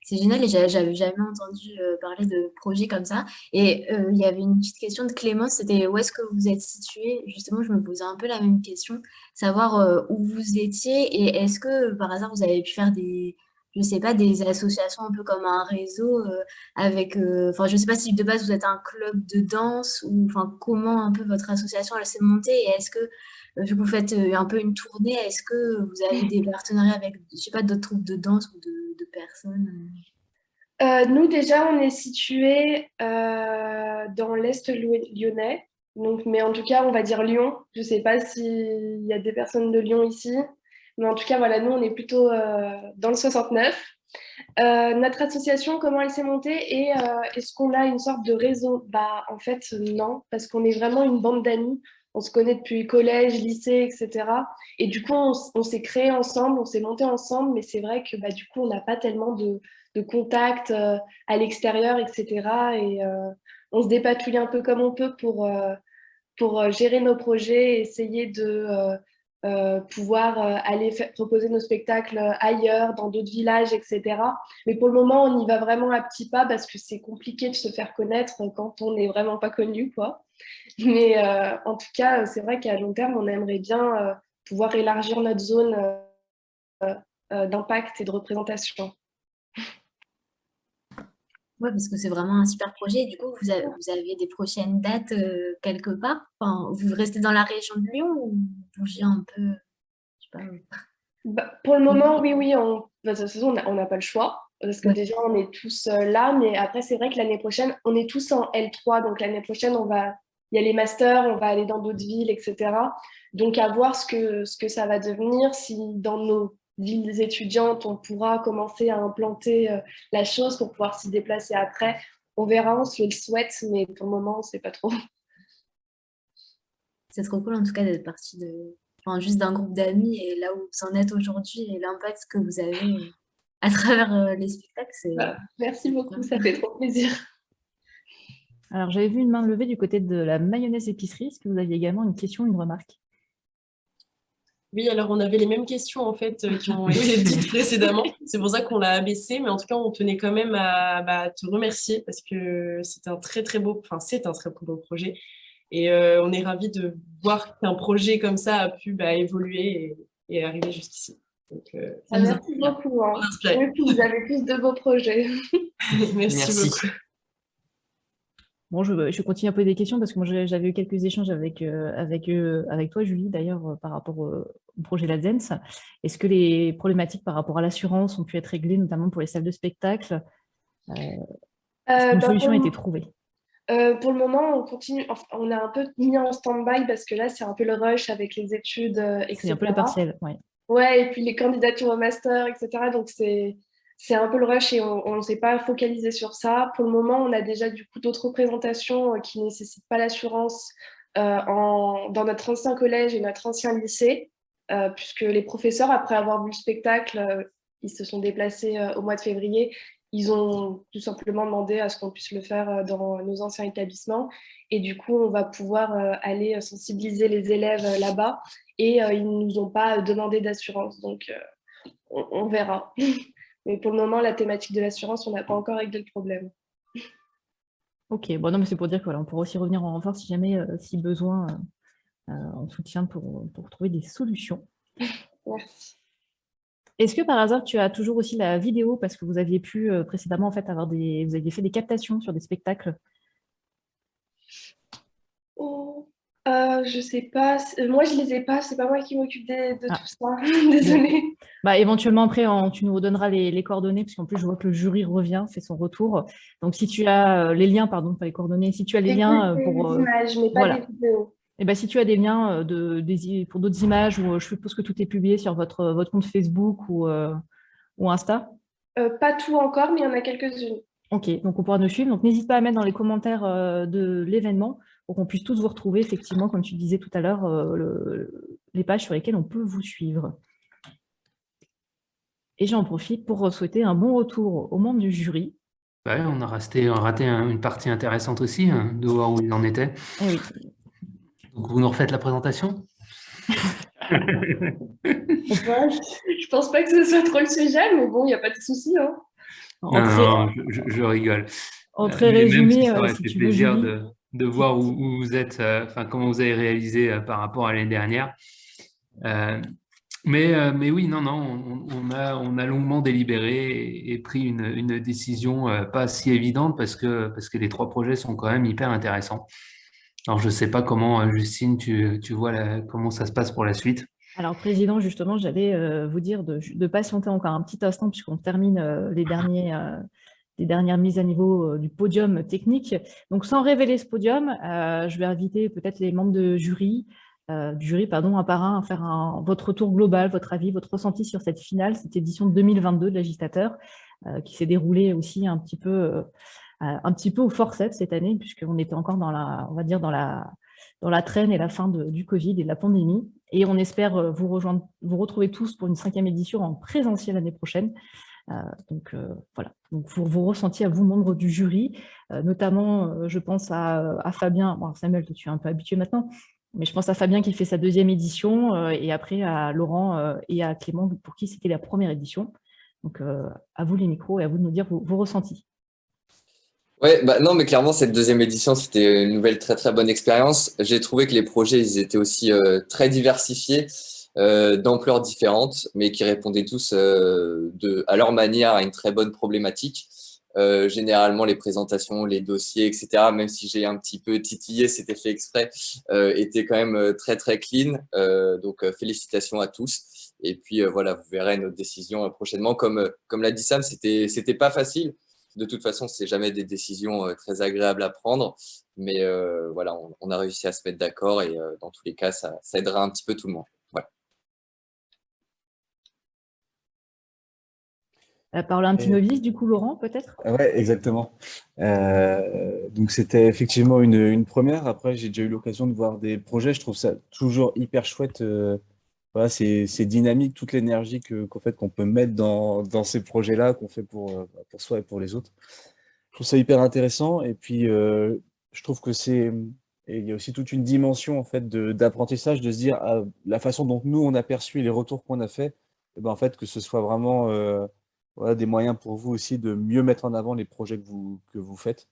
C'est génial et j'avais jamais entendu parler de projet comme ça. Et il y avait une petite question de Clémence, c'était où est-ce que vous êtes situé? Justement, je me posais un peu la même question, savoir où vous étiez et est-ce que par hasard vous avez pu faire je sais pas, des associations un peu comme un réseau avec, enfin, je sais pas si de base vous êtes un club de danse ou enfin comment un peu votre association elle s'est montée et est-ce que vu que vous faites un peu une tournée, est-ce que vous avez des partenariats avec, je sais pas, d'autres troupes de danse ou de personnes? Nous, déjà, on est situé dans l'Est lyonnais. Donc, mais en tout cas, on va dire Lyon. Je ne sais pas s'il y a des personnes de Lyon ici. Mais en tout cas, voilà, nous, on est plutôt dans le 69. Notre association, comment elle s'est montée et est-ce qu'on a une sorte de réseau? Bah, en fait, non, parce qu'on est vraiment une bande d'amis. On se connaît depuis collège, lycée, etc. Et du coup, on s'est créé ensemble, on s'est monté ensemble, mais c'est vrai que bah, du coup, on n'a pas tellement de contacts à l'extérieur, etc. Et on se dépatouille un peu comme on peut pour gérer nos projets, essayer de pouvoir aller proposer nos spectacles ailleurs, dans d'autres villages, etc. Mais pour le moment, on y va vraiment à petits pas parce que c'est compliqué de se faire connaître quand on n'est vraiment pas connu, quoi. Mais en tout cas, c'est vrai qu'à long terme, on aimerait bien pouvoir élargir notre zone d'impact et de représentation. Ouais, parce que c'est vraiment un super projet. Et du coup, vous avez des prochaines dates quelque part? Enfin, vous restez dans la région de Lyon ou vous bougez un peu? Je sais pas. Bah, pour le moment, oui. De toute façon, on n'a pas le choix. Parce que déjà, on est tous là. Mais après, c'est vrai que l'année prochaine, on est tous en L3. Donc l'année prochaine, il y a les masters, on va aller dans d'autres villes, etc. Donc à voir ce que ça va devenir. Si dans nos villes étudiantes, on pourra commencer à implanter la chose pour pouvoir s'y déplacer après. On verra, on se le souhaite, mais pour le moment, on ne sait pas trop. C'est trop cool en tout cas d'être partie juste d'un groupe d'amis et là où vous en êtes aujourd'hui et l'impact que vous avez à travers les spectacles. Merci beaucoup, ça fait trop plaisir. Alors, j'avais vu une main levée du côté de la mayonnaise épicerie. Est-ce que vous aviez également une question, une remarque? Oui, alors on avait les mêmes questions en fait qui ont été dites précédemment. C'est pour ça qu'on l'a abaissé, mais en tout cas, on tenait quand même à te remercier parce que c'est un très beau projet. Et on est ravis de voir qu'un projet comme ça a pu évoluer et arriver jusqu'ici. Donc, merci beaucoup. Vous avez plus de beaux projets. Merci beaucoup. Bon, je continue à poser des questions parce que moi j'avais eu quelques échanges avec toi, Julie, d'ailleurs, par rapport au projet LADZENS. Est-ce que les problématiques par rapport à l'assurance ont pu être réglées, notamment pour les salles de spectacle? Est-ce qu'une solution a été trouvée? Pour le moment, on continue. On a un peu mis en stand-by parce que là, c'est un peu le rush avec les études, etc. C'est un peu le partiel, oui. Ouais, et puis les candidatures au master, etc. Donc, c'est un peu le rush et on ne s'est pas focalisé sur ça. Pour le moment, on a déjà du coup d'autres représentations qui ne nécessitent pas l'assurance dans notre ancien collège et notre ancien lycée, puisque les professeurs, après avoir vu le spectacle, ils se sont déplacés au mois de février. Ils ont tout simplement demandé à ce qu'on puisse le faire dans nos anciens établissements. Et du coup, on va pouvoir aller sensibiliser les élèves là-bas. Et ils ne nous ont pas demandé d'assurance. Donc, on verra. Mais pour le moment, la thématique de l'assurance, on n'a pas encore réglé le problème. Ok, bon, non, mais c'est pour dire qu'on pourra aussi revenir en renfort si jamais, si besoin, en soutien pour trouver des solutions. Merci. Est-ce que par hasard, tu as toujours aussi la vidéo, parce que vous aviez pu précédemment en fait, vous aviez fait des captations sur des spectacles? Oh, je sais pas. Moi, je les ai pas. C'est pas moi qui m'occupe de tout ça. Désolée. Bah, éventuellement, après, tu nous redonneras les coordonnées, parce qu'en plus, je vois que le jury revient, fait son retour. Donc, si tu as les liens, pardon, pas les coordonnées, si tu as les liens pour... Des images, mais pas voilà. des vidéos. Et ben, si tu as des liens pour d'autres images, ou je suppose que tout est publié sur votre compte Facebook ou Insta. Pas tout encore, mais il y en a quelques-unes. Ok, donc on pourra nous suivre. Donc, n'hésite pas à mettre dans les commentaires de l'événement pour qu'on puisse tous vous retrouver, effectivement, comme tu disais tout à l'heure, les pages sur lesquelles on peut vous suivre. Et j'en profite pour souhaiter un bon retour aux membres du jury. Ouais, on a raté une partie intéressante aussi, hein, de voir où il en était. Eh oui. Donc, vous nous refaites la présentation? Je pense pas que ce soit trop le sujet, mais bon, il n'y a pas de souci. Hein. Non, je rigole. En très résumé, ça aurait si fait tu veux, plaisir Julie. de voir où vous êtes, comment vous avez réalisé par rapport à l'année dernière. Mais oui, non, on a longuement délibéré et pris une décision pas si évidente parce que les 3 projets sont quand même hyper intéressants. Alors, je ne sais pas comment, Justine, tu vois comment ça se passe pour la suite. Alors, Président, justement, j'allais vous dire de patienter encore un petit instant puisqu'on termine les dernières mises à niveau du podium technique. Donc, sans révéler ce podium, je vais inviter peut-être les membres du jury, un par un, à faire votre retour global, votre avis, votre ressenti sur cette finale, cette édition 2022 de l'Agitateur, qui s'est déroulée aussi un petit peu au forceps cette année, puisqu'on était encore dans la traîne et la fin du Covid et de la pandémie. Et on espère vous retrouver tous pour une 5e édition en présentiel l'année prochaine. Voilà, donc pour vos ressentis à vous, membres du jury, notamment, je pense à Fabien. Bon, Samuel, tu es un peu habitué maintenant, mais je pense à Fabien qui fait sa 2e édition, et après à Laurent et à Clément, pour qui c'était la 1re édition. Donc, à vous les micros et à vous de nous dire vos ressentis. Ouais, bah non, mais clairement, cette 2e édition, c'était une nouvelle très, très bonne expérience. J'ai trouvé que les projets, ils étaient aussi très diversifiés, d'ampleurs différentes, mais qui répondaient tous à leur manière à une très bonne problématique. Généralement, les présentations, les dossiers, etc., même si j'ai un petit peu titillé, c'était fait exprès, étaient quand même très, très clean. Donc, félicitations à tous. Et puis, voilà, vous verrez notre décision prochainement. Comme l'a dit Sam, c'était pas facile. De toute façon, ce n'est jamais des décisions très agréables à prendre, mais voilà, on a réussi à se mettre d'accord et dans tous les cas, ça aidera un petit peu tout le monde. Voilà. La parole à un petit novice, du coup, Laurent, peut-être? Oui, exactement. Donc, c'était effectivement une première. Après, j'ai déjà eu l'occasion de voir des projets. Je trouve ça toujours hyper chouette. Voilà, c'est dynamique, toute l'énergie qu'on peut mettre dans ces projets-là, qu'on fait pour soi et pour les autres. Je trouve ça hyper intéressant. Et puis, je trouve que il y a aussi toute une dimension en fait, d'apprentissage, de se dire la façon dont nous, on a perçu les retours qu'on a fait, et ben, en fait, que ce soit vraiment voilà, des moyens pour vous aussi de mieux mettre en avant les projets que vous faites.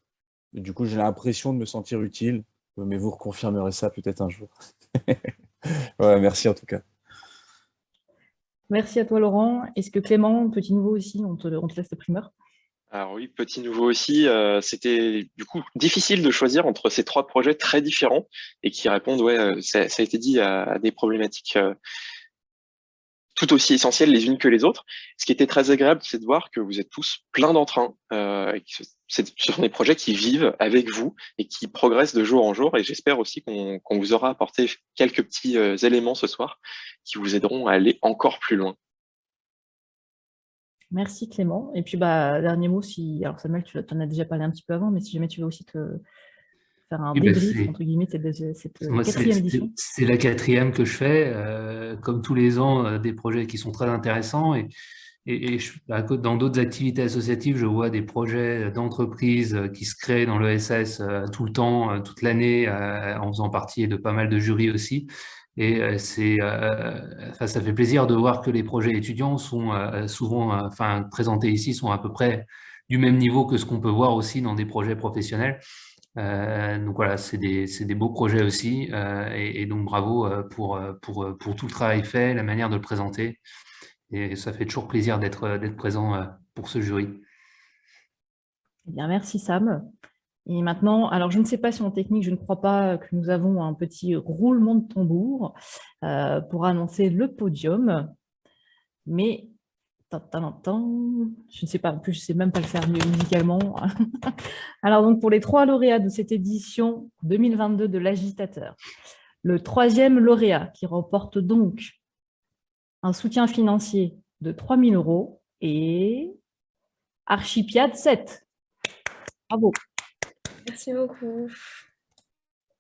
Et du coup, j'ai l'impression de me sentir utile, mais vous reconfirmerez ça peut-être un jour. Ouais, merci en tout cas. Merci à toi, Laurent. Est-ce que Clément, petit nouveau aussi, on te laisse la primeur? Alors oui, petit nouveau aussi, c'était du coup difficile de choisir entre ces 3 projets très différents et qui répondent, ça a été dit, à des problématiques tout aussi essentielles les unes que les autres. Ce qui était très agréable, c'est de voir que vous êtes tous plein d'entrain. Ce sont des projets qui vivent avec vous et qui progressent de jour en jour. Et j'espère aussi qu'on vous aura apporté quelques petits éléments ce soir qui vous aideront à aller encore plus loin. Merci Clément. Et puis, dernier mot, alors Samuel, tu en as déjà parlé un petit peu avant, mais si jamais tu veux aussi te faire un débrief, entre guillemets, de cette 4e édition. C'est la 4e que je fais, comme tous les ans, des projets qui sont très intéressants. Et dans d'autres activités associatives, je vois des projets d'entreprises qui se créent dans l'ESS tout le temps, toute l'année, en faisant partie de pas mal de jurys aussi. Et ça fait plaisir de voir que les projets étudiants sont souvent présentés ici, sont à peu près du même niveau que ce qu'on peut voir aussi dans des projets professionnels. Donc voilà, c'est des beaux projets aussi. Et donc bravo pour tout le travail fait, la manière de le présenter. Et ça fait toujours plaisir d'être présent pour ce jury. Eh bien, merci Sam. Et maintenant, alors je ne sais pas si en technique, je ne crois pas que nous avons un petit roulement de tambour pour annoncer le podium. Mais, je ne sais pas, en plus je ne sais même pas le faire musicalement. Alors donc pour les 3 lauréats de cette édition 2022 de l'Agitateur, le 3e lauréat qui remporte donc un soutien financier de 3 000 € et Archipiade 7. Bravo. Merci beaucoup.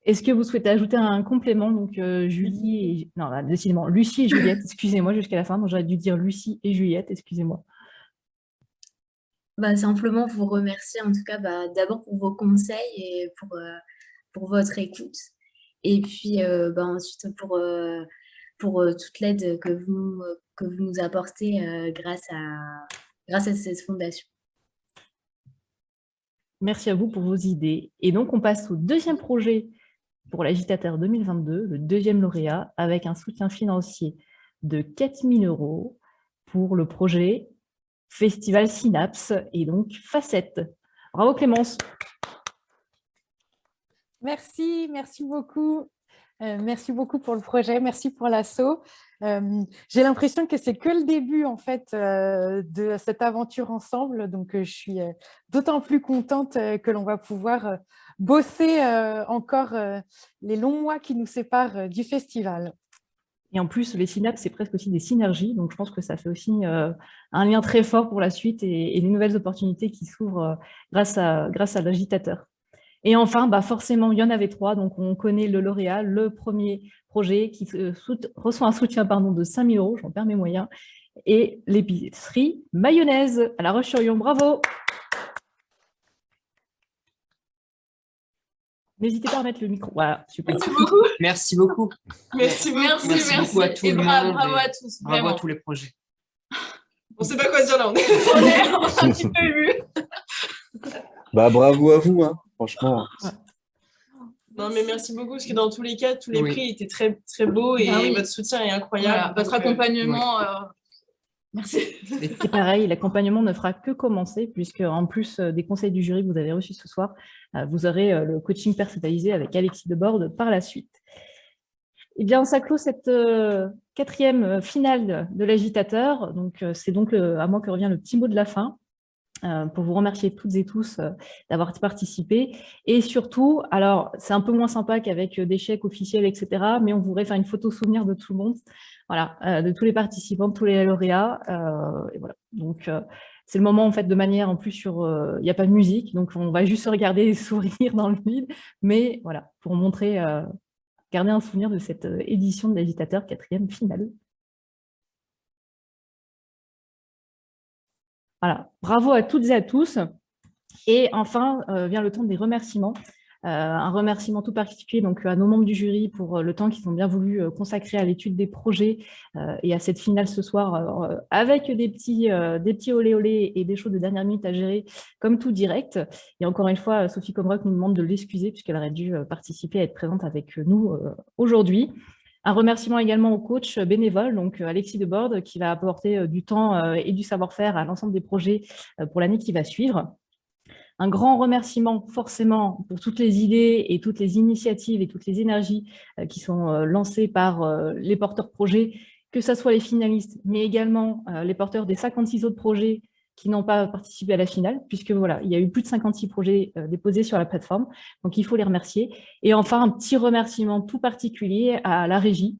Est-ce que vous souhaitez ajouter un complément? Donc, Julie et... Non, décidément, Lucie et Juliette, excusez-moi jusqu'à la fin. Donc, j'aurais dû dire Lucie et Juliette, excusez-moi. Simplement vous remercier en tout cas d'abord pour vos conseils et pour votre écoute. Et puis ensuite pour toute l'aide que vous nous apportez grâce à cette fondation. Merci à vous pour vos idées. Et donc, on passe au 2e projet pour l'Agitateur 2022, le 2e lauréat, avec un soutien financier de 4 000 € pour le projet Festival Synapse et donc Facette. Bravo Clémence. Merci beaucoup. Merci beaucoup pour le projet, merci pour l'assaut. J'ai l'impression que c'est que le début en fait de cette aventure ensemble, donc je suis d'autant plus contente que l'on va pouvoir bosser encore les longs mois qui nous séparent du festival. Et en plus, les synapses, c'est presque aussi des synergies, donc je pense que ça fait aussi un lien très fort pour la suite et les nouvelles opportunités qui s'ouvrent grâce à l'Agitateur. Et enfin, forcément, il y en avait 3, donc on connaît le lauréat, le premier projet qui reçoit un soutien de 5 000 €, j'en perds mes moyens, et l'épicerie mayonnaise à La Roche-sur-Yon. Bravo. N'hésitez pas à mettre le micro. Voilà, super. Merci beaucoup. Merci beaucoup à tout le monde. Bravo à tous. Bravo à tous les projets. On ne sait pas quoi dire là, on est un petit peu émus. Bravo à vous, hein, franchement. Non, mais merci beaucoup, parce que dans tous les cas, tous les prix étaient très, très beaux et votre soutien est incroyable. Voilà, votre accompagnement, merci. C'est pareil, l'accompagnement ne fera que commencer, puisque en plus des conseils du jury que vous avez reçus ce soir, vous aurez le coaching personnalisé avec Alexis Debord par la suite. Eh bien, ça clôt cette 4e finale de l'Agitateur. Donc, c'est donc à moi que revient le petit mot de la fin. Pour vous remercier toutes et tous d'avoir participé. Et surtout, alors c'est un peu moins sympa qu'avec des chèques officiels, etc., mais on voudrait faire une photo souvenir de tout le monde, voilà, de tous les participants, de tous les lauréats. Et voilà. Donc, c'est le moment, en fait, de manière, en plus, il n'y a pas de musique, donc on va juste se regarder et sourire dans le vide, mais voilà, pour montrer, garder un souvenir de cette édition de l'Agitateur 4e finale. Voilà, bravo à toutes et à tous. Et enfin, vient le temps des remerciements. Un remerciement tout particulier donc, à nos membres du jury pour le temps qu'ils ont bien voulu consacrer à l'étude des projets et à cette finale ce soir avec des petits olé olé et des choses de dernière minute à gérer comme tout direct. Et encore une fois, Sophie Comrock nous demande de l'excuser puisqu'elle aurait dû participer à être présente avec nous aujourd'hui. Un remerciement également au coach bénévole, donc Alexis Debord, qui va apporter du temps et du savoir-faire à l'ensemble des projets pour l'année qui va suivre. Un grand remerciement forcément pour toutes les idées et toutes les initiatives et toutes les énergies qui sont lancées par les porteurs projets, que ce soit les finalistes, mais également les porteurs des 56 autres projets qui n'ont pas participé à la finale, puisque voilà, il y a eu plus de 56 projets déposés sur la plateforme, donc il faut les remercier. Et enfin, un petit remerciement tout particulier à la régie,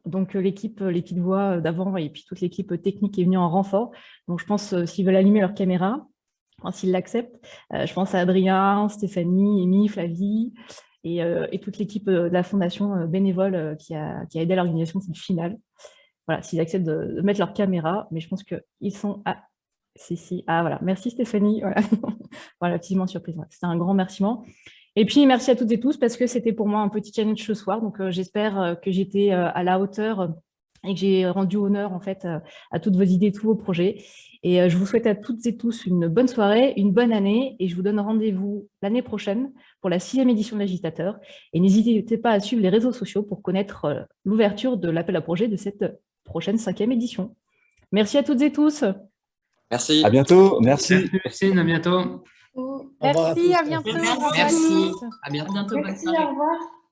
donc l'équipe, les petites voix d'avant et puis toute l'équipe technique est venue en renfort. Donc je pense s'ils veulent allumer leur caméra, s'ils l'acceptent, je pense à Adrien, Stéphanie, Amy, Flavie et toute l'équipe de la fondation bénévole qui a aidé à l'organisation de cette finale. Voilà, s'ils acceptent de mettre leur caméra, mais je pense qu'ils sont à... Si. Ah voilà, merci Stéphanie. Voilà, voilà petite surprise. C'était un grand remerciement. Et puis, merci à toutes et tous parce que c'était pour moi un petit challenge ce soir. Donc, j'espère que j'étais à la hauteur et que j'ai rendu honneur en fait à toutes vos idées, tous vos projets. Et je vous souhaite à toutes et tous une bonne soirée, une bonne année. Et je vous donne rendez-vous l'année prochaine pour la 6e édition de l'Agitateur. Et n'hésitez pas à suivre les réseaux sociaux pour connaître l'ouverture de l'appel à projet de cette prochaine 5e édition. Merci à toutes et tous. Merci. À bientôt. Merci. Merci, à bientôt. Merci, à bientôt. Merci. À bientôt. Merci, au revoir.